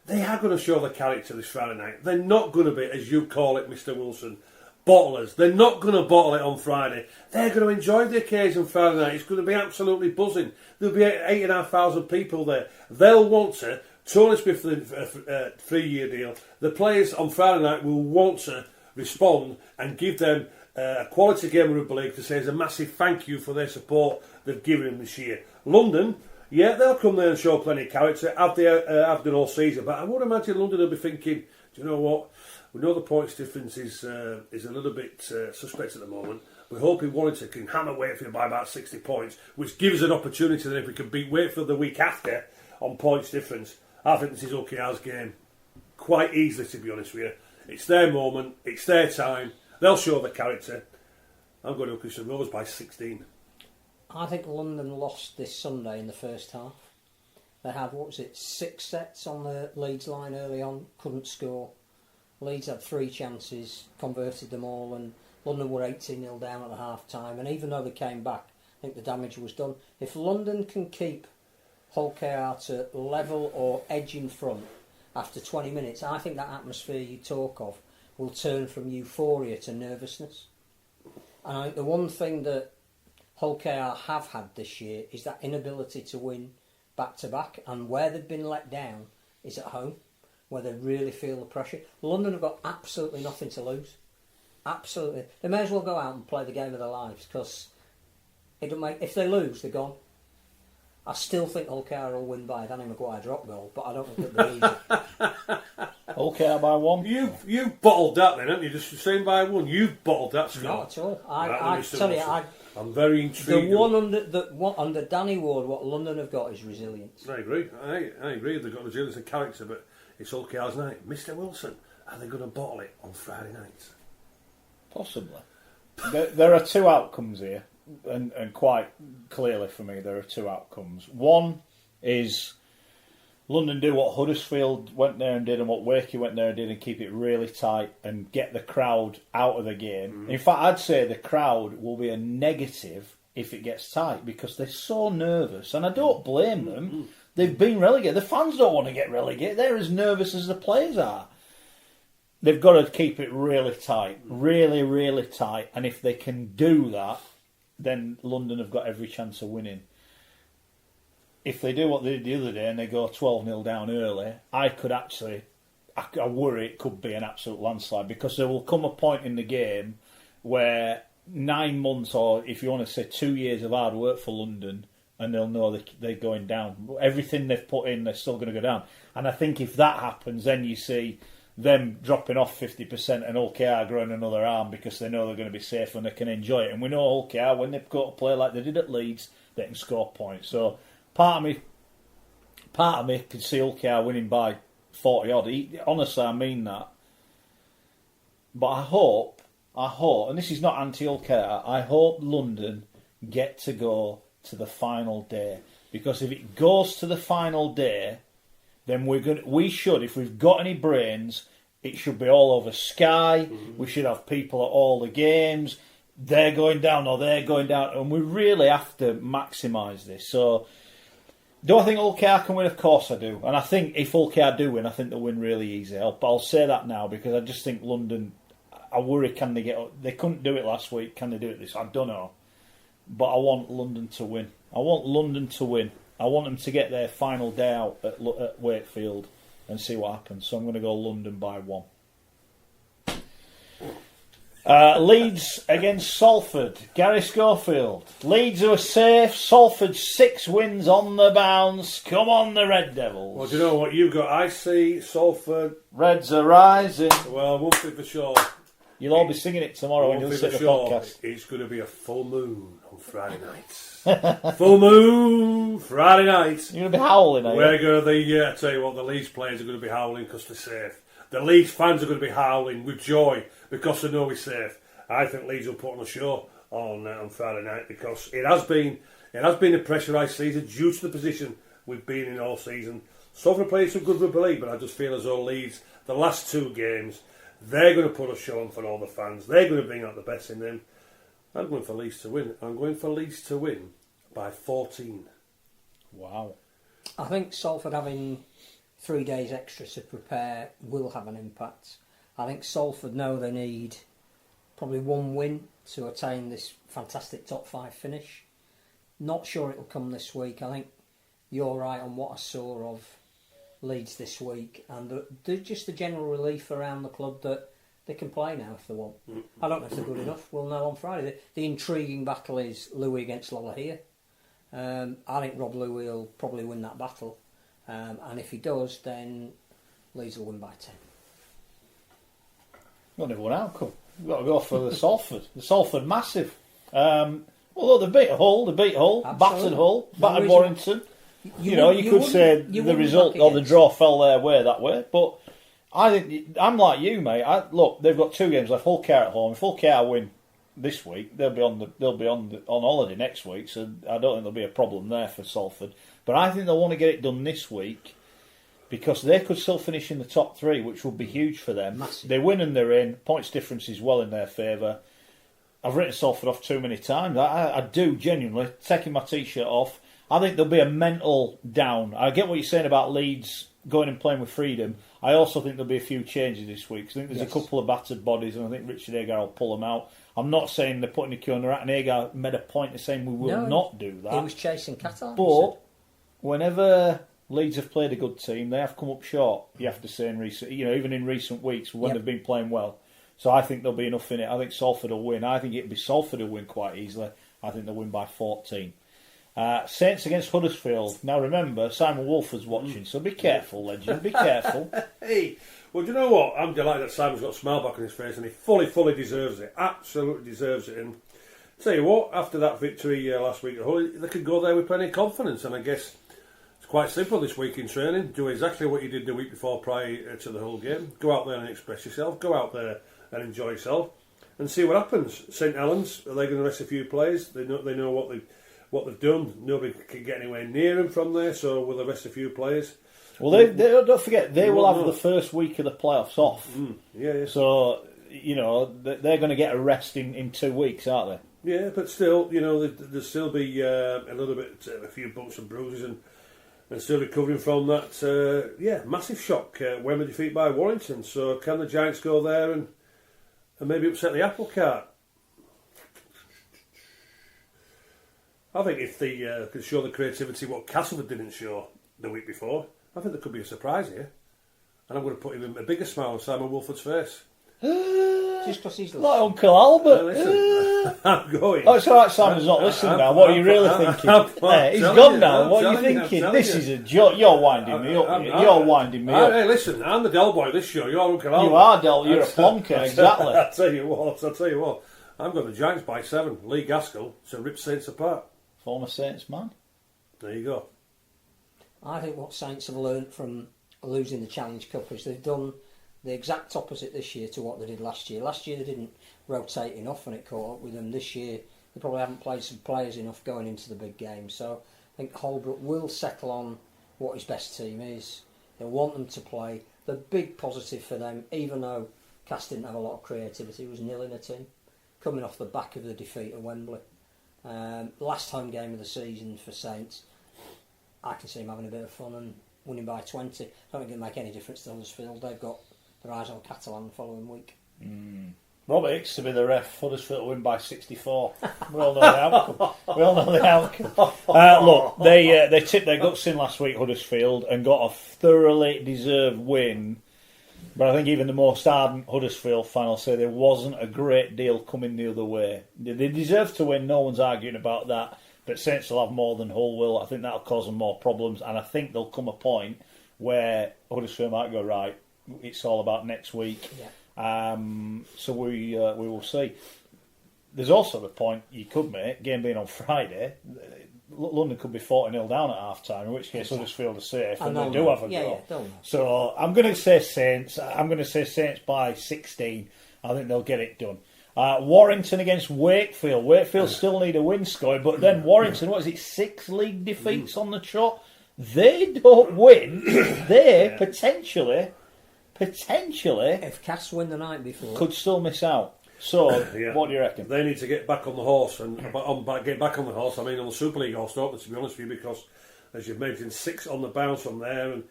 they are going to show their character this Friday night. They're not going to be, as you call it, Mr. Wilson, bottlers. They're not going to bottle it on Friday. They're going to enjoy the occasion Friday night. It's going to be absolutely buzzing. There'll be 8,500 people there. They'll want to. Tony Smith for the 3-year deal. The players on Friday night will want to respond and give them a quality game of rugby league to say as a massive thank you for their support they've given him this year. London, yeah, they'll come there and show plenty of character, have done all season, but I would imagine London will be thinking, do you know what, we know the points difference is a little bit suspect at the moment. We're hoping Warrington can hammer Wakefield by about 60 points, which gives an opportunity that if we can beat Wakefield the week after on points difference, I think this is OKR's game quite easily, to be honest with you. It's their moment, it's their time, they'll show their character. I'm going to Huddersfield Rovers by 16. I think London lost this Sunday in the first half. They had, 6 sets on the Leeds line early on, couldn't score. Leeds had 3 chances, converted them all, and London were 18-0 down at the half-time. And even though they came back, I think the damage was done. If London can keep Hull KR to level or edge in front after 20 minutes, I think that atmosphere you talk of will turn from euphoria to nervousness. And I think the one thing that Hull KR have had this year is that inability to win back-to-back, and where they've been let down is at home, where they really feel the pressure. London have got absolutely nothing to lose. Absolutely. They may as well go out and play the game of their lives, because if they lose, they're gone. I still think Hull KR will win by a Danny Maguire drop goal, but I don't think they'll lose it. Hull KR by 1. You've bottled that then, haven't you? Just saying by 1. You've bottled that score. Not at all. Right, I tell you, I'm very intrigued. The one under Danny Ward, what London have got is resilience. I agree. I agree. They've got resilience and character, but it's Hull KR's night. Mr. Wilson, are they going to bottle it on Friday night? Possibly. There are 2 outcomes here, and quite clearly for me there are 2 outcomes. One is London do what Huddersfield went there and did, and what Wakey went there and did, and keep it really tight and get the crowd out of the game. In fact, I'd say the crowd will be a negative if it gets tight, because they're so nervous, and I don't blame them. They've been relegated. The fans don't want to get relegated. They're as nervous as the players are. They've got to keep it really tight, really, really tight. And if they can do that, then London have got every chance of winning. If they do what they did the other day and they go 12-0 down early, I worry it could be an absolute landslide, because there will come a point in the game where 9 months, or if you want to say 2 years of hard work for London, and they'll know they're going down. Everything they've put in, they're still going to go down. And I think if that happens, then you see them dropping off 50% and Hull KR growing another arm, because they know they're going to be safe and they can enjoy it. And we know Hull KR, when they've got to play like they did at Leeds, they can score points. So part of me could see Hull KR winning by 40 odd. Honestly, I mean that. But I hope, and this is not anti-Hull KR, I hope London get to go to the final day, because if it goes to the final day, then we should, if we've got any brains, it should be all over Sky. We should have people at all the games. They're going down or they're going down, and we really have to maximise this. So, do I think Hull KR can win? Of course I do. And I think if Hull KR do win, I think they'll win really easy. I'll say that now, because I just think London, I worry, can they get up? They couldn't do it last week. Can they do it this? I don't know. But I want London to win. I want London to win. I want them to get their final day out at Wakefield and see what happens. So I'm going to go London by 1. Leeds against Salford. Gary Schofield. Leeds are safe. Salford 6 wins on the bounce. Come on, the Red Devils. Well, do you know what you've got? I see Salford. Reds are rising. Well, one thing for sure. You'll all be singing it tomorrow when you'll sit the podcast. It's going to be a full moon on Friday nights. Full moon Friday night. You're going to be howling, are you? We're going to I tell you what, the Leeds players are going to be howling because they're safe. The Leeds fans are going to be howling with joy because they know we're safe. I think Leeds will put on a show on Friday night, because it has been a pressurised season due to the position we've been in all season. Salford played some good rugby league, but I just feel as though Leeds, the last 2 games, they're going to put a show on for all the fans. They're going to bring out the best in them. I'm going for Leeds to win. I'm going for Leeds to win by 14. Wow. I think Salford having 3 days extra to prepare will have an impact. I think Salford know they need probably 1 win to attain this fantastic top 5 finish. Not sure it'll come this week. I think you're right on what I saw of Leeds this week, and just the general relief around the club that they can play now if they want. I don't know if they're good enough. We'll know on Friday. The intriguing battle is Louis against Lolohea. I think Rob Louis will probably win that battle. And if he does, then Leeds will win by 10. Not even one outcome. We've got to go for the Salford. The Salford massive. Although they beat Hull, Absolutely. battered Hull, battered reason- Warrington. You could say the result or the draw fell their way that way, but I think I'm like you, mate. Look, they've got 2 games left. Hull Care at home. If Hull Care win this week, they'll be on holiday next week, so I don't think there'll be a problem there for Salford. But I think they'll want to get it done this week because they could still finish in the top 3, which would be huge for them. Massive. They win and they're in. Points difference is well in their favour. I've written Salford off too many times. I do genuinely taking my t-shirt off. I think there'll be a mental down. I get what you're saying about Leeds going and playing with freedom. I also think there'll be a few changes this week. I think there's a couple of battered bodies, and I think Richard Agar will pull them out. I'm not saying they're putting the queue on the rack, and Agar made a point of saying we will not do that. He was chasing Catalan. But whenever Leeds have played a good team, they have come up short. You have to say even in recent weeks when they've been playing well. So I think there'll be enough in it. I think Salford will win. I think it'll be Salford who'll win quite easily. I think they'll win by 14. Saints against Huddersfield. Now remember, Simon Wolford's watching, so be careful, legend. Be careful. Hey, well, do you know what? I'm delighted that Simon's got a smile back on his face, and he fully deserves it. Absolutely deserves it. And tell you what, after that victory last week at Hull, they could go there with plenty of confidence. And I guess it's quite simple this week in training. Do exactly what you did the week before prior to the Hull game. Go out there and express yourself. Go out there and enjoy yourself, and see what happens. St Helens, are they going to rest a few players? They know what they've done. Nobody can get anywhere near them from there, so will they rest a few players? Well, they don't forget, they will have the first week of the playoffs off. Yeah. So, they're going to get a rest in 2 weeks, aren't they? Yeah, but still, there'll still be a few bumps and bruises and still recovering from that, massive shock. Wembley defeat by Warrington. So can the Giants go there and maybe upset the apple cart? I think if they could show the creativity what Castleford didn't show the week before, I think there could be a surprise here. And I'm going to put even a bigger smile on Simon Wolford's face. Just because he's like Uncle Albert. Listen, I'm going. Oh, it's all right, Simon's not listening now. What are you really thinking? He's gone now. What are you thinking? This is a joke. You're winding me up. You're winding me up. Hey, listen, I'm the Del Boy of this show. You're Uncle Albert. You are Del. You're a plonker, exactly. I'll tell you what. I've got the Giants by 7. Lee Gaskell to rip Saints apart. Former Saints man. There you go. I think what Saints have learnt from losing the Challenge Cup is they've done the exact opposite this year to what they did last year. Last year they didn't rotate enough and it caught up with them. This year they probably haven't played some players enough going into the big game. So I think Holbrook will settle on what his best team is. They'll want them to play. The big positive for them, even though Cass didn't have a lot of creativity, was nil in a tin, coming off the back of the defeat at Wembley. Last home game of the season for Saints. I can see him having a bit of fun and winning by 20. I don't think it'll make any difference to Huddersfield. They've got their eyes on Catalan the following week. Robert Hicks to be the ref. Huddersfield win by 64. We all know the outcome. Look, they tipped their guts in last week, Huddersfield, and got a thoroughly deserved win. But I think even the most ardent Huddersfield fan will say there wasn't a great deal coming the other way. They deserve to win, no one's arguing about that. But Saints will have more than Hull will. I think that'll cause them more problems. And I think there'll come a point where Huddersfield might go, right, it's all about next week. Yeah. So we will see. There's also the point you could make, game being on Friday, London could be 40-0 down at half-time, in which case Huddersfield are safe and they do have a go. So I'm going to say Saints. I'm going to say Saints by 16. I think they'll get it done. Warrington against Wakefield. Wakefield still need a win, Schoey, but then Warrington, 6 league defeats on the trot? They don't win. They potentially, if Cass win the night before, could still miss out. So, what do you reckon? They need to get back on the horse, and get back on the horse. I mean, on the Super League horse, don't they, to be honest with you, because as you've mentioned, 6 on the bounce from there, and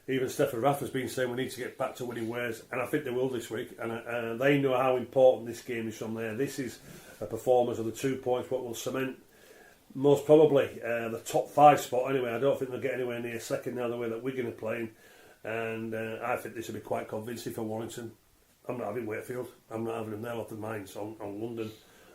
even Stefan Raffer's been saying we need to get back to winning ways, and I think they will this week. And they know how important this game is from there. This is a performance of the 2 points, what will cement most probably the top 5 spot. Anyway, I don't think they'll get anywhere near second now the way that Wigan are playing, and I think this will be quite convincing for Warrington. I'm not having Wakefield. I'm not having them there off the minds on London.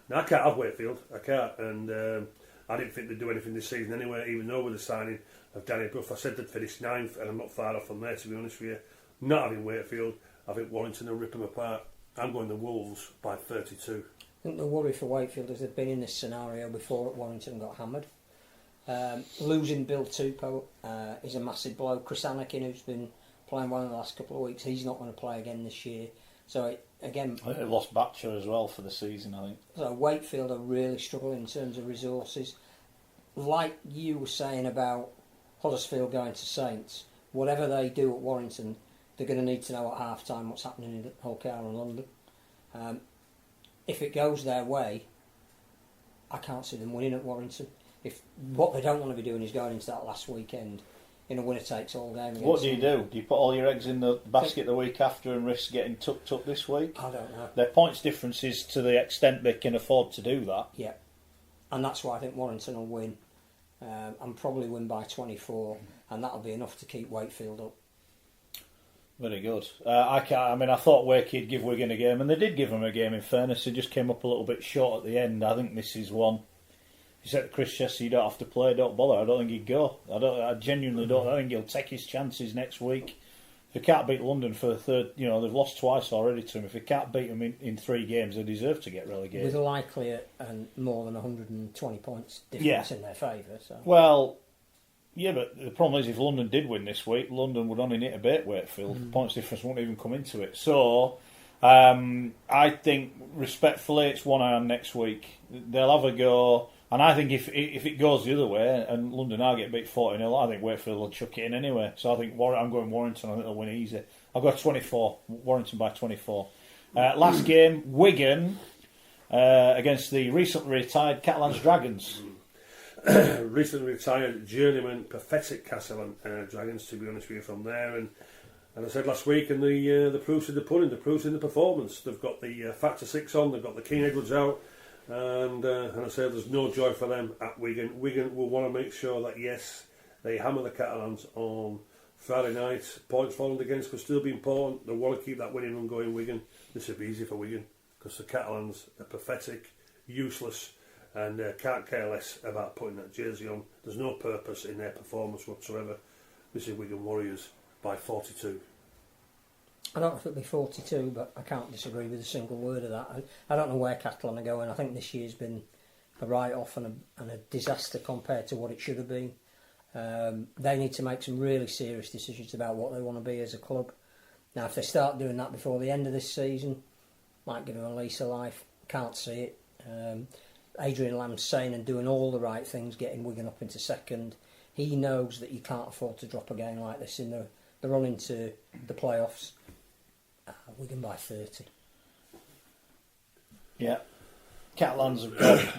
Now, I can't have Wakefield. I can't. And I didn't think they'd do anything this season anyway, even though with the signing of Danny Bruff, I said they'd finish 9th, and I'm not far off from there, to be honest with you. Not having Wakefield. I think Warrington will rip them apart. I'm going the Wolves by 32. I think the worry for Wakefield is they've been in this scenario before at Warrington and got hammered. Losing Bill Tupou is a massive blow. Chris Anakin, who's been playing well in the last couple of weeks, he's not going to play again this year. So again, I think they've lost Batcher as well for the season, I think. So Wakefield are really struggling in terms of resources. Like you were saying about Huddersfield going to Saints, whatever they do at Warrington, they're going to need to know at half time what's happening in Hull KR and London. If it goes their way, I can't see them winning at Warrington. If what they don't want to be doing is going into that last weekend in a winner-takes-all game. What do? Do you put all your eggs in the basket the week after and risk getting tucked up this week? I don't know. Their points difference is to the extent they can afford to do that. Yeah, and that's why I think Warrington will win, and probably win by 24, and that'll be enough to keep Wakefield up. Very good. I thought Wakey would give Wigan a game, and they did give them a game. In fairness, they just came up a little bit short at the end. I think this is one. He said to Chris Chester, "You don't have to play. Don't bother." I don't think he'd go. I genuinely don't. I think he'll take his chances next week. If he can't beat London for the third, they've lost twice already to him. If he can't beat them in 3 games, they deserve to get relegated. With likely and more than 120 points difference in their favour. So. Well, yeah, but the problem is if London did win this week, London would only need to beat Wakefield. The points difference won't even come into it. So, I think, respectfully, it's one eye on next week. They'll have a go. And I think if it goes the other way and London are get beat 40-0, I think Wakefield will chuck it in anyway. So I think I'm going Warrington. I think they'll win easy. I'll go 24. Warrington by 24. Last game, Wigan against the recently retired Catalans Dragons. Recently retired journeyman, pathetic Catalan Dragons, to be honest with you, from there. And I said last week, and the proof's in the pudding, the proof's in the performance. They've got the Factor 6 on, they've got the Keane Edwards out. And I say there's no joy for them at Wigan. Wigan will want to make sure that, yes, they hammer the Catalans on Friday night. Points falling against could still be important. They want to keep that winning run going, Wigan. This will be easy for Wigan because the Catalans are pathetic, useless, and can't care less about putting that jersey on. There's no purpose in their performance whatsoever. This is Wigan Warriors by 42. I don't know if it'll be 42, but I can't disagree with a single word of that. I don't know where Catalan are going. I think this year's been a write-off and a disaster compared to what it should have been. They need to make some really serious decisions about what they want to be as a club. Now, if they start doing that before the end of this season, might give them a lease of life. Can't see it. Adrian Lamb's saying and doing all the right things, getting Wigan up into second. He knows that you can't afford to drop a game like this in the run into the playoffs. Wigan by 30. Yeah. Catalans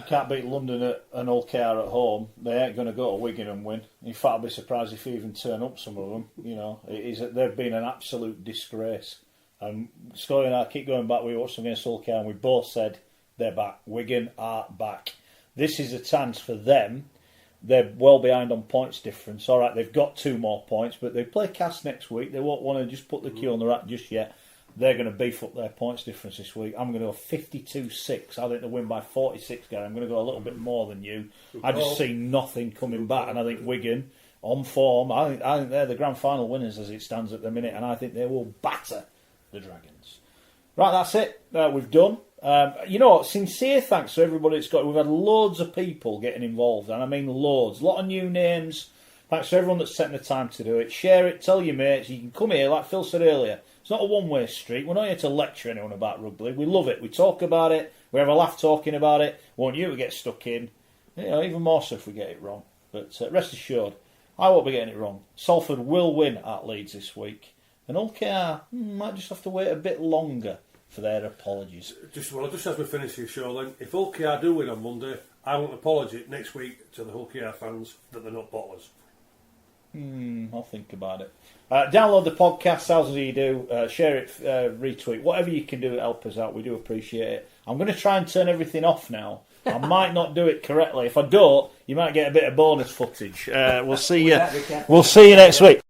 can't beat London at an Hull KR at home. They ain't going to go to Wigan and win. In fact, I'd be surprised if they even turn up, some of them. They've been an absolute disgrace. And Schoey and I keep going back. We watched them against Hull KR and we both said they're back. Wigan are back. This is a chance for them. They're well behind on points difference. All right, they've got 2 more points, but they play Cast next week. They won't want to just put the queue on the rack just yet. They're going to beef up their points difference this week. I'm going to go 52-6. I think they'll win by 46, Gary. I'm going to go a little bit more than you. I just see nothing coming back, and I think Wigan, on form, I think they're the grand final winners as it stands at the minute, and I think they will batter the Dragons. Right, that's it. We've done. Sincere thanks to everybody that's got. We've had loads of people getting involved, and I mean loads. A lot of new names. Thanks to everyone that's taken the time to do it. Share it, tell your mates. You can come here, like Phil said earlier. It's not a one-way street. We're not here to lecture anyone about rugby. We love it. We talk about it. We have a laugh talking about it. We want you to get stuck in. Even more so if we get it wrong. But rest assured, I won't be getting it wrong. Salford will win at Leeds this week. And Hull KR might just have to wait a bit longer for their apologies. Just as we finish your show then, if Hull KR do win on Monday, I want an apology next week to the Hull KR fans that they're not bottlers. I'll think about it. Download the podcast, how's you do, share it, retweet, whatever you can do to help us out, we do appreciate it. I'm going to try and turn everything off now. I might not do it correctly. If I don't, you might get a bit of bonus footage. We'll see you next week.